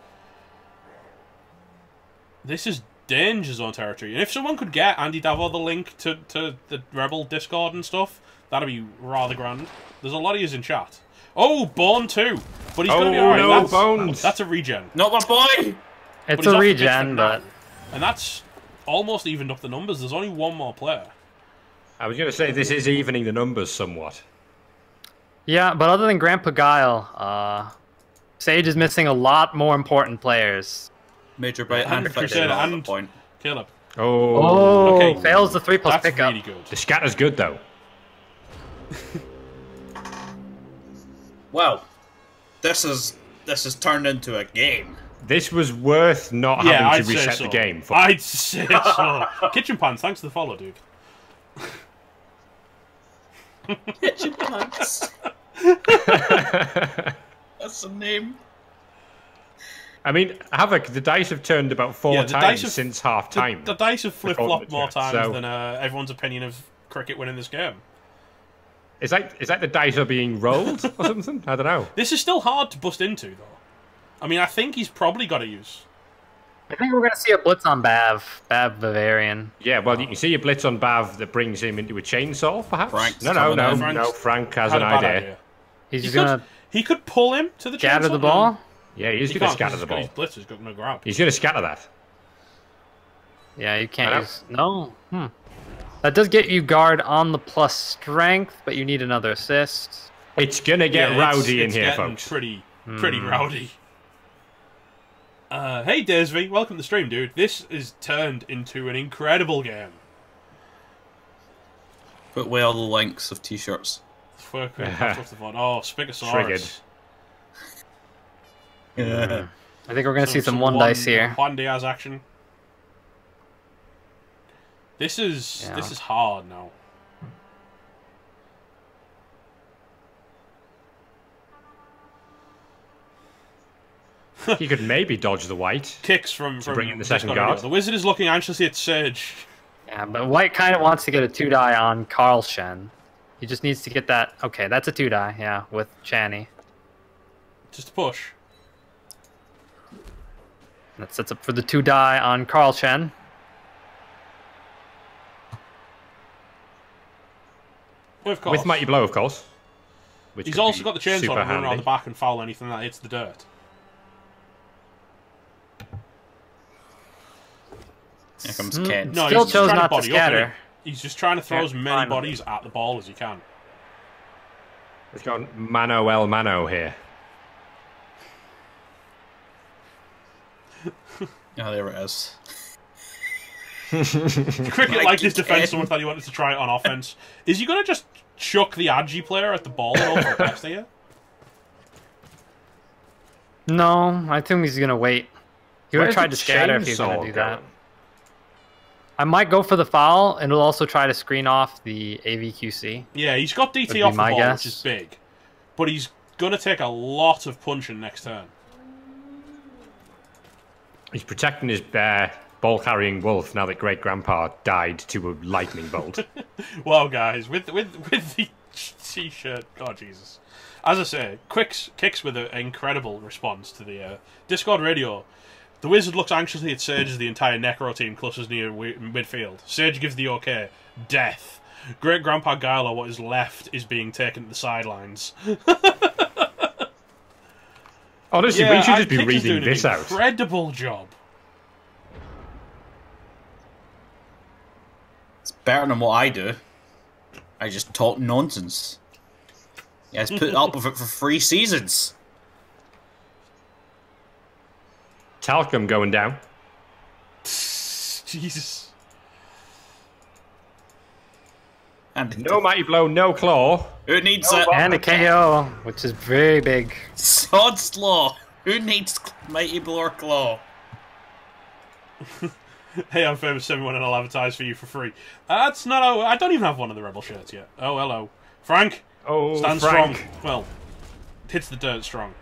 danger zone territory. And if someone could get Andy Davo the link to the Rebel Discord and stuff, that'd be rather grand. There's a lot of yous in chat. Oh, Bone too. But he's gonna be alright. No, Bones. That's a regen. Not my boy! It's a regen, but... And that's almost evened up the numbers. There's only one more player. I was going to say, this is evening the numbers somewhat. Yeah, but other than Grandpa Guile, Sage is missing a lot more important players. Major Bright and Crusader and point. Caleb. Oh, okay. Fails the 3+ That's pickup. Really good. The scatter's good, though. Well, this is turned into a game. This was worth not having to reset the game. I'd say so. Kitchen Pants, thanks for the follow, dude. Kitchen Pants. That's the name. I mean, Havoc, the dice have turned about 4 times since half-time. The dice have flip-flopped more times than everyone's opinion of cricket winning this game. Is that the dice are being rolled or something? I don't know. This is still hard to bust into, though. I mean, I think he's probably got to use. I think we're going to see a blitz on Bav Bavarian. Yeah, well, you can see a blitz on Bav that brings him into a chainsaw, perhaps? Frank's No, Frank has an idea. He's just going to... He could pull him to the chainsaw. Scatter the ball? Yeah, he's going to scatter the ball. His blitz has got no grab. He's going to scatter that. Yeah, you can't use... No. That does get you guard on the plus strength, but you need another assist. It's going to get rowdy in here, folks. Pretty rowdy. Hey Desvi, welcome to the stream, dude. This is turned into an incredible game. Put away all the links of t-shirts. Oh, Spigosaurus. Triggered. Yeah. I think we're gonna see some one dice here. Juan Diaz action. This is hard now. He could maybe dodge the white. Kicks from bring in the Discord second guard. Radio. The wizard is looking anxiously at Sage. Yeah, but white kind of wants to get a 2-die on Carl Shen. He just needs to get that. Okay, that's a 2-die. Yeah, with Channy. Just a push. That sets up for the 2-die on Carl Shen. Of course. With Mighty Blow, of course. Which He's could also be got the chainsaw to super run around handy. the back and foul anything that hits the dirt. Here comes Ken. No, Still he's chose trying not to body up, scatter. innit? He's just trying to throw Yeah, as many fine. bodies at the ball as he can. He's gone mano el mano here. Oh, there it is. Cricket like his defense, someone thought he wanted to try it on offense. Is he going to just chuck the Agi player at the ball and over the best here? No, I think he's gonna wait. He would have Where's tried the to scatter if he was gonna chainsaw do that. going? I might go for the foul, and we'll also try to screen off the AVQC. Yeah, he's got Would DT be off the my ball, guess. which is big. But he's going to take a lot of punching next turn. He's protecting his ball-carrying wolf now that Great Grandpa died to a lightning bolt. Well, guys, with the t-shirt, oh Jesus! As I say, kicks with an incredible response to the Discord radio. The wizard looks anxiously at Sage as the entire Necro team clusters near midfield. Sage gives the okay. Death. Great Grandpa Gylo, what is left, is being taken to the sidelines. Honestly, we should just be Kick is doing reading this an out. incredible job. It's better than what I do. I just talk nonsense. He has put up with it for 3 seasons. Talcum going down. Jesus. And No Mighty Blow, no Claw. who needs it? And a KO, which is very big. Sod's Law. Who needs Mighty Blower Claw? Hey, I'm famous 71 and I'll advertise for you for free. That's not. I don't even have one of the Rebel shirts yet. Oh, hello. Frank. Oh, Stand Frank. strong. Well, hits the dirt strong.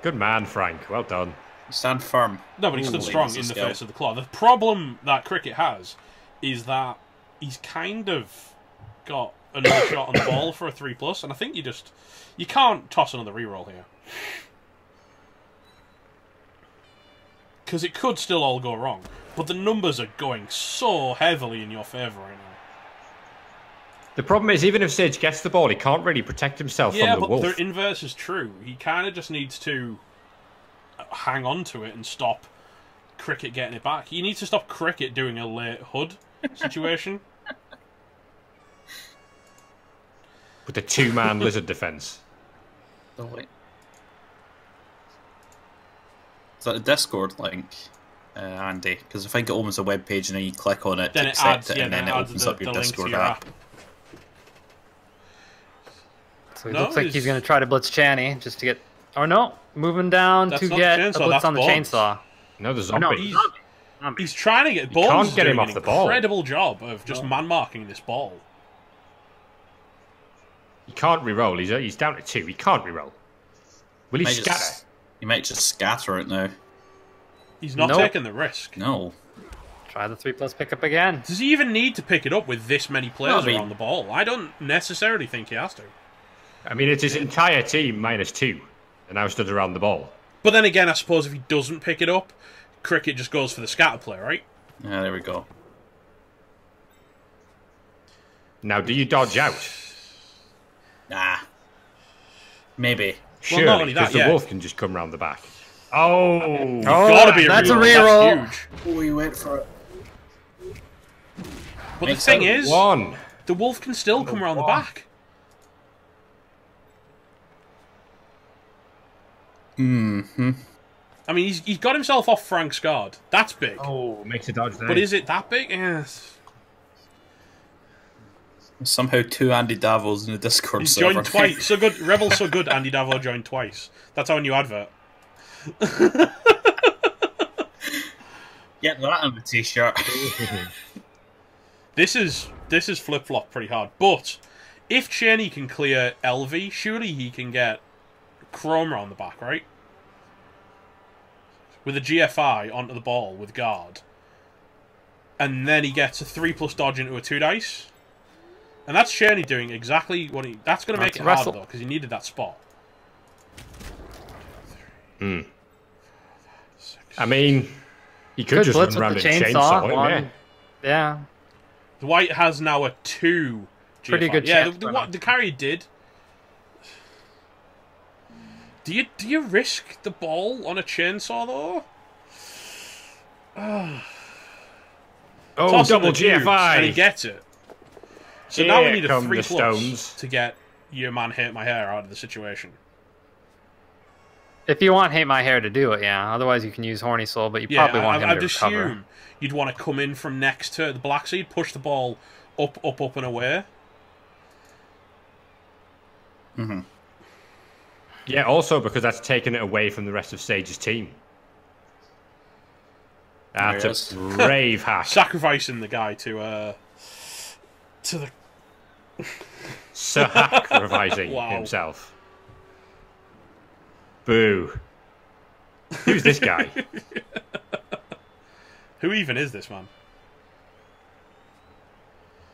Good man, Frank. Well done. Stand firm. No, but he stood Ooh, strong ladies in and the skill. face of the claw. The problem that Cricket has is that he's kind of got another shot on the ball for a 3+, and I think you can't toss another reroll here. Because it could still all go wrong. But the numbers are going so heavily in your favour right now. The problem is, even if Sage gets the ball, he can't really protect himself Yeah, from the but wolf. the inverse is true. He kind of just needs to hang on to it and stop Cricket getting it back. You need to stop Cricket doing a late HUD situation. With the 2-man lizard defense. Oh, wait. Is that a Discord link, Andy? Because I think it opens a web page and then you click on it, Then it accept adds, it, yeah, and then it adds opens the, up your the link to Discord your app. app. So it No, looks like he's he's- going to try to blitz Channy just to get... Or no, moving down That's to not the get chainsaw, a blitz that's on the Bones. chainsaw. No, the Oh, zombie. no, He's trying to get... You Bones can't is get him doing off an the ball. incredible job of just man-marking this ball. He can't reroll. He's down to 2. He can't reroll. Will he Might scatter? just- You might just scatter it now. He's not Nope. taking the risk. No. Try the 3+ pickup again. Does he even need to pick it up with this many players No, I mean- around the ball? I don't necessarily think he has to. I mean, it's his entire team minus 2. And now stood around the ball. But then again, I suppose if he doesn't pick it up, Cricket just goes for the scatter play, right? Yeah, there we go. Now, do you dodge out? Nah. Maybe. Surely, not only that, because the yeah. wolf can just come round the back. Oh! Gotta be a that's a reroll. reroll. That's huge. Oh, he went for it. But Makes the thing sense. is, 1. the wolf can still come around the back. Mm-hmm. I mean, he's got himself off Frank's guard. That's big. Oh, makes a dodge there. But is it that big? Yes. Somehow 2 Andy Davos in the Discord He's server. joined twice. So good. Rebel's so good, Andy Davo joined twice. That's our new advert. Get that on the t-shirt. This is flip-flop pretty hard. But if Cheney can clear LV, surely he can get Chroma on the back, right? With a GFI onto the ball with guard. And then he gets a 3+ dodge into a 2 dice. And that's Cheney doing exactly what he... That's going to make it harder, though, because he needed that spot. Hmm. I mean, he could just run around and chainsaw him, yeah. The white has now a 2 GFI. Pretty good yeah, chance. The carry did. Do you risk the ball on a chainsaw, though? Oh, double GFI. GFI. And he gets it. So now we need a 3+ to get your man Hate My Hair out of the situation. If you want Hate My Hair to do it, yeah. Otherwise, you can use Horny Soul, but you probably want him to recover. I'd assume you'd want to come in from next to the Black Seed, push the ball up, and away. Mm-hmm. Yeah, also because that's taken it away from the rest of Sage's team. That's a brave hack. Sacrificing the guy to the... Sacrificing himself. Boo. Who's this guy? Who even is this man?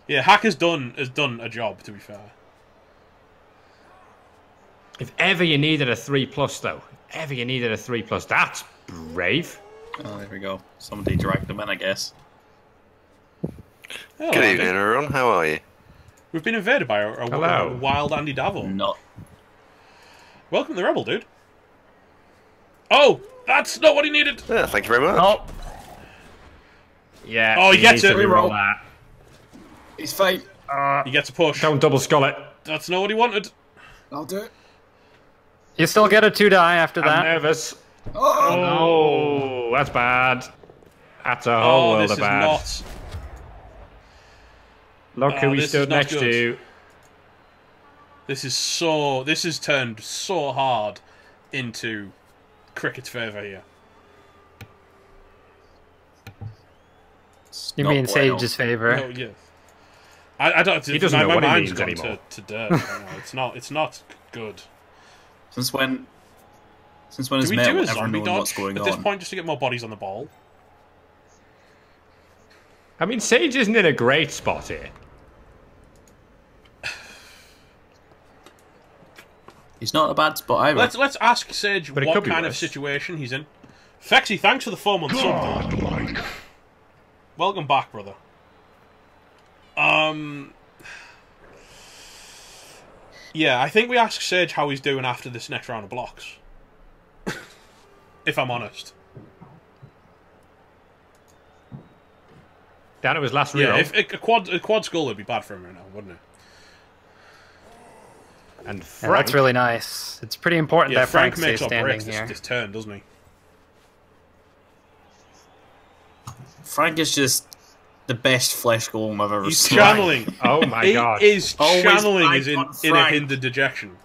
Yeah, Hack has done a job, to be fair. If ever you needed a 3+, though, that's brave. Oh, there we go. Somebody dragged them in, I guess. Hello, Good evening, everyone. How are you? We've been invaded by a wild Andy Davil. Not. Welcome to the Rebel, dude. Oh, that's not what he needed. Yeah, thank you very much. Oh. Yeah. Oh, he gets it. Reroll that. He's fine. He gets a push. Don't double skull it. That's not what he wanted. I'll do it. You still get a 2 die after that. I'm nervous. Oh, that's bad. That's a whole world of bad. Not... Look who he stood next to. This has turned so hard into Cricket's favour here. You mean Sage's favour? No, yeah. I don't. He doesn't know what he means gone anymore. To dirt. It's not good. Since when Do has we Mel do a ever zombie known dodge what's going at on? this point just to get more bodies on the ball? I mean, Sage isn't in a great spot here. He's not a bad spot either. Let's ask Sage But it what could be kind of worse. situation he's in. Fexy, thanks for the 4-month sub. Welcome back, brother. Yeah, I think we ask Sage how he's doing after this next round of blocks. If I'm honest. Down to his last reroll. Yeah, if a quad skull would be bad for him right now, wouldn't it? And Yeah, Frank. that's really nice. It's pretty important Yeah, that Frank makes stays up standing bricks here. this turn, doesn't he? Frank is just the best flesh golem I've ever He's seen. channeling. Oh my god. He is Always channeling fight is in on a Frank. hindered dejection.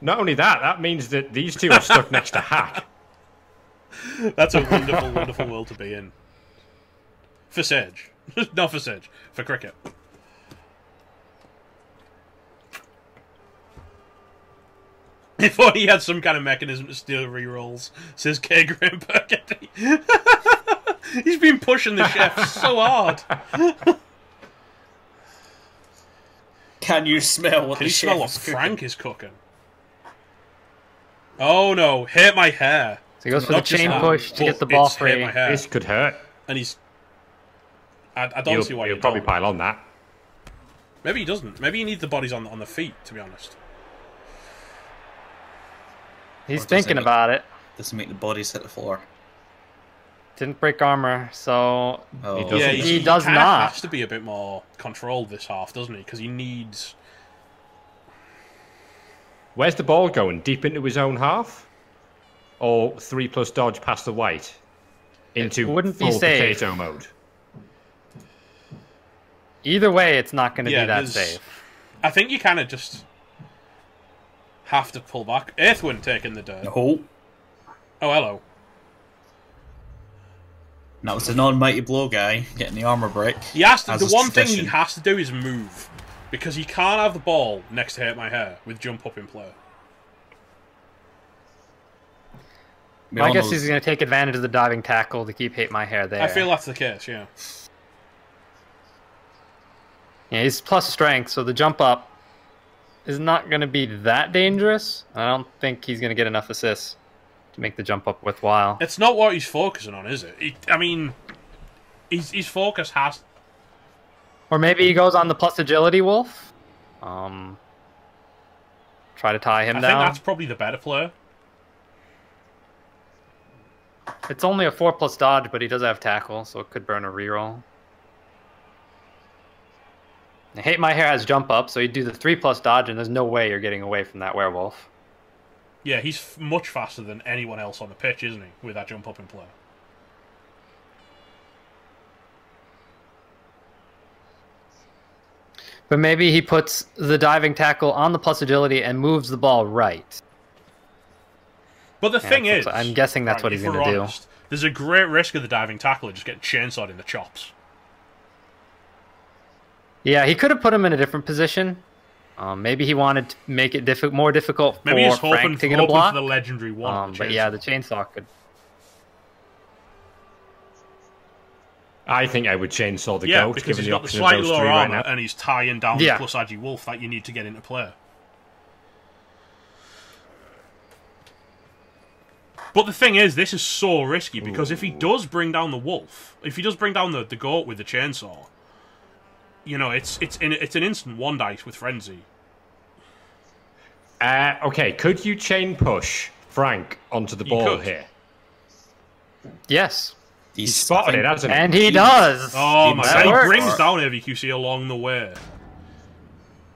Not only that, that means that these two are stuck next to Hack. That's a wonderful, wonderful world to be in. For Sage. Not for Sage. For Cricket. He thought he had some kind of mechanism to steal rerolls, says K. Graham Burgundy. He's been pushing the chef so hard. Can you smell what Can the you smell what chef is cooking? Frank is cooking? Oh no, hate my hair. So he goes for Not the just chain that, push to but get the ball it's hate free. my hair. This could hurt. And he's... I don't see why He'll you probably don't. pile on that. Maybe he doesn't. Maybe he needs the bodies on the feet, to be honest. He's Or does thinking it- about it. Doesn't make the bodies hit the floor. Didn't break armor, so Oh. He doesn't. Yeah, He does kinda not. has to be a bit more controlled this half, doesn't he? Because he needs... Where's the ball going? Deep into his own half? or 3+ dodge past the white into wouldn't be full safe. potato mode. Either way, it's not going to be that there's- safe. I think you kind of just have to pull back. Earthwind taking the dirt. No. Oh, hello. That was the non-mighty blow guy getting the armor break. He has to, as the is one thing he tradition. has to do is move. Because he can't have the ball next to Hurt My Hair with jump up in play. We I all guess know- he's going to take advantage of the diving tackle to keep Hate My Hair there. I feel that's the case, yeah. Yeah, he's plus strength, so the jump up is not going to be that dangerous. I don't think he's going to get enough assists to make the jump up worthwhile. It's not what he's focusing on, is it? I mean, his focus has... Or maybe he goes on the plus agility wolf. Try to tie him I down. think that's probably the better player. It's only a 4+ dodge, but he does have tackle, so it could burn a reroll. Hate My Hair has jump up, so he'd do the 3+ dodge, and there's no way you're getting away from that werewolf. Yeah, he's much faster than anyone else on the pitch, isn't he? With that jump up in play. But maybe he puts the diving tackle on the plus agility and moves the ball right. But the thing is... I'm guessing that's what if he's going we're to do. honest, there's a great risk of the diving tackle just getting chainsawed in the chops. Yeah, he could have put him in a different position. Maybe he wanted to make it more difficult Maybe for he's hoping, Frank to get a block. for the legendary one. But yeah, the chainsaw could... I think I would chainsaw the yeah, goat, because given he's the got the option of slightly those lower three right armor, now. and he's tying down Yeah. the plus agi wolf that you need to get into play. But the thing is, this is so risky, because if he does bring down the wolf, if he does bring down the goat with the chainsaw, you know, it's an instant 1 dice with frenzy. Okay, could you chain push Frank onto the ball could. here? Yes. He spotted it, hasn't he? And he does! Oh my That god, he works. brings down AVQC along the way.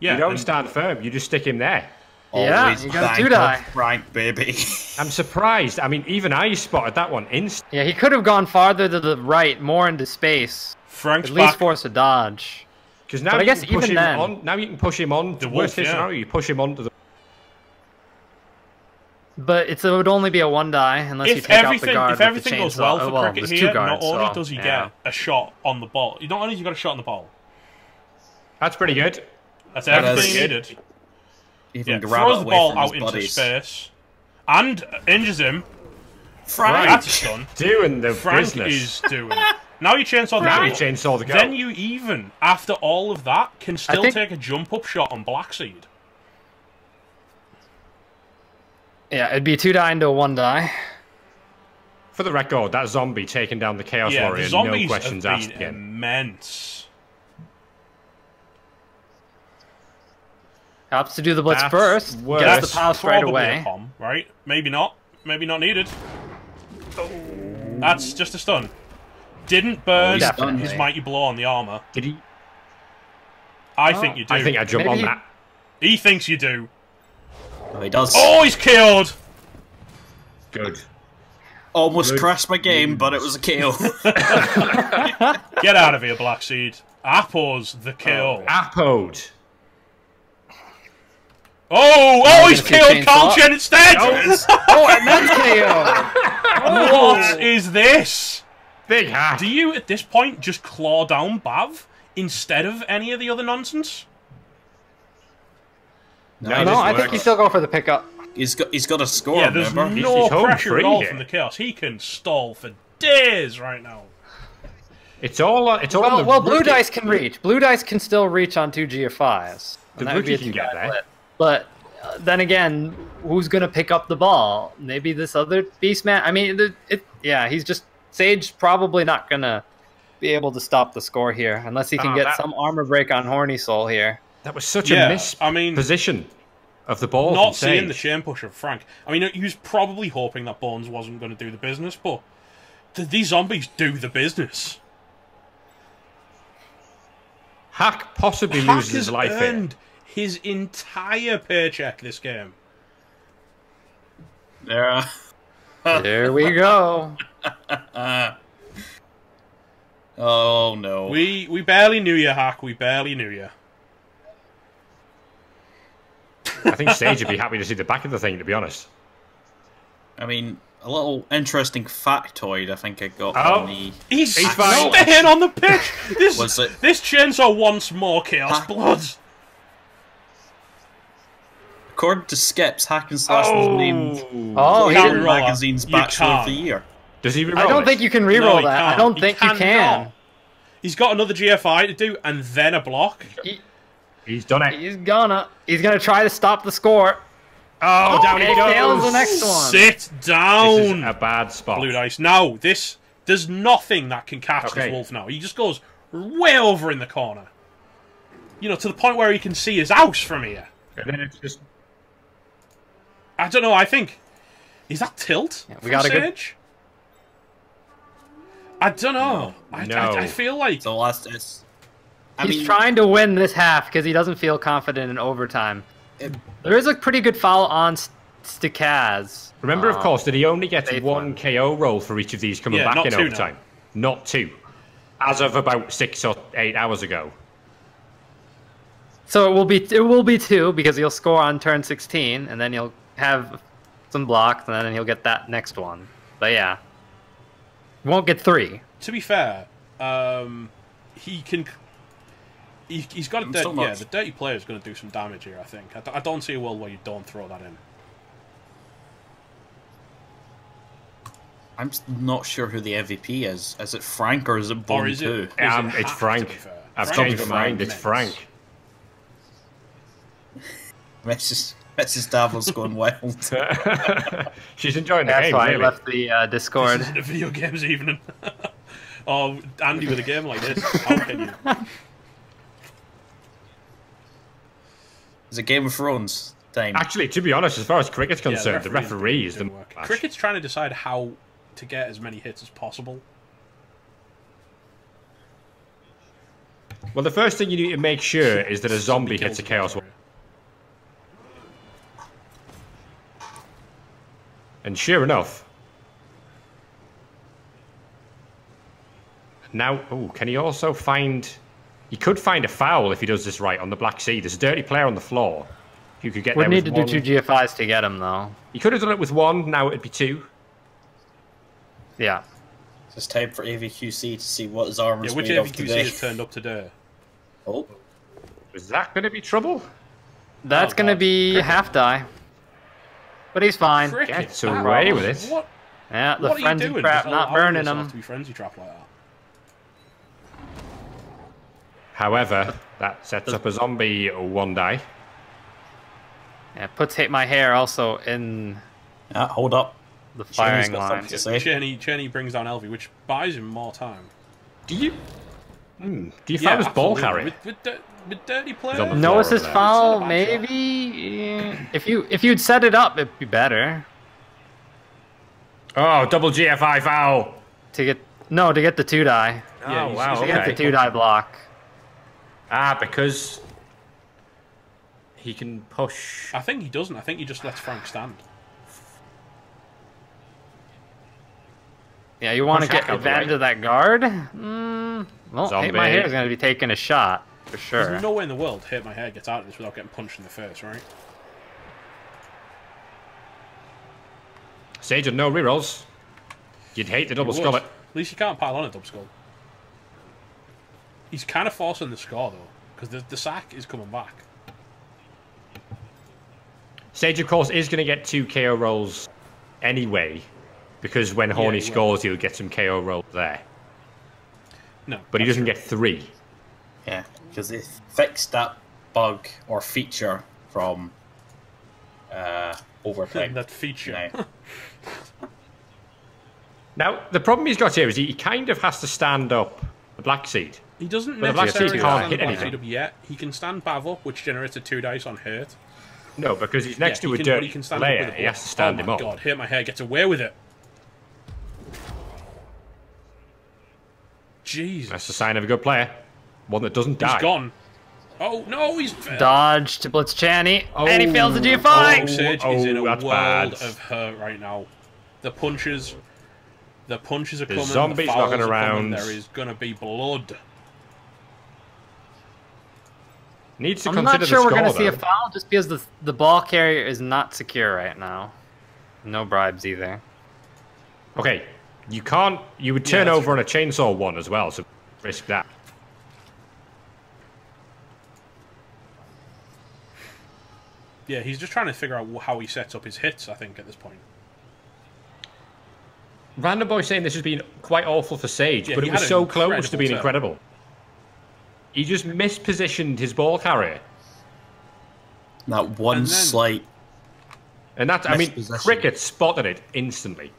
Yeah, You don't and- stand firm, you just stick him there. Yeah, Always you got a bank 2-die. up Frank, baby. I'm surprised. I mean, even I spotted that one instantly. Yeah, he could have gone farther to the right, more into space. Frank's At least back. force a dodge. Because now But I you guess can push even him then- on. Now you can push him on. The Worst wolf, case yeah. scenario, you push him onto the. But it would only be a 1-die unless you If take out the everything, guard if with everything the goes chainsaw. well for Well, cricket there's here, 2 guards, not only so, does he yeah. get a shot on the ball, not only has he got a shot on the ball, That's pretty good. that's That everything is- he needed. Even Yeah, grab throws it the away ball from out his into buddies. space and injures him. Frank! That's a stun. Doing the Frank business. is doing it. Now you chainsaw the Now you goat. chainsaw the goat. Then you even, after all of that, can still think- take a jump up shot on Blackseed. Yeah, it'd be a 2-die into a 1-die. For the record, that zombie taking down the Chaos Yeah, Warrior, the zombies no questions have asked been again. immense. Helps to do the blitz That's first. worse. Gets That's the pass right probably away. a pom, right? Maybe not. Maybe not needed. That's just a stun. Didn't burn Definitely. his mighty blow on the armor. Did he? I think you do. I think I jump Maybe on he- that. He thinks you do. Oh, he does. Oh, he's killed! Good. Almost crashed my game, but it was a kill. Get out of here, Blackseed. Appo's the kill. Apode. Oh, he's gonna see killed Carl chainsaw. Chen instead! Oh, and that's KO! What is this? Big hat. Do you, at this point, just claw down Bav instead of any of the other nonsense? No, No, this I think works. you still go for the pickup. He's got a score, Yeah, there's remember? no He's home pressure free at all here. from the chaos. He can stall for days right now. It's all on the Well, blue rookie. dice can reach. Blue dice can still reach on 2 GFIs. The And that would be a rookie can 2-die get there. blitz. But then again, who's going to pick up the ball? Maybe this other Beastman? I mean, he's just... Sage probably not going to be able to stop the score here unless he can get some armor break on Horny Soul here. That was such Yeah, a miss I mean, position of the ball. Not from seeing the Sage. chain push of Frank. I mean, he was probably hoping that Bones wasn't going to do the business, but these zombies do the business. Hack possibly Hack loses has his life here. earned his entire paycheck this game. Yeah. There we go. Oh no. We barely knew you, Hack. We barely knew you. I think Sage would be happy to see the back of the thing, to be honest. I mean, a little interesting factoid I think I got Oh. on the... He's fine. staying on the pitch. Was it? This chainsaw wants more Chaos Blood. According to Skips, Hack and Slash was named Oh, he can't didn't. reroll that. Magazine's You Bachelor of can't. the Year. Does he reroll I don't it? think you can No, reroll he that. I can't. don't He think you can. cannot. He's got another GFI to do, and then a block. He's done it. He's gonna try to stop the score. Oh, down he He goes. fails the next one. Sit This is down, a bad spot. Blue Dice. Now, there's nothing that can catch Okay. this wolf now. He just goes way over in the corner. You know, to the point where he can see his house from here. And then it's just... I don't know, I think... Is that tilt? Yeah, we from got a good- Sage? I don't know. No. I feel like... The last is... I He's mean, trying to win this half because he doesn't feel confident in overtime. There is a pretty good foul on Stikaz. Remember, of course, that he only gets safe one one. KO roll for each of these coming Yeah, back not in two overtime. Not two. As of about 6 or 8 hours ago. So it will be 2 because he'll score on turn 16 and then he'll have some blocks and then he'll get that next one. But yeah, he won't get 3. To be fair, he can... He's got a I'm dirty... still not- Yeah, the dirty player is going to do some damage here, I think. I don't see a world where you don't throw that in. I'm not sure who the MVP is. Is it Frank or is it Or Bone is 2? it... It's Hack, to Frank. be fair? I've Frank changed is my mind. It's immense. Frank. Mrs. Davos going wild. She's enjoying the That's game, why really. I left the Discord. This is a video games evening. Oh, Andy with a game like this. How can you? Is it Game of Thrones time? Actually, to be honest, as far as cricket's Yeah, concerned, the referee is the didn't work. match. Cricket's trying to decide how to get as many hits as possible. Well, the first thing you need to make sure is that a zombie kills hits a him, chaos sorry. one. And sure enough... Now, oh, can he also find... He could find a foul if he does this right on the Black Sea. There's a dirty player on the floor. You could get We there need with to one. do 2 GFIs to get him though. He could have done it with 1, now it'd be 2. Yeah. It's time for AVQC to see what his armor's Yeah, which made of AVQC today. has turned up today? Oh, Is that going to be trouble? That's Oh, gonna God. be Cricket. half die. But he's fine. Cricket. Gets Wow. away with it. What? Yeah, the What are you frenzy doing? trap Just not allowing burning yourself him. to be frenzy trap like that. However, that sets up a zombie 1 die. Yeah, puts Hate My Hair also in yeah, hold up. the Shane's firing got line. something to say. Cheney brings down Elvie, which buys him more time. Do you... Do you find his ball absolutely. carry? With dirty players. on the No floor assist over there. foul, It's not a bad maybe. If you'd set it up, it'd be better Oh, double GFI foul! to get the 2 die. Yeah, Oh, he's- wow, he's To get the okay. 2 die block. Ah, because... He can push... I think he doesn't. I think he just lets Frank stand. Yeah, you want to Push get Hack out the advantage way. of that guard. Well, Hate My Zombie. Hair is going to be taking a shot for sure. There's no way in the world Hit My Hair gets out of this without getting punched in the face, right? Sage had no rerolls. You'd hate the double He skull would. it. At least you can't pile on a double skull. He's kind of forcing the score, though, because the sack is coming back. Sage, of course, is going to get 2 KO rolls anyway, because when Horny he will. scores, he'll get some KO rolls there. No. But he that's doesn't true. get 3. Yeah, because they fixed that bug or feature from overtime. that feature. Now. Now, the problem he's got here is he kind of has to stand up the Black Seed. He doesn't But the Black necessarily Seed can't stand hit the Black anything. Seed up yet. He can stand Bav up, which generates a 2 dice on hurt. No, because he's next Yeah, to a he can- but dirty he can stand up player. with a He block. has to stand oh him my up. God, Hit My Hair gets away with it. Jesus. That's the sign of a good player. One that doesn't die. He's gone. Oh, no, he's... Dodge to Blitz Channy, and he fails the GFI. Sage is in a that's world bad. of hurt right now. The punches are coming. The zombies the fouls knocking are coming, around. There is gonna be blood. Needs to I'm consider not sure the we're score, going to see a though. foul just because the ball carrier is not secure right now. No bribes either. Okay, you can't. You would turn that's over on a chainsaw one as well, so risk that. Yeah, he's just trying to figure out how he sets up his hits, I think, at this point. Random Boy saying this has been quite awful for Sage, Yeah, but he it was had so an close to incredible being turn. incredible. He just mispositioned his ball carrier. That one And then- slight. And that, I mean, Mispossession. Cricket spotted it instantly.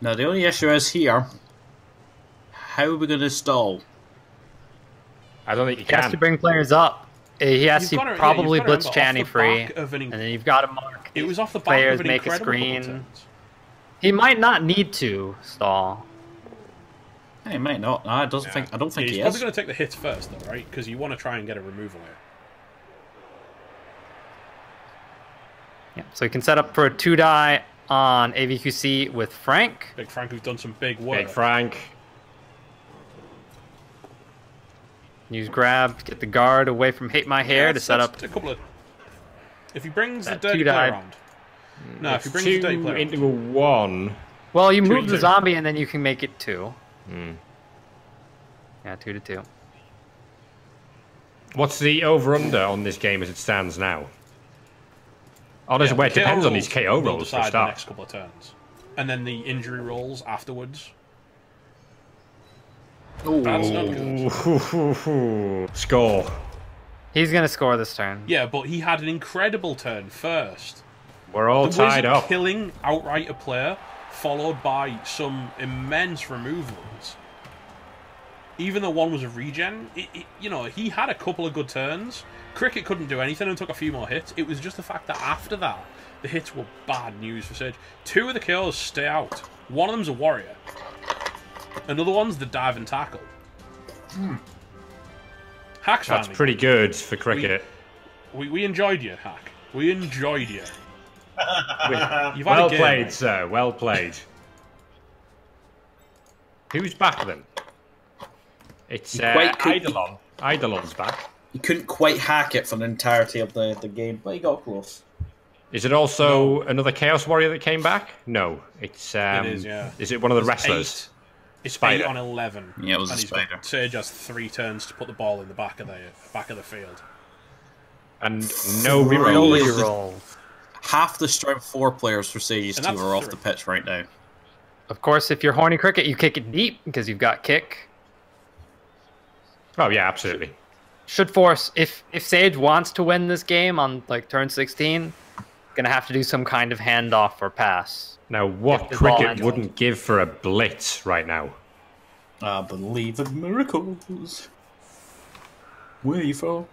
Now the only issue is here. How are we going to stall? I don't think he He has can. to bring players up. He has You've to gotta- yeah, probably you've gotta blitz remember, off Channy the free, back of an and then you've got to mark. It was off the back players of an make a incredible couple screen. turns. He might not need to stall. He might not. I don't think. I don't think he's he probably is. going to take the hits first, though, right? Because you want to try and get a removal here. Yeah, so he can set up for a 2-die on AVQC with Frank. Big Frank, who's done some big work. Big Frank. Use grab, get the guard away from Hate My Hair to set up a couple of. If he brings the that dirty 2-die. player around. No, if he brings the dirty Two player around. into a one. Well, you Two move to the two. zombie and then you can make it 2. Hmm. Yeah, 2-2. What's the over-under on this game as it stands now? Oh, there's Yeah, where it the KO depends on these rolls KO will rolls for a decide the start. next couple of turns. And then the injury rolls afterwards. That's not good. Ooh, score. He's going to score this turn. Yeah, but he had an incredible turn first. We're all The tied Wizard up. killing outright a player, followed by some immense removals. Even though one was a regen, you know, he had a couple of good turns. Cricket couldn't do anything and took a few more hits. It was just the fact that after that, the hits were bad news for Sage. 2 of the kills stay out. One of them's a warrior. Another one's the dive and tackle. Hack's That's finally pretty good for cricket. We enjoyed you, Hack. We enjoyed you. You've had Well a game, played, mate. sir. Well played. Who's back then? It's Quite could- Eidolon. Eidolon's back. He couldn't quite hack it for the entirety of the game, but he got close. Is it also another Chaos Warrior that came back? No, it's. It is, yeah. Is it one of the It's wrestlers? 8. It's Spider. 8 on 11. Yeah, it was and a he's got- spider. Sage has 3 turns to put the ball in the back of the field. And no Really? reroll. Reroll. Half the strength 4 players for Sage's And team that's are off 3. the pitch right now. Of course, if you're Horny Cricket, you kick it deep because you've got kick. Oh yeah, absolutely. Should force, if Sage wants to win this game on like turn 16, gonna have to do some kind of handoff or pass. Now, what If the ball cricket ends wouldn't give for a blitz right now? I believe in miracles. Where you from?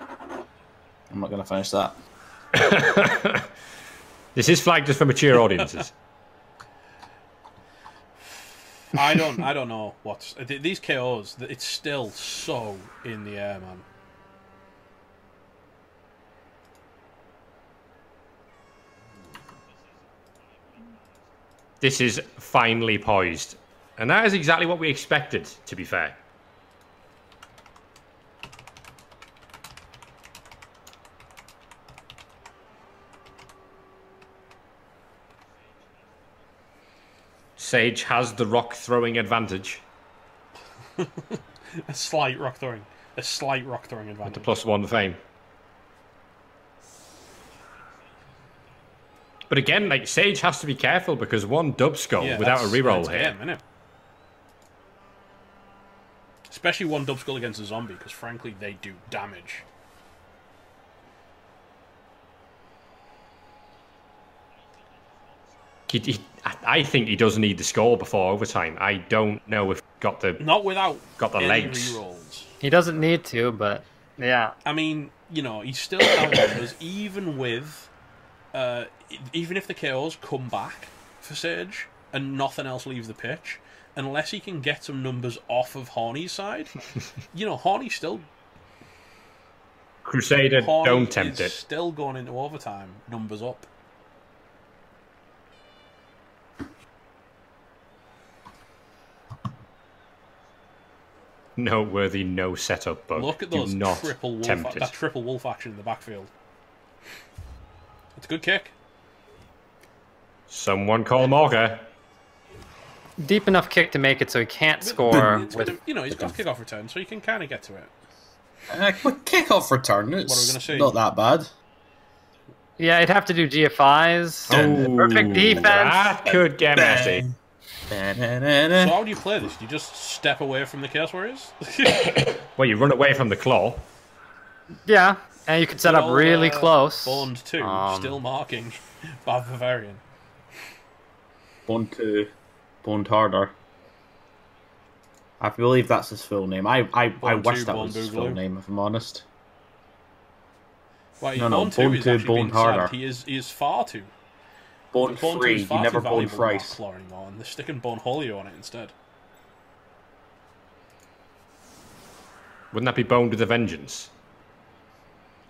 I'm not going to finish that. This is flagged just for mature audiences. I don't know what's these KOs. It's still so in the air, man. This is finely poised. And that is exactly what we expected, to be fair. Sage has the rock throwing advantage. A slight rock throwing advantage. The +1 fame. But again, like Sage has to be careful because one dub skull Yeah, without a that's reroll here. game, innit? Especially one dub skull against a zombie, because frankly they do damage. I think he does need the score before overtime. I don't know if got the Not without got the any legs. rerolls. He doesn't need to, but yeah. I mean, you know, he's still down numbers, even with, even if the KOs come back for Sage and nothing else leaves the pitch, unless he can get some numbers off of Horny's side, you know, Horny's still Crusader, Horny don't tempt is it. still going into overtime. Numbers up. Noteworthy, no setup bug. Look at Do those not triple tempt wolf, it. that triple wolf action in the backfield. It's a good kick. Someone call Morga. Deep enough kick to make it so he can't score. It's gonna, you know, he's got kickoff return, so you can kind of get to it. Quick kick-off return. It's What are we gonna see? not that bad. Yeah, he'd have to do GFIs. Perfect defense. That could get messy. So how do you play this? Do you just step away from the Chaos Warriors? Well, you run away from the claw. Yeah, and you could set up really close. Bond 2, still marking Bavarian. Bond 2, Bond Harder. I believe that's his full name. I Bond wish 2, that Bond was his Boogaloo. full name, if I'm honest. Well, No, Bond 2 Bond is 2, actually Bond being said. Harder. He is far too. Bond Bond 2 3, is you far never too Bond valuable to thrice. Claw anymore, and they're sticking Bond Holio on it instead. Wouldn't that be boned with a vengeance?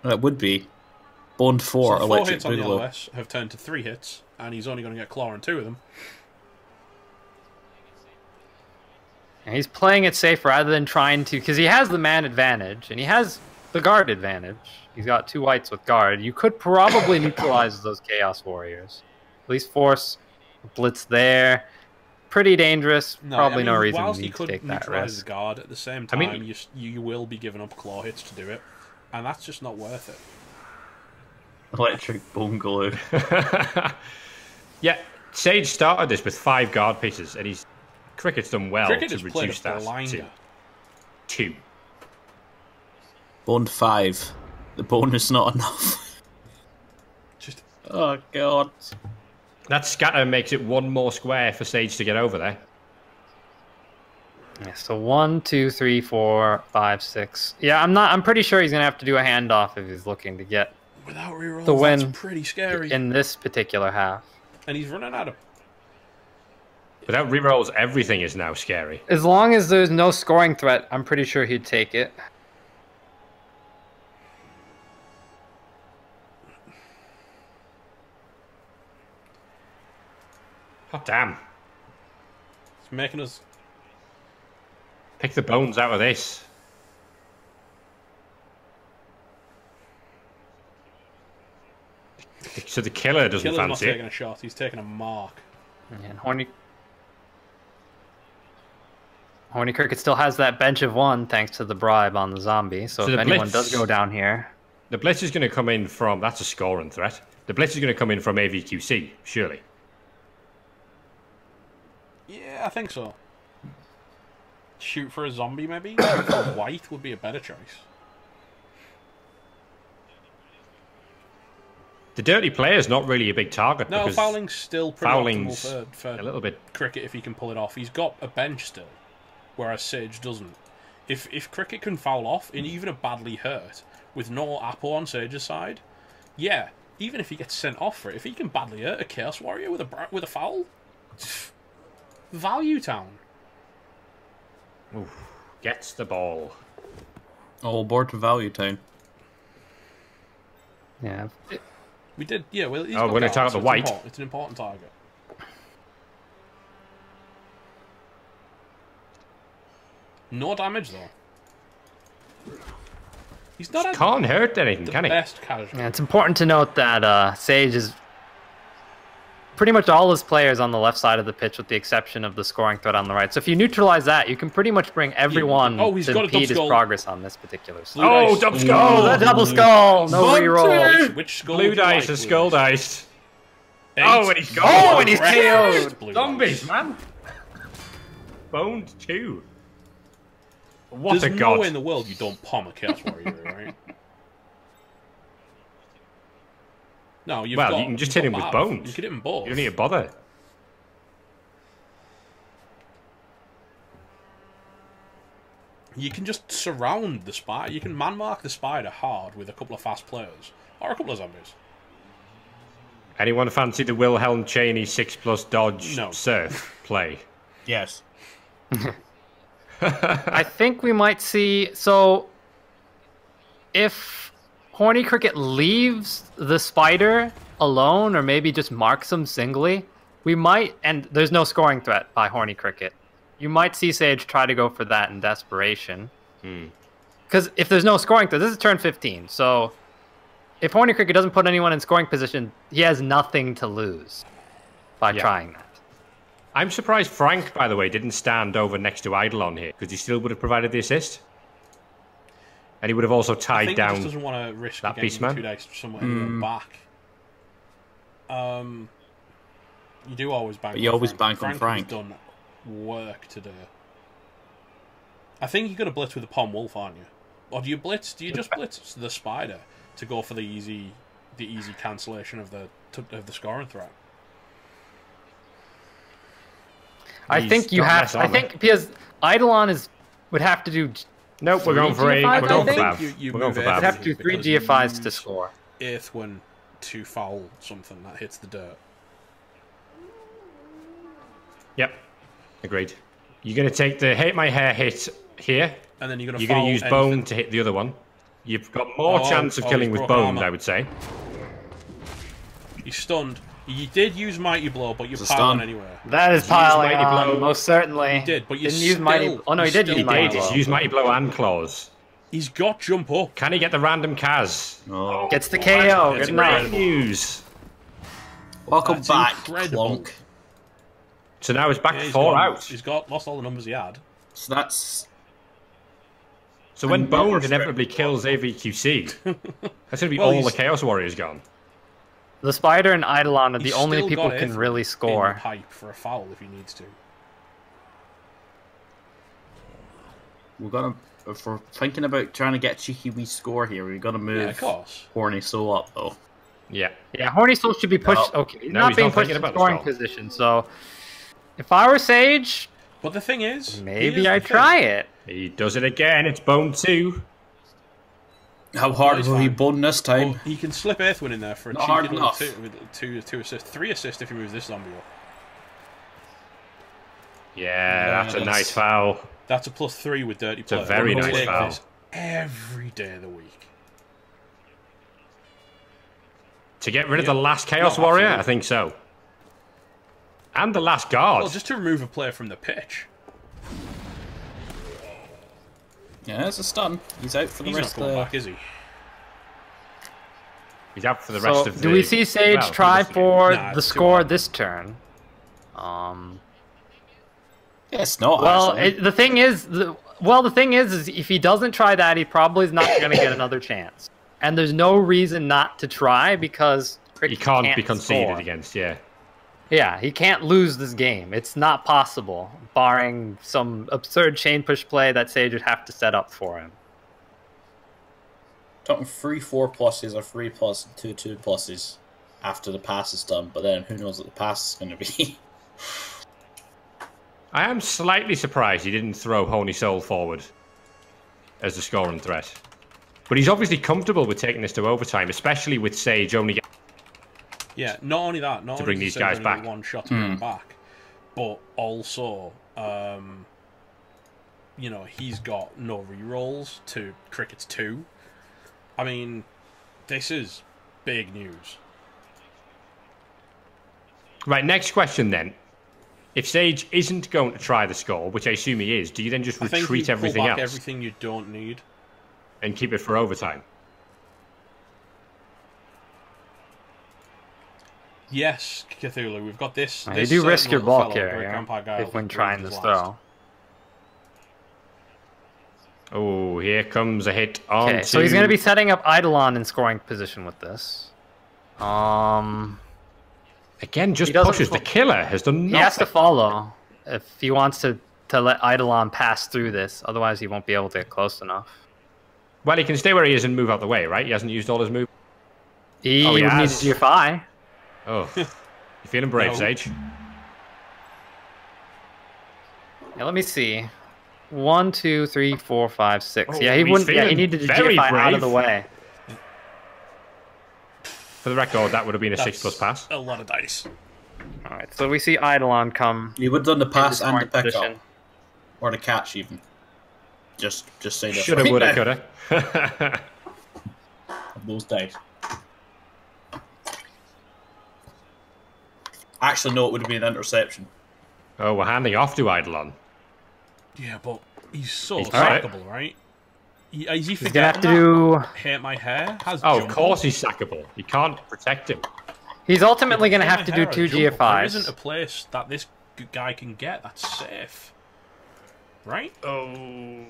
It would be. Bond 4, So 4 Electric hits on the Boogaloo. LOS have turned to 3 hits, and he's only going to get Claw on 2 of them. And he's playing it safe rather than trying to, because he has the man advantage and he has the guard advantage. He's got 2 whites with guard. You could probably neutralize those Chaos Warriors. At least force a blitz there. Pretty dangerous. Probably no reason whilst to he could take that neutralize the risk. guard, at the same time, I mean- you will be giving up Claw hits to do it, and that's just not worth it. Electric Boogaloo. Yeah, Sage started this with 5 guard pieces, and Cricket's done well Cricket to has played reduce a that blinder. to 2. Bond 5. The bonus not enough. Just Oh, God. That scatter makes it 1 more square for Sage to get over there. Yeah, so 1, 2, 3, 4, 5, 6. Yeah, I'm pretty sure he's gonna have to do a handoff if he's looking to get without reroll, the win that's pretty scary. in this particular half. And he's running out of. Without rerolls, everything is now scary. As long as there's no scoring threat, I'm pretty sure he'd take it. Oh, damn. It's making us. Pick the bones out of this. So the killer doesn't Killer's not fancy taking it. a shot. He's taking a mark. And Horny Cricket still has that bench of 1 thanks to the bribe on the zombie. So So if the anyone blitz- does go down here, The blitz is going to come in from... That's a scoring threat. The blitz is going to come in from AVQC, surely. Yeah, I think so. Shoot for a zombie, maybe? White would be a better choice. The dirty player's not really a big target. No, because fouling's still pretty fouling's optimal for a little bit... Cricket if he can pull it off. He's got a bench still, whereas Sage doesn't. If Cricket can foul off, and even a badly hurt, with no Apo on Sage's side, yeah, even if he gets sent off for it, if he can badly hurt a Chaos Warrior with a foul, value town. Oof, gets the ball. All aboard to Value Town. yeah. We did, yeah. Well, he's Oh, got we're gonna guard, target so the white. It's an important target. No damage though. He's not Can't hurt anything, the can he? best casualty. Yeah, it's important to note that Sage is pretty much all his players on the left side of the pitch with the exception of the scoring threat on the right. So if you neutralize that, you can pretty much bring everyone he's to got a impede double his skull. progress on this particular side. Oh, dice. double skull! The double skull! No reroll. Which skull Blue would you dice like, and Blue skull dice? dice. Eight. Oh, and he's gone! Oh, and he's Breakfast KO'd! blue Zombies, dice. man! Boned 2. What There's a no god. way in the world you don't palm a Chaos Warrior, right? No, you've Well, got, you can just you've hit him got with Mav. bones. You can hit them both. You don't need to bother. You can just surround the spider. You can man mark the spider hard with a couple of fast players or a couple of zombies. Anyone fancy the Wilhelm Chaney 6+ dodge No. surf play? Yes. I think we might see. So, if Horny Cricket leaves the spider alone, or maybe just marks him singly, we might, and there's no scoring threat by Horny Cricket. You might see Sage try to go for that in desperation. Because if there's no scoring threat, this is turn 15, so if Horny Cricket doesn't put anyone in scoring position, he has nothing to lose by trying that. I'm surprised Frank, by the way, didn't stand over next to Eidolon here, because he still would have provided the assist. And he would have also tied down he just doesn't want to risk that getting Beastman. 2 dice somewhere in the back. You do always bank But you on always Frank. bank on Frank. Has done work today. I think you're going to blitz with the Pom Wolf, aren't you? Or do you blitz? Do you just blitz the Spider to go for the easy cancellation of the scoring threat? I think you have. I think because Eidolon would have to do. Nope, we're going for 8. GFIs, We're going for I think. 5. You We're going for move 5. You'd have to do 3 because GFIs you to score. Earthwind to foul something that hits the dirt. Yep, agreed. You're going to take the Hate My Hair hit here. And then you're going to use Bone to hit the other one. You've got more chance of killing with Bone, I would say. He's stunned. You did use Mighty Blow, but you're It's a piling stun. anyway. That is Use piling Mighty on, Blow. most certainly. You did, but you didn't use still, Mighty. Oh no, he did still use He Mighty did. Blow. He's used Mighty Blow and Claws. He's got jump up. Can he get the random Kaz? Oh. Gets the KO. It's Good great. night. News. Welcome That's back, incredible. Clonk. So now he's back Yeah, to he's 4 gone- out. He's lost all the numbers he had. So that's So when Another Bone strip. inevitably kills AVQC, that's going to be Well, all the he's- Chaos Warriors gone. The Spider and Eidolon are the He's only still people got can Earthwind really in the score. pipe for a foul if he needs to. we're gonna. If we're thinking about trying to get a cheeky wee score here, we've got to move Yeah, of course. Horny Soul up though. Yeah. Yeah, Horny Soul should be pushed. No. Okay, he's No, not he's being not pushed thinking in about the scoring skull. position. So, if I were Sage, But the thing is, maybe I'd try it. He does it again. It's Bone 2. How hard he's will he fine. bone this time? Well, he can slip Earthwind in there for a Not hard cheeky little enough. with two assists, 3 assists if he moves this zombie up. Yeah, that's a Yes. nice foul. That's a +3 with dirty play. a very We'll nice take foul. this every day of the week. To get rid of Yeah. the last Chaos No, Warrior? absolutely. I think so. And the last guard. Well, just to remove a player from the pitch. Yeah, it's a stun. He's out for the He's not rest of coming the. back, is he? He's out for the rest So, of the... do we see Sage well, try the for Nah, the it's too score hard. this turn? Yeah, it's not. Well, actually. the thing is, is if he doesn't try that, he probably is not going to get another chance. And there's no reason not to try because He Cricket can't be conceded score. against, yeah. Yeah, he can't lose this game. It's not possible, barring some absurd chain push play that Sage would have to set up for him. Talking 3 4 pluses or 3 plus and 2 2 pluses after the pass is done, but then who knows what the pass is going to be. I am slightly surprised he didn't throw Honey Soul forward as the scoring threat. But he's obviously comfortable with taking this to overtime, especially with Sage only getting... Yeah, not only that, not To only bring does these Sage guys only back. get one shot to bring them back, but also, you know, he's got no rerolls to Cricket's 2. I mean, this is big news. Right, next question then. If Sage isn't going to try the score, which I assume he is, do you then just I think retreat you pull everything back else everything you don't need. and keep it for overtime? Yes, Cthulhu, we've got this. You this do risk certain your little ball fellow, carrier Great Vampire Guy, if when who's trying braved this his last. throw. Oh, here comes a hit on Okay, so he's going to be setting up Eidolon in scoring position with this. Again, just He doesn't pushes. The fo- killer has done He nothing. has to follow if he wants to let Eidolon pass through this. Otherwise, he won't be able to get close enough. Well, he can stay where he is and move out the way, right? He hasn't used all his move. He Oh, he would need has. to GFI. Oh, you feeling brave, No. Sage? Yeah, let me see. 1, 2, 3, 4, 5, 6. Oh, Yeah, he he's wouldn't. Yeah, he feeling needed to very GFI out of brave. the way. For the record, that would have been a That's 6+ pass. a lot of dice. All right, so we see Eidolon come. He would have done the pass into and the scoring pick position. up. Or the catch, even. Just say that. Shoulda, right woulda, now. coulda. of those dice. Actually, no, it would have been an interception. Oh, we're handing off to Eidolon. Yeah, but he's so He's alright. sackable, right? Is he He's gonna have to do. Hit my hair? Has Oh, of jump course up? he's sackable. You can't protect him. He's ultimately gonna Hit have my to hair do has 2 jump up. There isn't a GFIs. place that this guy can get that's safe. Right? Oh.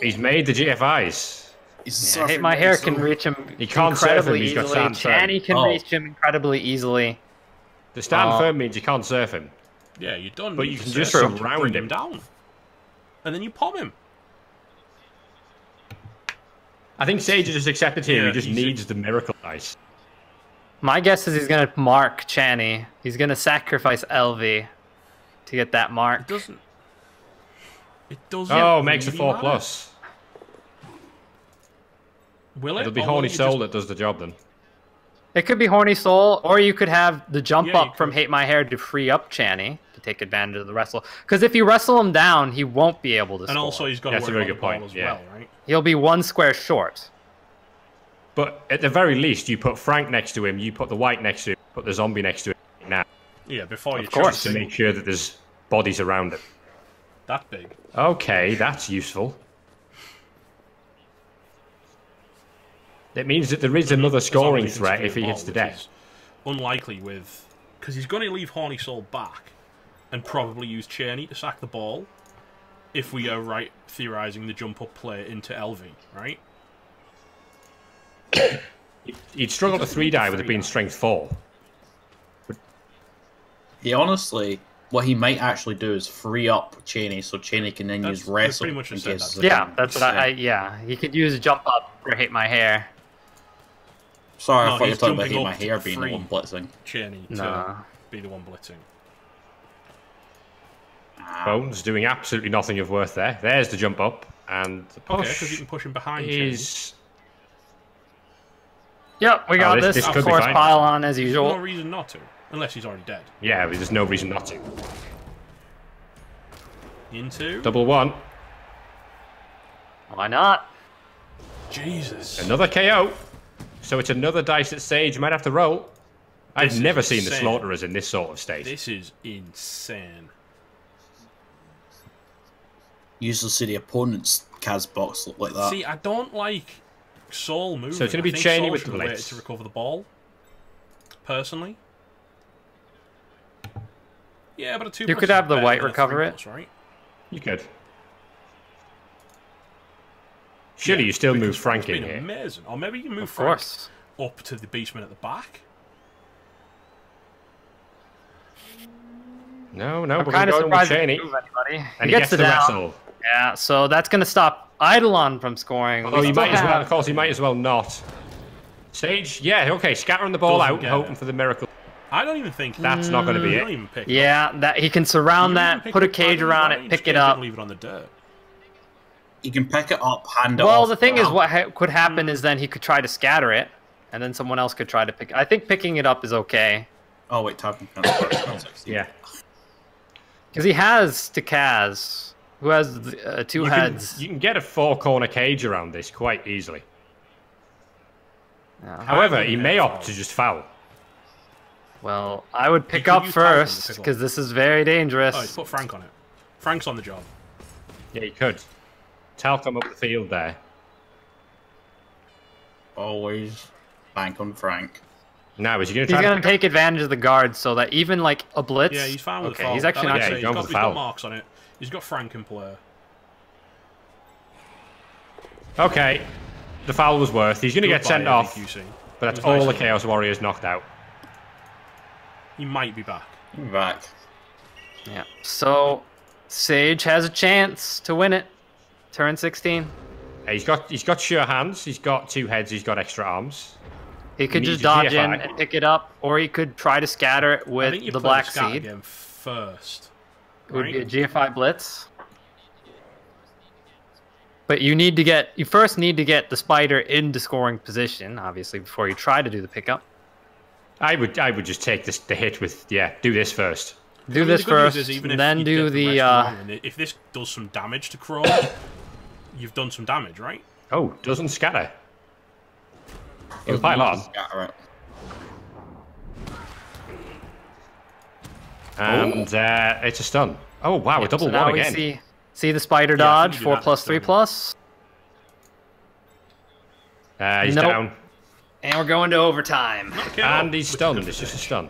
He's made the GFIs. Yeah, Hate My Hair can reach him He can't surf him, incredibly he's got easily. stand firm. Channy can Oh. reach him incredibly easily. The stand firm means you can't surf him. Yeah, you don't. But need you to can just surf him, surround bring him. down, and then you pop him. I think Sage just accepted here. Yeah, He just he's needs the miracle dice. My guess is he's gonna mark Channy. He's gonna sacrifice LV to get that mark. It doesn't. It doesn't. Oh, makes a really 4 matter. plus. Will it? It'll be Or will Horny you Soul just- that does the job then. It could be Horny Soul, or you could have the jump Yeah, you up from could. Hate My Hair to free up Channy to take advantage of the wrestle. Because if you wrestle him down, he won't be able to And score. also, he's got to That's a worry very about good the ball point, as yeah. well, right? He'll be 1 square short. But at the very least, you put Frank next to him, you put the white next to him, put the zombie next to him now, Yeah, before you Of course. to try make sure that there's bodies around him. that big. Okay, that's useful. It means that there is another As long scoring as he can threat secure if he the hits ball, the which death. is unlikely with... Because he's going to leave Horny Soul back and probably use Cheney to sack the ball if we are right theorising the jump-up play into LV, right? He'd struggle to 3-die with it being strength 4. Yeah, honestly, what he might actually do is free up Cheney so Cheney can then That's- use we wrestle. pretty much in just said case that. it's a Yeah, thing. that's what yeah. He could use jump up for Hate My Hair. Sorry, No, I thought you were he's talking about jumping Hate My up to Hair being the free. one blitzing. Cheney to Nah. be the one blitzing. Bones doing absolutely nothing of worth there. There's the jump up, and the Okay, push because you can push him behind Cheney. is... Yep, we got this this. could Of be course, fine. pile on as There's usual. no reason not to, unless he's already dead. Yeah, but there's no reason not to. Into... Double 1. Why not? Jesus. Another KO. So it's another dice that Sage might have to roll. I've This is never seen the insane. Slaughterers in this sort of state. This is insane. Usually see the opponent's Kaz box look like that. See, I don't like Soul moving. So it's gonna be I think Cheney Soul with should the have waited blitz. to recover the ball. Personally. Yeah, but a 2+ You could is have the better white than a recover 3+, it. right? You could. Surely Yeah, you still because move Frank Frank's in been here. Amazing. Or maybe you move Of Frank course. up to the beastman at the back. No, I'm we're kind of going with surprised he Cheney. didn't move anybody. And He gets the the down. wrestle. Yeah, so that's going to stop Eidolon from scoring. Oh, We you still might as well. have- Of course, you might as well not. Sage, yeah, okay, scattering the ball Doesn't out, get hoping it. for the miracle. I don't even think That's not going to be you it. don't even pick it up. Yeah, that he can surround You that, even pick put a it up cage out of around it, range, pick it Cage up. didn't leave it on the dirt. You can pick it up, hand it Well, off. the thing is, now. what could happen is then he could try to scatter it, and then someone else could try to pick. I think picking it up is okay Oh wait, tapping first. Yeah. because he has Kaz, who has two You heads. can get a 4-corner cage around this quite easily. Yeah. However, he may Yeah, opt to just foul. Well, I would pick could up use Talcum to first pick up. because this is very dangerous. Oh, he's put Frank on it. Frank's on the job. Yeah, he could. Talcum up the field there. Always bank on Frank. Now, is he going to He's try gonna take advantage of the guards so that even like a blitz. Yeah, he's fine with the okay, foul. he's actually Like not. I Yeah, say, he's he's going got, for the he's got foul. marks on it. He's got Frank in play. Okay. The foul was worth. He's going to get Goodbye, sent off, AVQC. but that's It was all nice the of him. Chaos Warriors knocked out. He might be back. Back. Yeah. So Sage has a chance to win it. Turn 16. He's got sure hands. He's got 2 heads. He's got extra arms. He could needs just a dodge GFI. in and pick it up, or he could try to scatter it I with think you the play black scatter seed. game first. It would be a right? GFI blitz. But you first need to get the spider into scoring position, obviously, before you try to do the pickup. I would just take the hit with, do this first. Do I mean, this the good news first, is even if then you do get the. rest wrong, and if this does some damage to Crow, you've done some damage, right? Oh, doesn't scatter. He'll pile on. Scatter it. And it's a stun. Oh wow, a double So now one we again. see the spider Yeah, I think dodge, you do 4+, that, 3+. He's Nope. down. And we're going to overtime. Okay, And he's stunned. It's just a stun.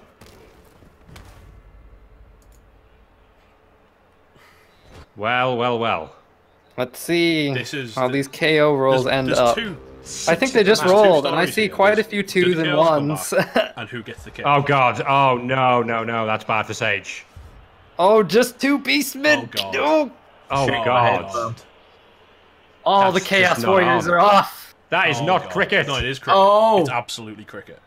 Well, well, well. Let's see This is how these KO rolls end there's up. two- I think they just there's two rolled, and I stories see here. quite a There's few do twos the and KOs come ones. back, and who gets the kill. Oh god. Oh no, no, no. That's bad for Sage. Oh, just 2 beastmen. Oh, God. Oh, Oh Oh, god. all the That's Chaos just not Warriors on. are off. That is Oh, not God. cricket. No, it is cricket. Oh. It's absolutely cricket.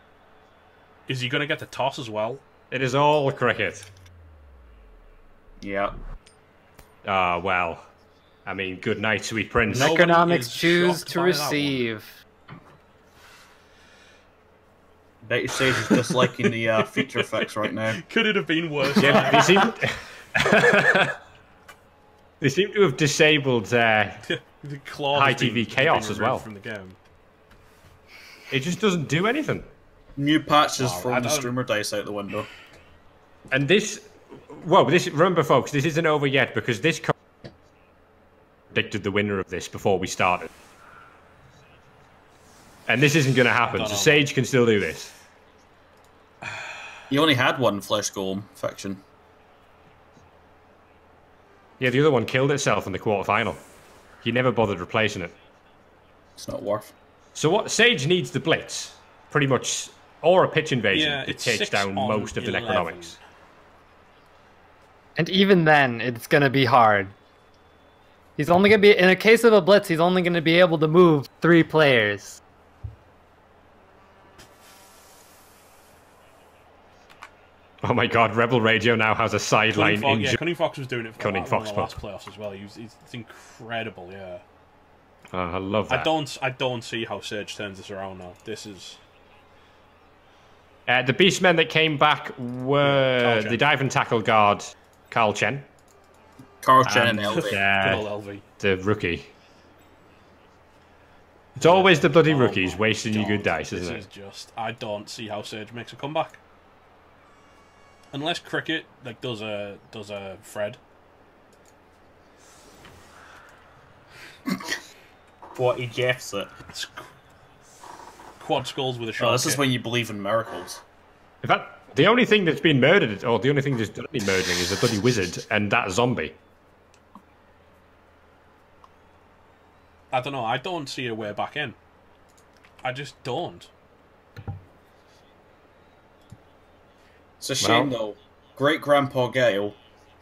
Is he going to get the toss as well? It is all cricket. Yeah. Ah, well. I mean, good night, sweet prince. No. Necronomics is choose shocked to by that one. receive. Bet your Sage is disliking the feature effects right now. Could it have been worse? Yeah, they seem... they seem to have disabled... The claw High has been- TV has chaos been as well. removed from the game. It just doesn't do anything. New patches Wow, I throwing the don't- streamer dice out the window. And this... Well, this remember, folks, this isn't over yet because this... predicted the winner of this before we started. And this isn't going to happen, don't so know. Sage can still do this. You only had one flesh golem faction. Yeah, the other one killed itself in the quarterfinal. He never bothered replacing it. It's not worth. So what Sage needs the blitz, pretty much, or a pitch invasion Yeah, that it's takes 6 down on most of the 11. Necronomics. And even then, it's going to be hard. He's only going to be, in a case of a blitz, he's only going to be able to move 3 players. Oh my god, Rebel Radio now has a sideline injury. Cunning Fox was doing it for Cunning one Fox of the last playoffs as well. It's incredible, yeah. Oh, I love that. I don't see how Sage turns this around now. This is The Beastmen that came back were Carl Chen. the dive and tackle guard, Carl Chen, Carl Chen and and LV. good old LV. the rookie. It's always the bloody Oh rookies my wasting your good God, dice, isn't This it? is just I don't see how Sage makes a comeback. Unless cricket like does a Fred. What, he jeffs it. It's quad skulls with a shot. Oh, this is when you believe in miracles. In fact, the only thing that's been murdered, or the only thing that's done any murdering, is the bloody wizard and that zombie. I don't know. I don't see a way back in. I just don't. It's a shame, though. Great Grandpa Gale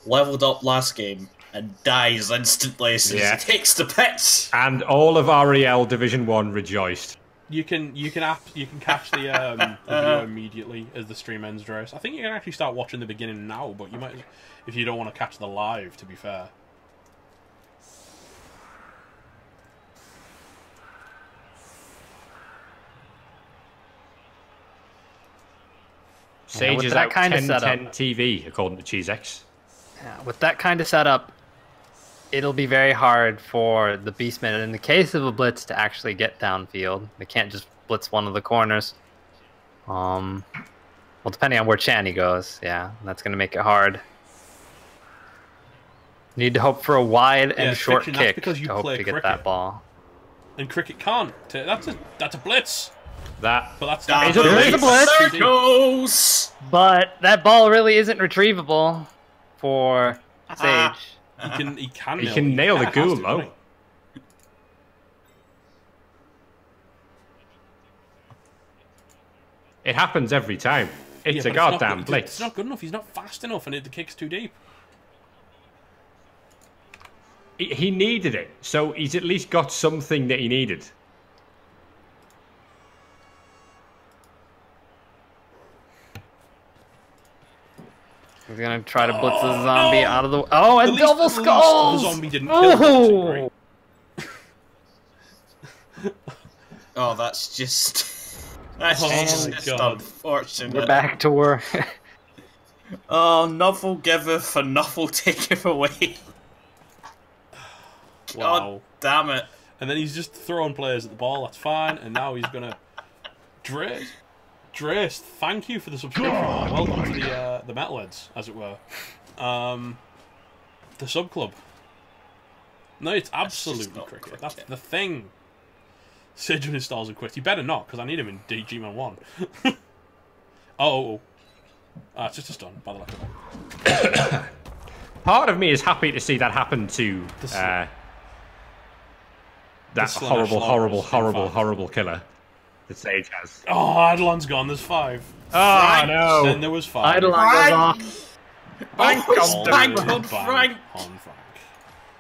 leveled up last game and dies instantly as soon Yeah. as he takes the pitch. And all of REL Division 1 rejoiced. You can catch the video immediately as the stream ends, Dres. I think you can actually start watching the beginning now, but you might if you don't want to catch the live. To be fair. Sage with is that out kind of 10-10 setup. TV, according to CheeseX. Yeah, with that kind of setup, it'll be very hard for the Beastmen, in the case of a blitz, to actually get downfield. They can't just blitz one of the corners. Well, depending on where Channy goes, yeah, that's going to make it hard. Need to hope for a wide and Yeah, short Fiction, that's kick because you to hope play to get cricket. that ball. And cricket can't. That's a blitz. That But that's It's a There is a blitz. Circles! But that ball really isn't retrievable for Sage. He can He can nail the kinda has ghoul, to, though. doesn't it happens every time. he? It's Yeah, a but goddamn not, blitz. It's not good enough. He's not fast enough, and the kick's too deep. He needed it, so he's at least got something that he needed. He's gonna try to blitz the zombie out of the. Oh, At and least- double at least skulls! The zombie didn't kill him, Oh! Oh, that's just... That's Oh just my God. unfortunate. We're back to work. Oh, Nuffle giveth and Nuffle taketh away. God Wow. damn it. And then he's just throwing players at the ball. That's fine. And now he's gonna Drace, thank you for the subscription. Welcome to the Metalheads, as it were. The sub club. No, it's absolutely cricket. That's the thing. Sage installs a quit. You better not, because I need him in DG-Man 1. It's just a stun, by the look of it. Part of me is happy to see that happen to that horrible killer that Sage has. Oh, Eidolon's gone. There's 5. Oh, no. Then there was 5. Eidolon goes off. Bank on Frank.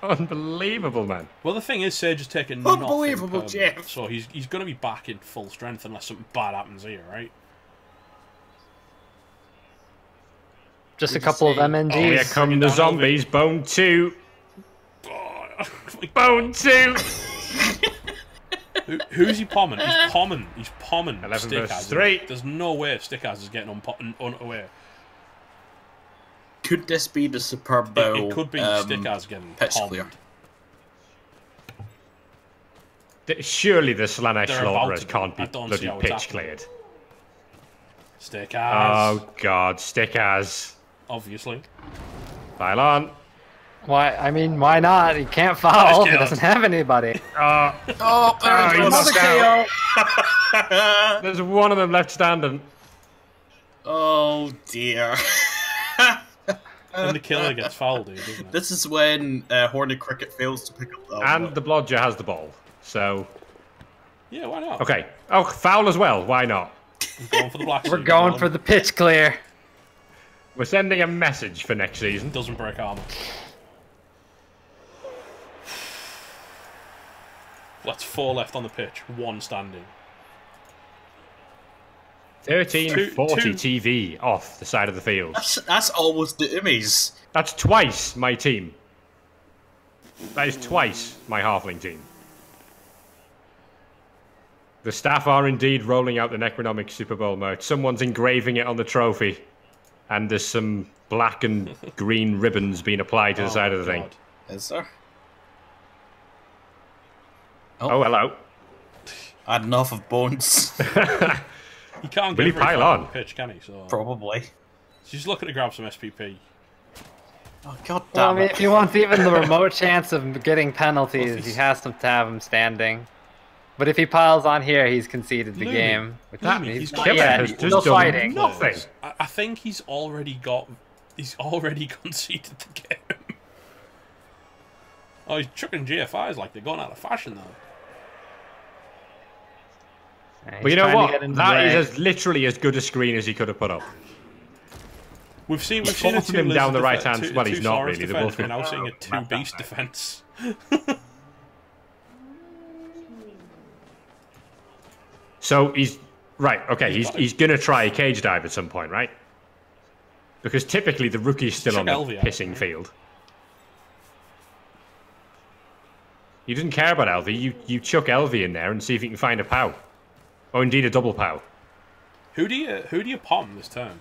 Unbelievable, man. Well, the thing is, Sage has taken Unbelievable, nothing Jeff. So he's going to be back in full strength unless something bad happens here, right? Just a couple of MNGs. Oh, here come the zombies. Bone 2. Bone 2. Who's he pomming? He's pomming. 11 Stickaz. versus 3. There's no way Stickaz is getting unaware. Could this be the Superb Bowl? It could be Stickaz getting pitch pommed. clear. Surely the Slaanesh They're about Slaughterers to be. can't be I don't bloody see how it's pitch happening. cleared. Stickaz. Oh, God. Stickaz. Obviously. Pile on. Why? I mean, why not? He can't foul. He doesn't have anybody. He's Another knocked KO. There's one of them left standing. Oh dear. And the killer gets fouled here, doesn't it? This is when Horny Cricket fails to pick up the And the Blodger has the ball. So, Yeah, why not? okay. Oh, foul as well. Why not? I'm going for the black We're going for the pitch clear. We're sending a message for next season. Doesn't break armor. That's 4 left on the pitch, 1 standing. 1340 TV off the side of the field. That's almost the Immies. That's twice my team. That is twice my halfling team. The staff are indeed rolling out the Necronomics Super Bowl merch. Someone's engraving it on the trophy. And there's some black and green ribbons being applied to the side of the thing. Is there? Oh, hello. Had enough of bones. He can't Will get he pile on? the pitch, can he? So Probably. she's looking to grab some SPP. Oh god Well, I damn mean, it. if he wants even the remote chance of getting penalties, he has to have him standing. But if he piles on here, he's conceded the Looney. game. Which Looney, he's he's not Killer yet. has He's just still done fighting. nothing. I think he's already conceded the game. Oh, he's chucking GFIs like they're going out of fashion, though. But you know what? That is literally as good a screen as he could have put up. We've seen a forcing him down the right hand. Well, he's not really. They're both We're now seeing a 2 beast defense. So he's right. Okay, he's gonna try a cage dive at some point, right? Because typically the rookie's still on the pissing field. He doesn't care about LV. You chuck LV in there and see if you can find a POW, or indeed a double POW. Who do you pom this turn?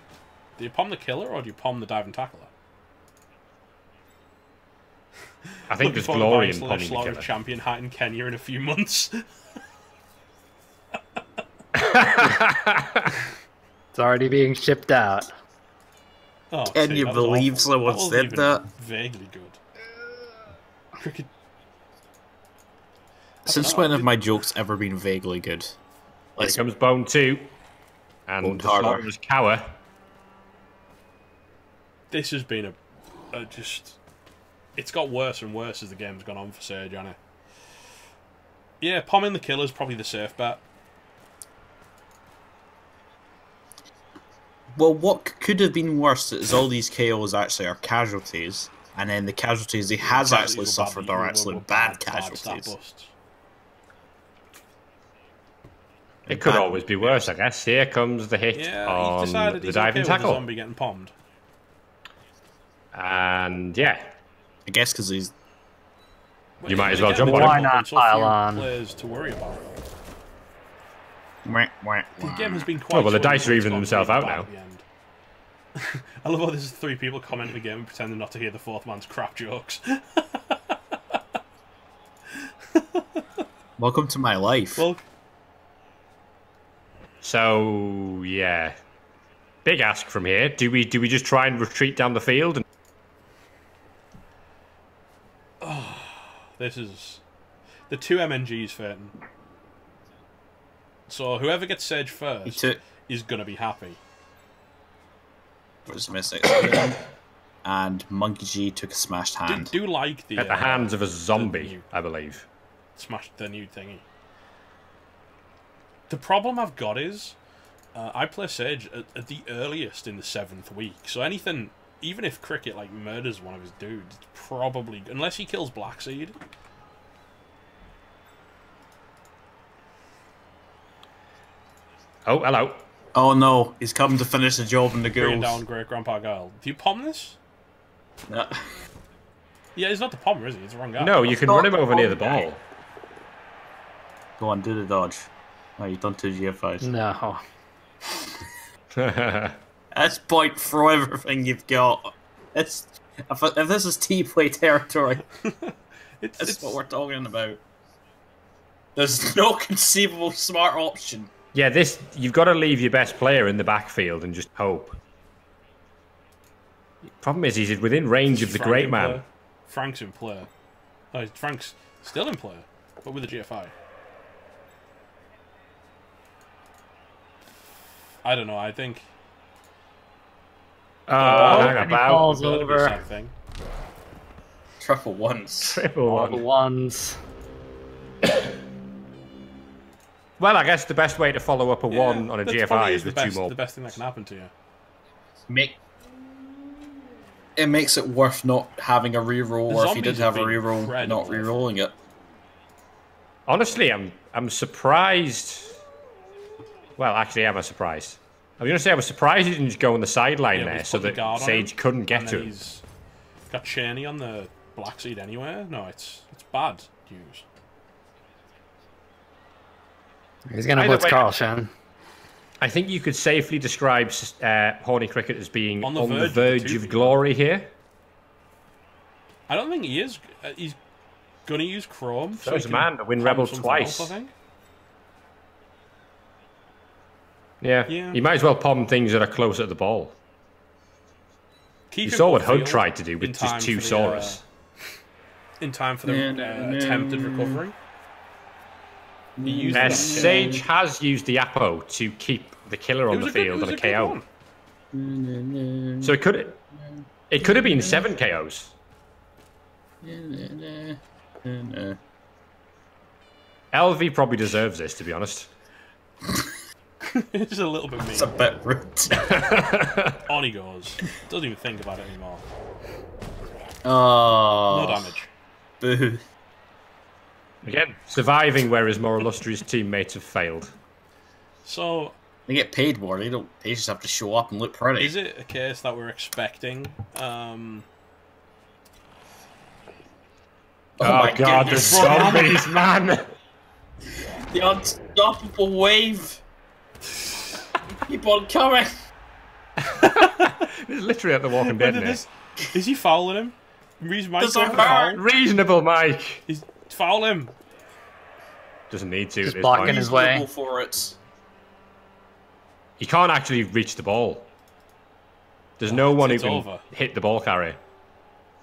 Do you pom the killer or do you pom the dive and tackler? I think there's glory in pomming the killer. Champion hat in Kenya in a few months. It's already being shipped out. Oh, Can see, you that was believe awful. someone wasn't said even that? Vaguely good. Cricket. Since when have my jokes ever been vaguely good? Here comes Bone 2. And Bone the harder. Slaughterer's cower. This has been a just... It's got worse and worse as the game's gone on for Sage, hasn't it? Yeah, pomming the killer's probably the safe bet. Well, what could have been worse is all these KOs actually are casualties, and then the casualties he has actually suffered are actually bad casualties. It could always be worse, I guess. Here comes the hit Yeah, on he's decided the he's diving okay with the tackle. zombie getting pommed. And yeah, I guess because he's... You might as well Again, jump on they've him. Why got not so few pile on? Players to worry about. Wah, wah, The wah. game has been quite. Oh, well, the slow, dice are but it's evening gone themselves really out bad now. at the end. I love how there's 3 people commenting the game and pretending not to hear the 4th man's crap jokes. Welcome to my life. Well, So yeah, big ask from here. Do we just try and retreat down the field? This is the two MNGs fighting. So whoever gets Sage first is gonna be happy. Was missing. And Monkey G took a smashed hand. Do like the At the hands of a zombie, I believe. Smashed the new thingy. The problem I've got is I play Sage at the earliest in the 7th week. So anything, even if Cricket like murders one of his dudes, it's probably, unless he kills Blackseed. Oh, hello. Oh no, he's come to finish the job in the Bringing ghouls. down Great Grandpa Guile. Do you palm this? No. Yeah, he's not the palmer, is he? It's the wrong guy. No, you can run him over near the ball. Go on, do the dodge. Oh, you've done 2 GFIs. No. That's point for everything you've got. It's if this is T-play territory, that's what we're talking about. There's no conceivable smart option. Yeah, you've got to leave your best player in the backfield and just hope. Problem is, he's within range of the Frank great in man. play. Frank's in play. Oh, Frank's still in play, but with a GFI. I don't know. I think. Hang he about. falls That'd be a over. sad thing. Triple ones. Triple All the one. ones. Well, I guess the best way to follow up a Yeah, 1 on a that's GFI probably is with 2 more. the best thing that can happen to you. It makes it worth not having a reroll, The or if you did zombies have a have been reroll, incredible. not rerolling it. Honestly, I'm surprised. Well, actually, am I surprised? I'm going to say I was surprised he didn't just go on the sideline Yeah, there he's so put the that guard on Sage him, couldn't get and to then him. He's got Cheney on the Blackseed anywhere. No, it's bad news. He's gonna Either blitz way- Carl Shen. I think you could safely describe Horny Cricket as being on the verge two of feet. glory here. I don't think he is. He's going to use Chrome. So he is can man to win palm Rebel something twice. else, I think. Yeah. Yeah. You might as well palm things that are closer to the ball. Keep You him saw what upfield Hud tried to do in with time just 2 for the, Saurus. in time for the attempted recovery. He used that. Sage has used the Apo to keep the killer on the field on a KO. So it could have been 7 KOs. LV probably deserves this, to be honest. It's a little bit mean. It's a bit rude. On he goes. Doesn't even think about it anymore. Oh, No damage. boo. Again, surviving where his more illustrious teammates have failed. So, They get paid more. They don't. They just have to show up and look pretty. is it a case that we're expecting? Oh my god, the goodness. zombies, man! The unstoppable wave. Keep on coming. It's literally at the Walking Dead now. Is he fouling him? Reese Mike Does going it for the foul? hurt? Reasonable, Mike! He's foul him. Doesn't need to Just at this blocking point. his way. Reasonable for it. He can't actually reach the ball. There's no one who it's can over. hit the ball carrier.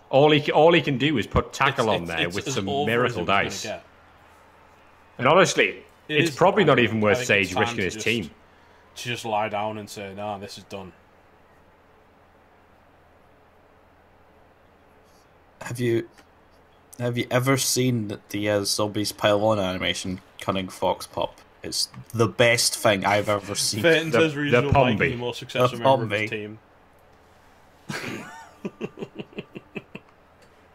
All he can do is put tackle on there It's with as some over miracle as it was dice. gonna get. And honestly, It it's is probably not time. even I worth think Sage it's time risking to his just- team. To just lie down and say, "Nah, this is done." Have you ever seen the zombies pile on animation? Cunning Fox Pop. It's the best thing I've ever seen. Fenton says the reasonable Mike Pombi. is the most successful The member of his Pombi. team.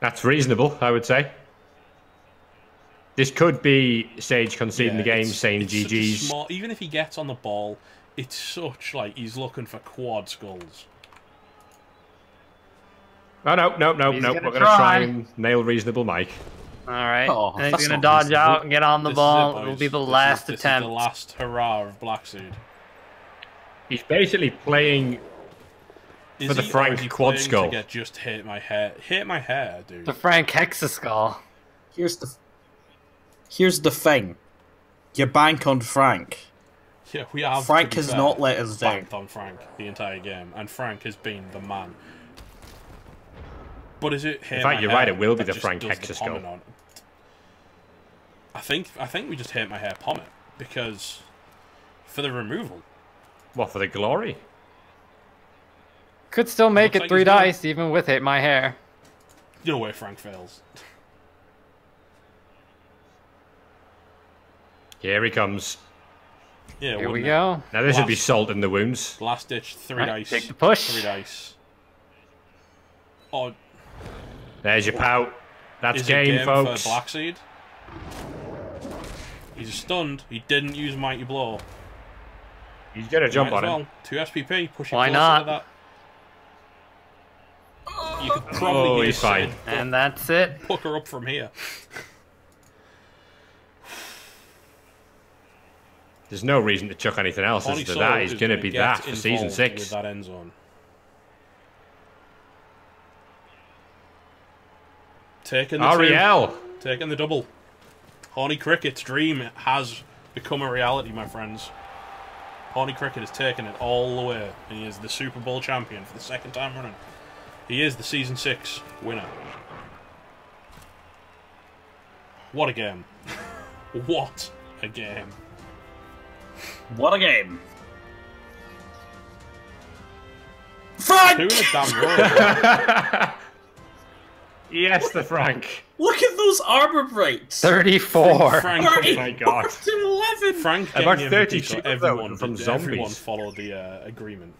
That's reasonable, I would say. This could be Sage conceding the game, it's- saying it's such a GG's. small- even if he gets on the ball, it's such like he's looking for quad skulls. Oh, no. He's We're gonna going to try. try and nail reasonable Mike. All right. Oh, and that's he's gonna not dodge reasonable. out and get on the This is ball. it, It'll boys. be the This last is attempt. the last hurrah of Blackseed. He's basically playing Is For the he, or Frank is he quad playing skull. To get just hit my hair. Hit my hair, dude. The Frank Hexaskull. Here's the thing. You bank on Frank. Yeah, we have. Frank to be has fair, not let us down. banked on Frank the entire game, and Frank has been the man. But is it? In fact, you're right. It will be the Frank Hexus goal. I think we just hate my hair pommet because for the removal. What, for the glory? Could still make Looks it like 3 he's doing- dice even with Hate My Hair. No way Frank fails. Here he comes. Yeah, Here we wouldn't it? go. Now this would be salt in the wounds. Last ditch, 3 Right, dice. take the push. 3 dice. Oh, There's your pout. That's is it game, folks. for Blackseed? He's stunned. He didn't use Mighty Blow. He's gonna jump Might on as him. well. 2 SPP. Pushing Why closer not? to that. You could probably Oh, get he's a fine. sit, And that's it. Hook her up from here. There's no reason to chuck anything else. Honey Is there? Soul That is is going to gonna be get that for season involved 6. with that end zone. Taking the ReBBL. taking the double. Horny Cricket's dream has become a reality, my friends. Horny Cricket has taken it all the way, and he is the Super Bowl champion for the 2nd time running. He is the season 6 winner. What a game! What a game! What a game! Frank! Two in a damn row. Yes, the Frank. Look at those armor breaks! 34. Frank, Oh my god. To 11! Frank About getting the MVP, 32 so of them everyone from did- everyone zombies. followed the agreement.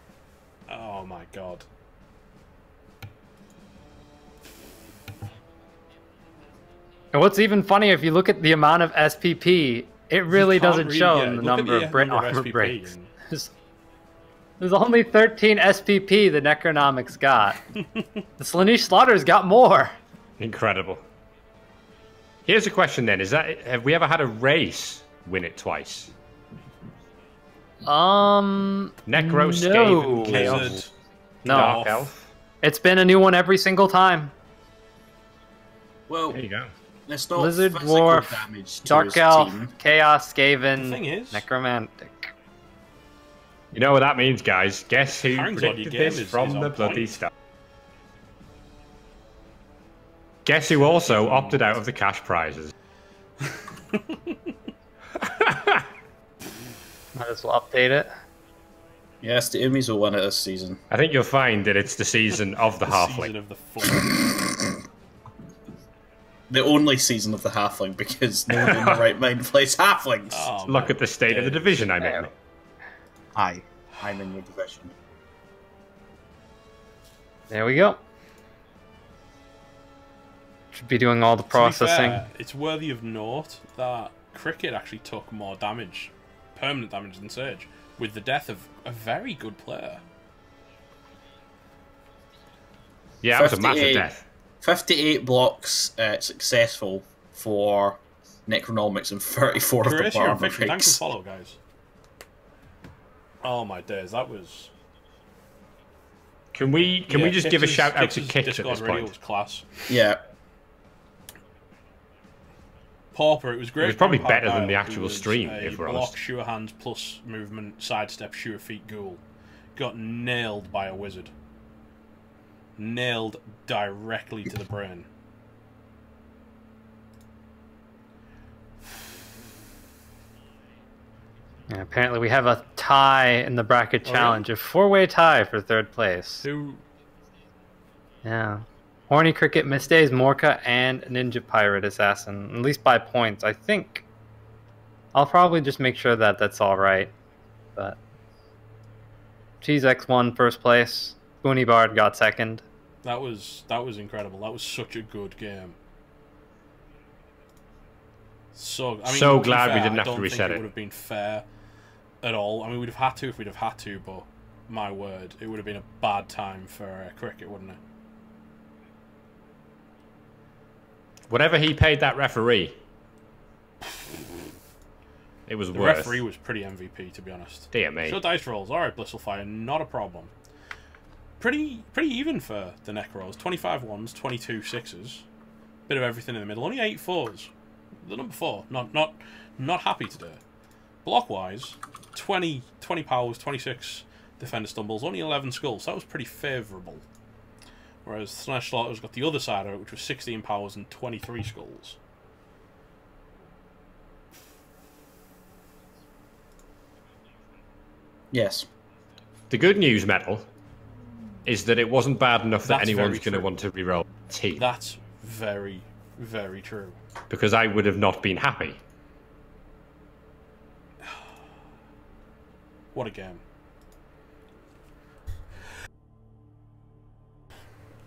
Oh my god. And what's even funnier, if you look at the amount of SPP, it really You can't doesn't read- show yeah, in the look at number of Brit number of armor SPP breaks. and- There's only 13 SPP the Necronomics got. The Slaanesh Slaughters got more. Incredible. Here's a question then: have we ever had a race win it twice? Necro, Necro, Scave, no. and Chaos. Wizard. No, Dark Elf. it's been a new one every single time. Well, There you go. it's not Lizard, physical Dwarf, damage to Dark his Elf, team. Chaos, The Skaven, thing is, Necromantic. You know what that means, guys? Guess who Harring's on your predicted game this is from on the bloody point. start? Guess who also opted out of the cash prizes? Might as well update it. Yes, the Umis will win it this season. I think you'll find that it's the season of the halfling. season of the full. The only season of the halfling, because no one in the right mind plays halflings. Oh, Look my at the state of the days. division I'm in. Hi, I'm in your division. There we go. Should be doing all the To be processing. fair, it's worthy of note that Cricket actually took more damage, permanent damage, than Sage, with the death of a very good player. Yeah, that was a 58. massive death. 58 blocks successful for Necronomics and 34 of the Horatio and armor Fiction, thanks for breaks. follow, guys. Oh my days, that was. Can we just give a shout out to Kix at Discord this radio point? was class. Yeah, Pauper, it was great. It was probably Vampire better than Kyle, the who actual was stream, a if we're block, honest. sure hands plus movement, sidestep, sure feet ghoul. Got nailed by a wizard. Nailed directly to the brain. Yeah, apparently we have a tie in the bracket Oh, challenge. A 4-way tie for 3rd place. Who? Yeah. Horny Cricket, Misdays, Morka, and Ninja Pirate Assassin. At least by points, I think. I'll probably just make sure that that's alright. But Cheese X won 1st place. Booney Bard got 2nd. That was incredible. That was such a good game. So I mean, So to be glad we fair, didn't I have to don't reset think it. It would have been fair at all. I mean, we'd have had to if we'd have had to, but my word, it would have been a bad time for Cricket, wouldn't it? Whatever he paid that referee, it was The worth. referee was pretty MVP, to be honest. Dear me. So dice rolls, all right, Blissful Fire, not a problem. Pretty even for the Necros. 25 ones, 22 sixes, bit of everything in the middle. Only 8 fours. The number 4, not happy today. block-wise, 20 powers, 26 defender stumbles, only 11 skulls. So that was pretty favourable. Whereas Slaanesh Slaughter's got the other side of it, which was 16 powers and 23 skulls. Yes. The good news, Metal, is that it wasn't bad enough that That's anyone's very going to true. want to reroll T. That's very, very true. Because I would have not been happy. What a game.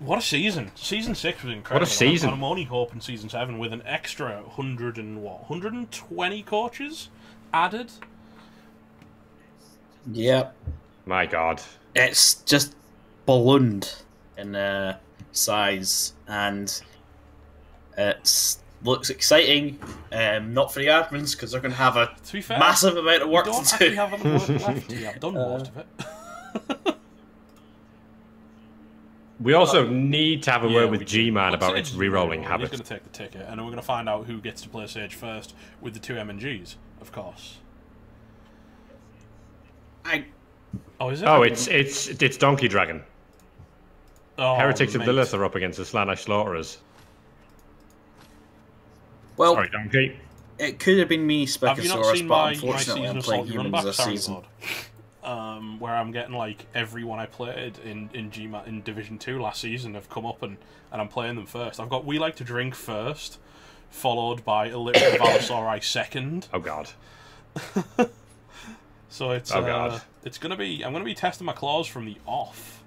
What a season. Season 6 was incredible. What a season. And I'm only hoping Season 7 with an extra 120 coaches added. Yep. My God. It's just ballooned in size, and it looks exciting. Not for the admins, because they're going to have a To be fair, massive amount of work don't to actually do. have any work left. Yeah, I've done most of it. We also need to have a Yeah, word we with do. G-Man But about Sage its is re-rolling He's habit. going to take the ticket, and then we're going to find out who gets to play Sage first with the 2 M&Gs, of course. Oh, is it? Oh, it's Donkey Dragon. Oh, Heretics of mate. Lilith are up against the Slaanesh Slaughterers. Well, Sorry, Donkey. it could have been me, Have you not Specosaurus, seen but my unfortunately season I'm of playing Salty Run humans Back this season. where I'm getting like everyone I played in Division 2 last season have come up and I'm playing them first. I've got We Like to Drink first, followed by Illiterate Valosauri second. Oh, God. So it's Oh, God. it's gonna be I'm gonna be testing my claws from the off.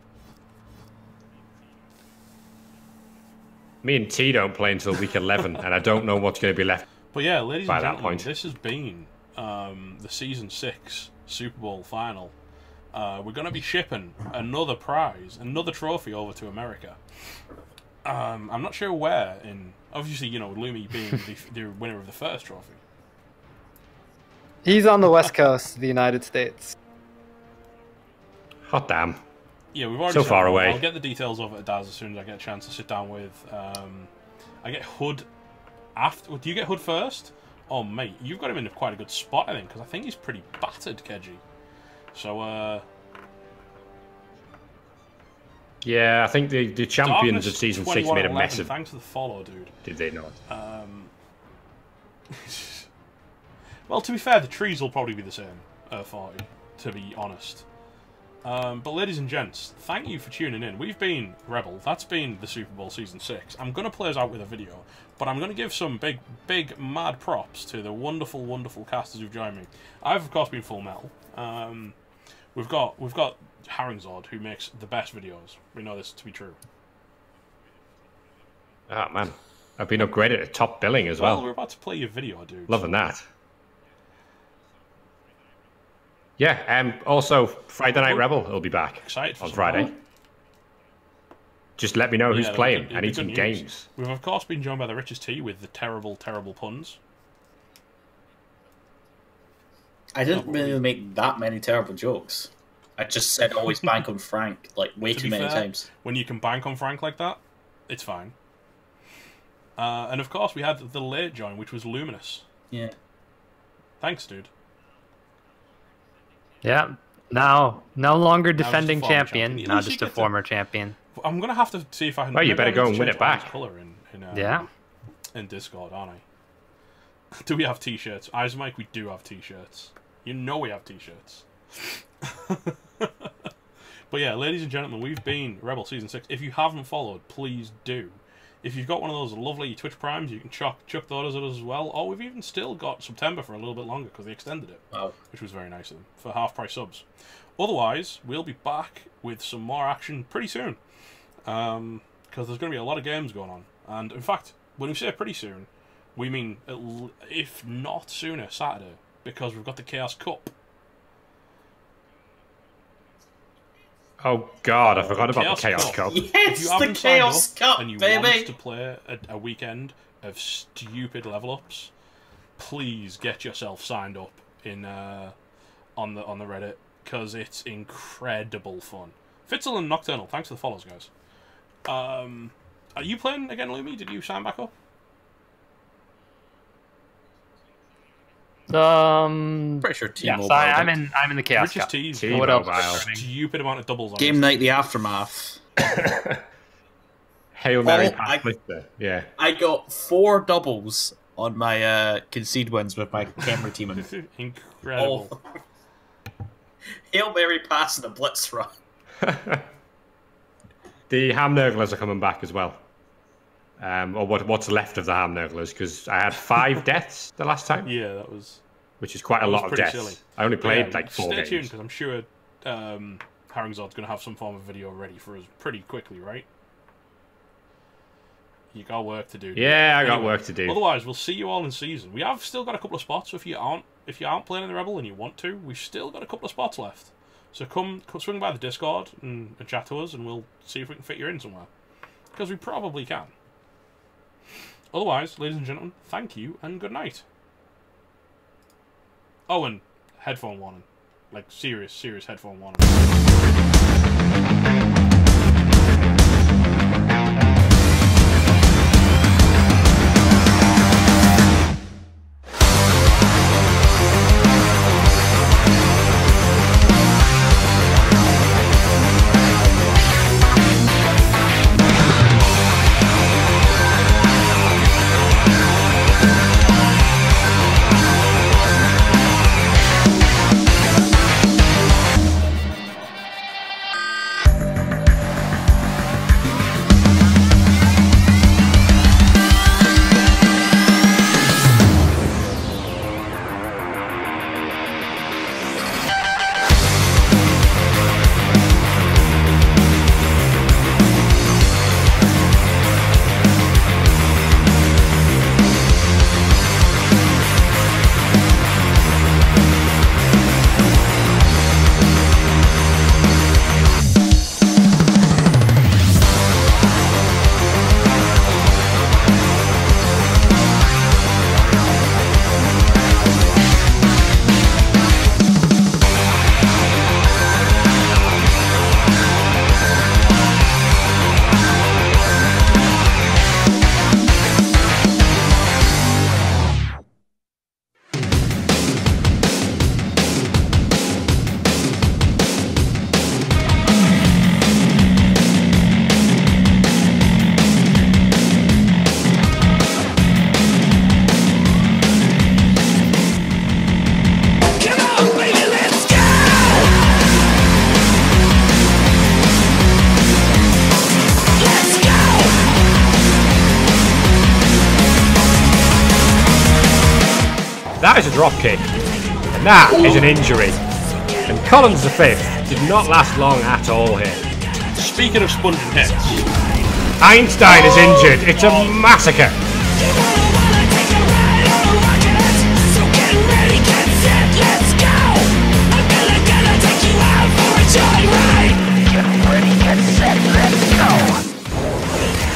Me and T don't play until week 11, and I don't know what's going to be left. But yeah, ladies By and that gentlemen, point. this has been the Season 6 Super Bowl final. We're going to be shipping another prize, another trophy over to America. I'm not sure where. Obviously, you know, Lumi being the winner of the first trophy. He's on the west coast of the United States. Hot damn. Yeah, we've already So said far that. away. I'll get the details of it at Daz as soon as I get a chance to sit down with. I get Hood after. Do you get Hood first? Oh, mate, you've got him in quite a good spot, I think, because I think he's pretty battered, Keji. So, Yeah, I think the champions of Darkness Season 6 made a 21-11, mess of... Thanks for the follow, dude. Did they not? Well, to be fair, the trees will probably be the same, 40, to be honest. But ladies and gents, thank you for tuning in. We've been ReBBL. That's been the Super Bowl Season 6. I'm going to play us out with a video, but I'm going to give some big, mad props to the wonderful, wonderful casters who've joined me. I've, of course, been Full Metal. We've got Haringzord, who makes the best videos. We know this to be true. Oh, man. I've been upgraded to top billing as Well, well. we're about to play your video, dude. Loving that. Yeah, also, Friday Night ReBBL will be back Excited for on some Friday. more. Just let me know who's Yeah, playing. the I need good some news. games. We've, of course, been joined by the Richest T with the terrible, terrible puns. I didn't really make that many terrible jokes. I just said always bank on Frank, like way To too be many fair, times. When you can bank on Frank like that, it's fine. And of course, we had the late join, which was Luminous. Yeah. Thanks, dude. Yeah. Now, no longer just a defending former champion, champion. At now least just you a get to- former champion. I'm gonna have to see if I can. Well, you maybe better I need go to and win change it my back. Colour Yeah. in Discord, aren't I? Do we have t-shirts? Eyes Mike, we do have t-shirts. You know we have t-shirts. But yeah, ladies and gentlemen, we've been ReBBL Season 6. If you haven't followed, please do. If you've got one of those lovely Twitch Primes, you can chuck those at us as well. Or we've even still got September for a little bit longer because they extended it. Wow. Which was very nice of them, for half-price subs. Otherwise, we'll be back with some more action pretty soon. Because there's going to be a lot of games going on. And in fact, when we say pretty soon, we mean, if not sooner, Saturday. Because we've got the Chaos Cup. Oh, God, I forgot about the Chaos Chaos Cup. If Yes, you the haven't signed Chaos up Cup, and you want baby! to play a weekend of stupid level ups, please get yourself signed up in on the Reddit because it's incredible fun. Fitzel and Nocturnal, thanks for the follows, guys. Are you playing again, Lumi? Did you sign back up? Pretty sure Yeah, T-Mobile. so I'm in the Chaos Richest Cup. tees. What else? Stupid amount of doubles on Game this. night, the aftermath. Hail Mary Oh, pass Clifter. Yeah. I got 4 doubles on my concede wins with my Kemmerer team. Incredible. Hail Mary pass and a blitz run. The Hamnurglers are coming back as well. Or what's left of the Hamnurglers, because I had 5 deaths the last time. Yeah, that was... Which is quite a lot of deaths. Silly. I only played like 4 Stay games. tuned, because I'm sure Haringzod's going to have some form of video ready for us pretty quickly, right? You got work to do. Yeah, I got work to do. Otherwise, we'll see you all in season. We have still got a couple of spots. So if you aren't playing in the Rebel and you want to, we've still got a couple of spots left. So come swing by the Discord and chat to us, and we'll see if we can fit you in somewhere. Because we probably can. Otherwise, ladies and gentlemen, thank you and good night. Oh, and headphone warning. Like, serious headphone warning. That is a drop kick, and that is an injury. And Collins V did not last long at all here. Speaking of sponging hits, Einstein is injured. It's a massacre.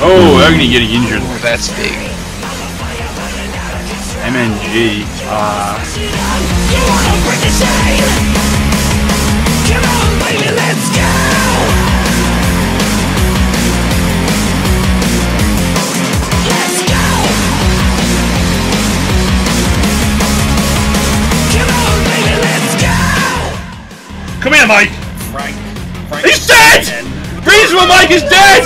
Oh, Agni getting injured. That's big. MNG. You wanna break the chain? Come on, baby, let's go. Let's go. Come on, baby, let's go. come here, Mike. Frank. He's dead. Reasonable Mike is dead.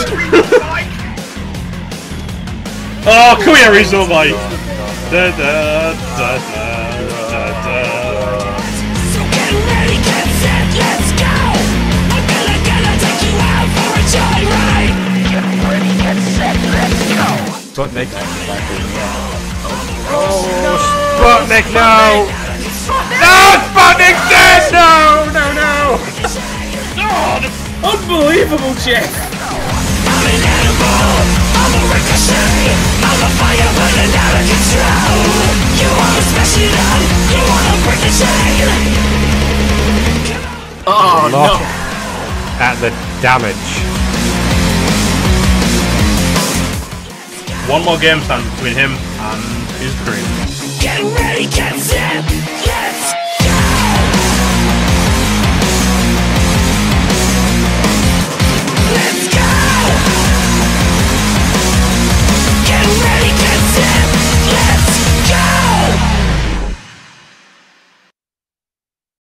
Oh, come here, Reasonable Mike. Da, da, da, da, da, da. So get ready, get set, let's go. I'm gonna take you out for a joyride. Get ready, get set, let's go. Sputnik. Oh, Sputnik, no! No, Sputnik's dead! No! Unbelievable, Jeff. I'm an animal, I'm a ricochet. I'm a fire burning out of control. You wanna smash it up, you wanna break the chain. Oh, Look no. at the damage. One more game stand between him and his dream. Get ready, get set, let's